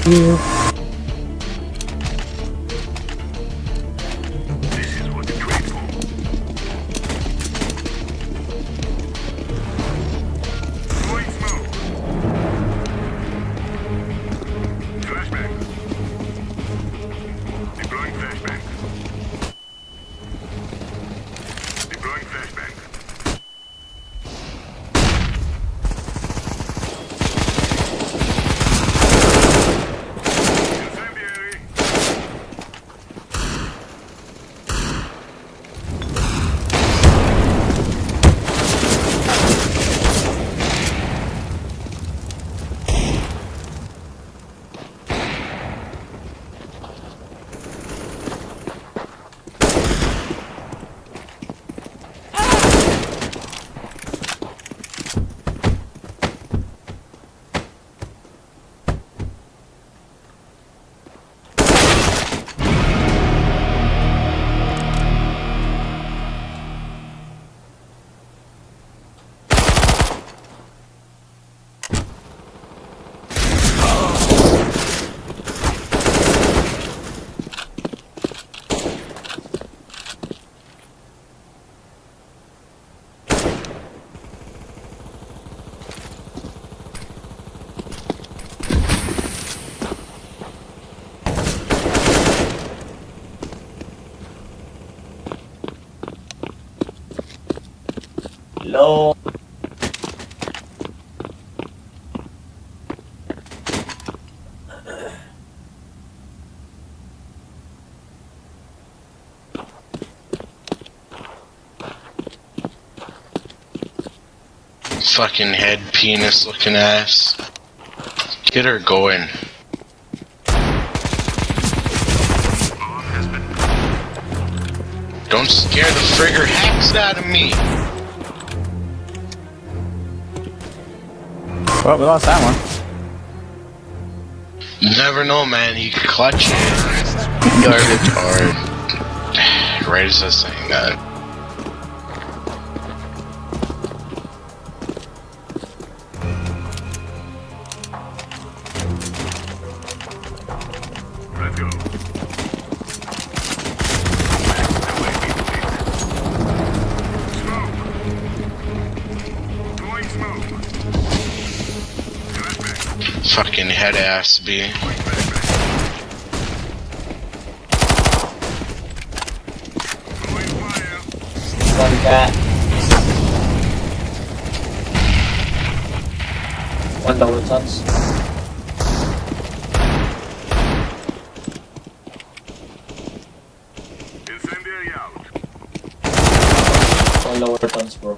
Yeah. This is what the train's for. Throwing smoke. Flashbang. Deploying flashbang. Deploying flashbang. Low. Fucking head penis looking ass. Get her going. Don't scare the frigger hacks out of me. Well, we lost that one. You never know, man. He could clutch it. Garbage hard. Right as I was saying that. Let's go. Smoke. Throwing smoke. Fucking head ass B. One cat. One double touch. Incendiary out. One lower tons, bro.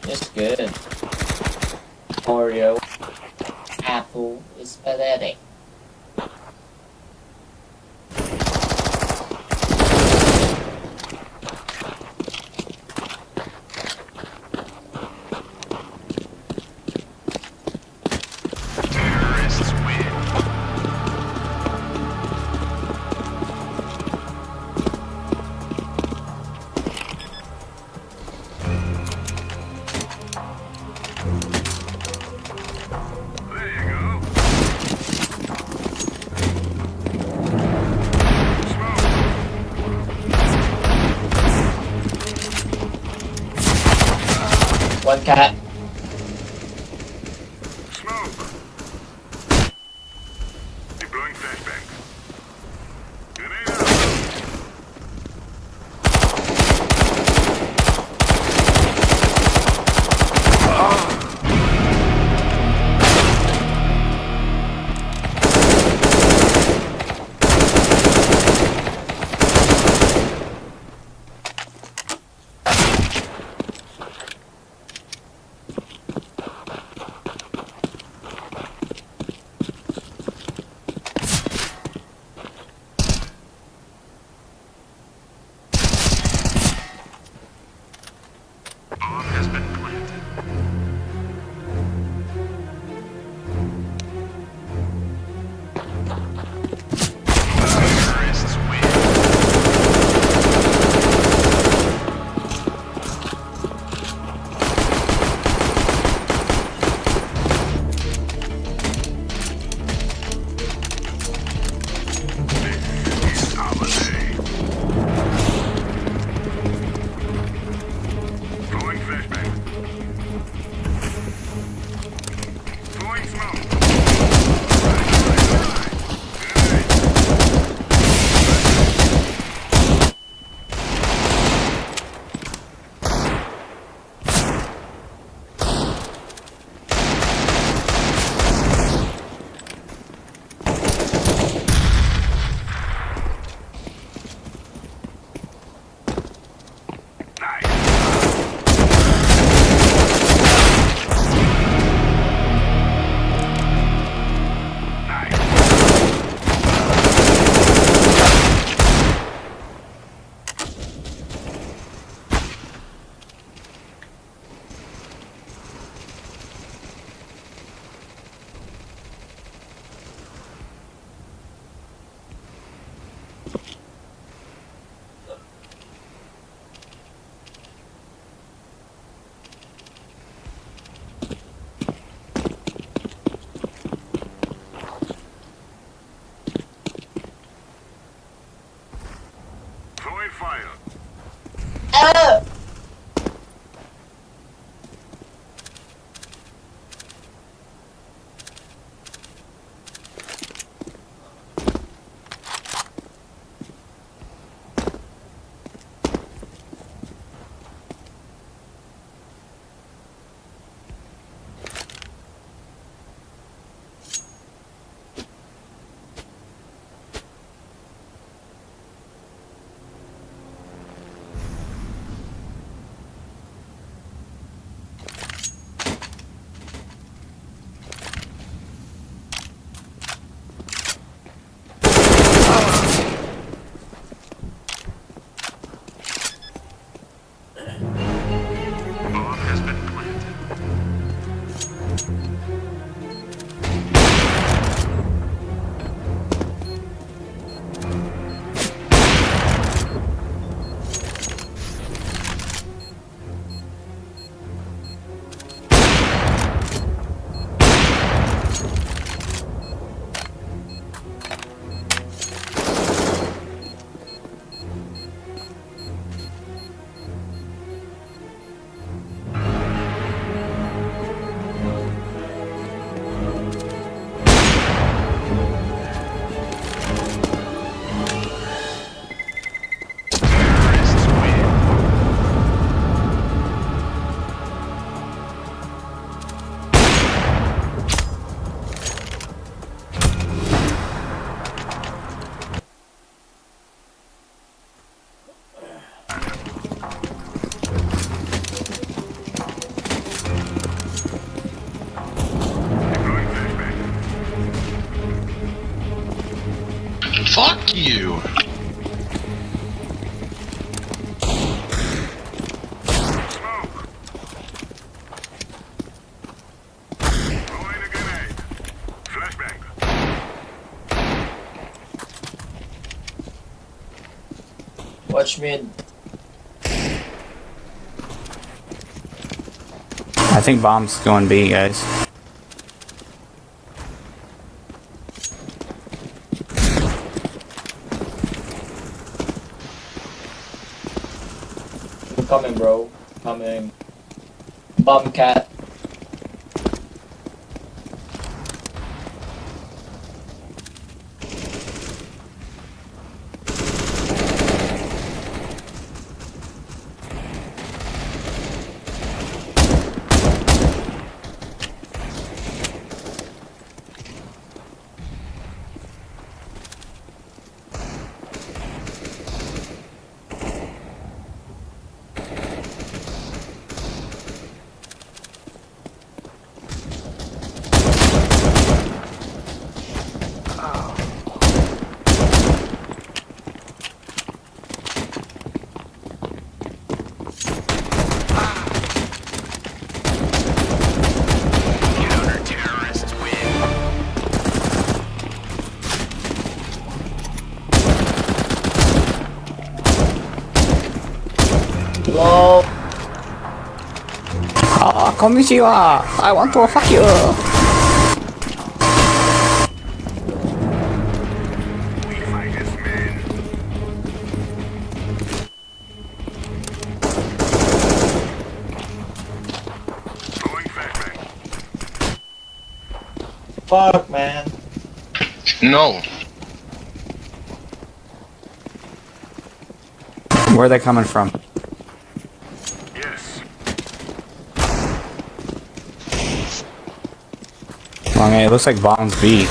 It's good. Oreo. Apple is pathetic. One cat. Smoke. Deploying flashbang. Grenade out. Bomb has been planted. Terrorists win. This is our day. Throwing flashbang. Throwing smoke. Throwing fire. Bomb has been planted. Terrorists win. Deploying flashbang. Fuck you! Smoke. Throwing a grenade. Flashbang. Watch mid. I think bomb's going B, guys. I'm coming, bro. Coming. bum cat. Hello. Ah, konnichiwa. I want to fuck you. Fuck, man. No. Where are they coming from? Yes. Well, I mean, it looks like bombs B.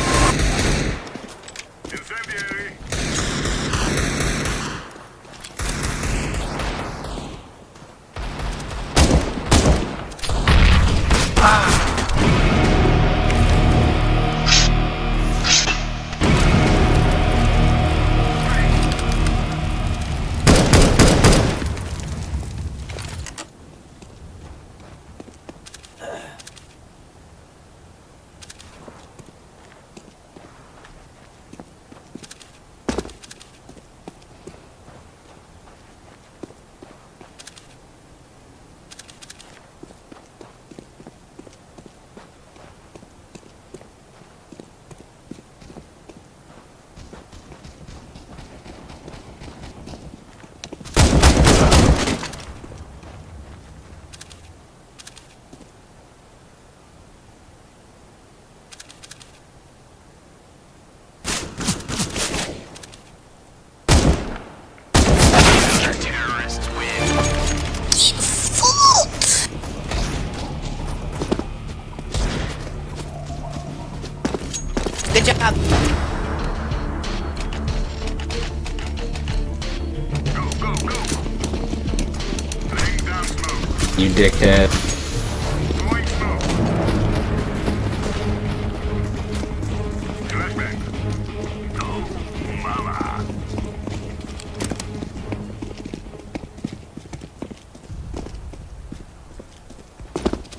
Good job. You dickhead.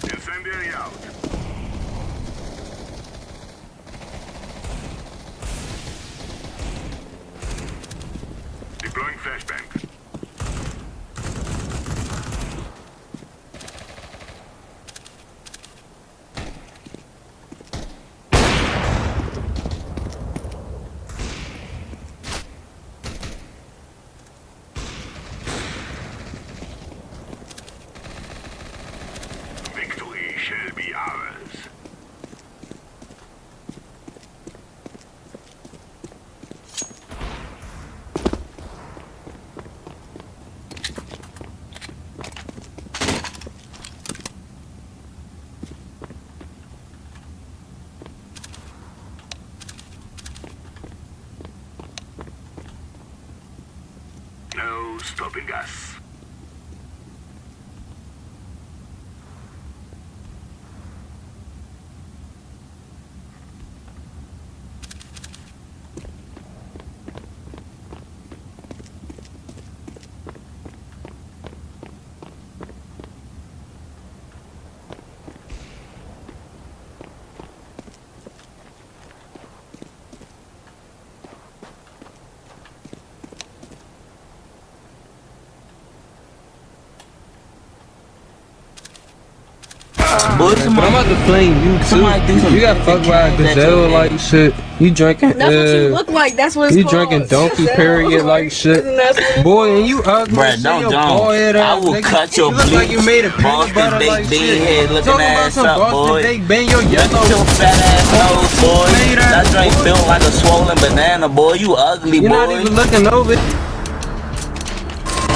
Incendiary out. Deploying flashbang. Victory shall be ours. No stopping us. boy. But I'm about to flame you too. You got fucked by a gazelle like shit. You drinking That's what you look like. That's what it's you called. drinking donkey period like shit. Boy, and you ugly. Bruh, don't. I will cut your look like you made a peanut butter baked like bean shit. head looking Talking about ass some up, Boston boy. baked bean, your Look yellow. at your fat ass nose, boy. That drink built like a swollen banana, boy. You ugly, You're boy. not even looking over.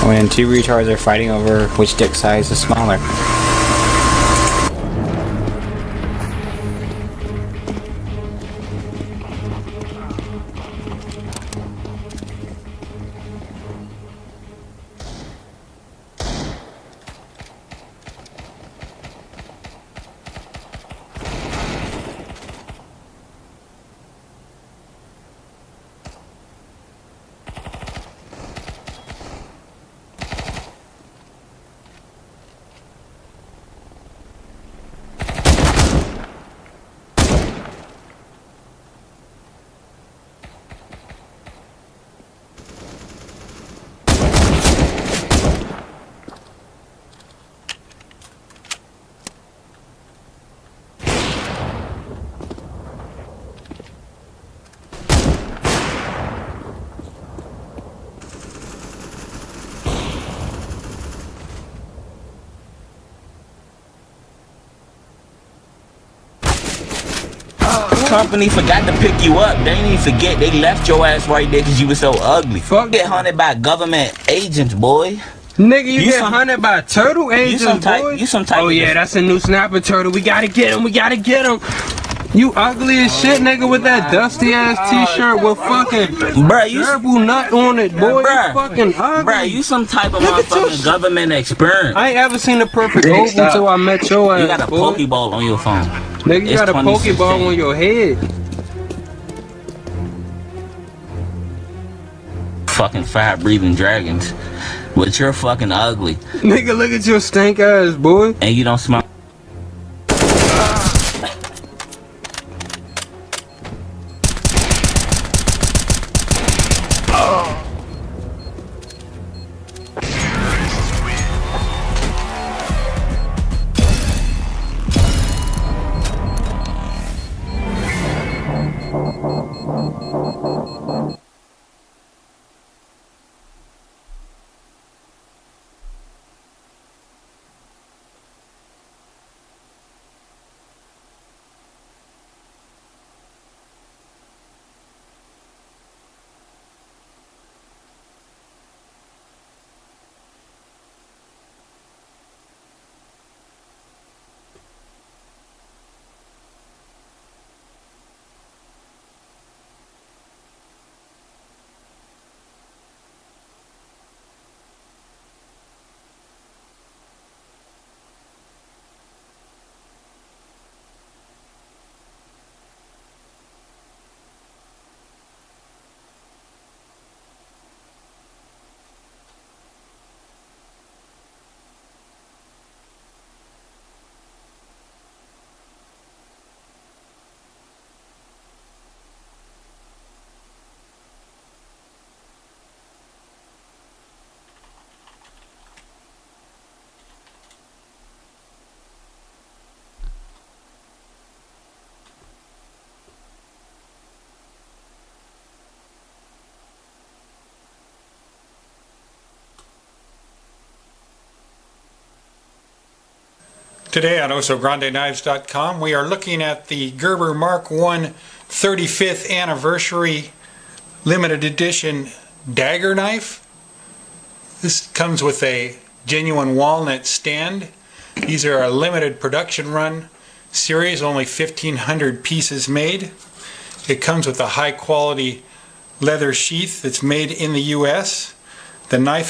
When two retards are fighting over which dick size is smaller. Company forgot to pick you up. They didn't even forget. They left your ass right there because you was so ugly. Fuck, get hunted by government agents, boy. Nigga, you get hunted by turtle agents, boy. You some type oh yeah, that's a new snapper turtle. We gotta get him. We gotta get him. You ugly as shit, nigga, with that dusty ass t-shirt with fucking purple nut on it, boy. Bruh, you fucking ugly. Bruh, you some type of motherfucking government experience. I ain't ever seen the perfect oval until I met your ass. You got a Pokeball on your phone. Nigga, you got a Pokeball on your head. Fucking fire-breathing dragons. But you're fucking ugly. Nigga, look at your stink ass, boy. And you don't smell. Today on OsoGrandeKnives.com we are looking at the Gerber Mark I 35th anniversary limited edition dagger knife. This comes with a genuine walnut stand. These are a limited production run series, only 1,500 pieces made. It comes with a high quality leather sheath that's made in the US. The knife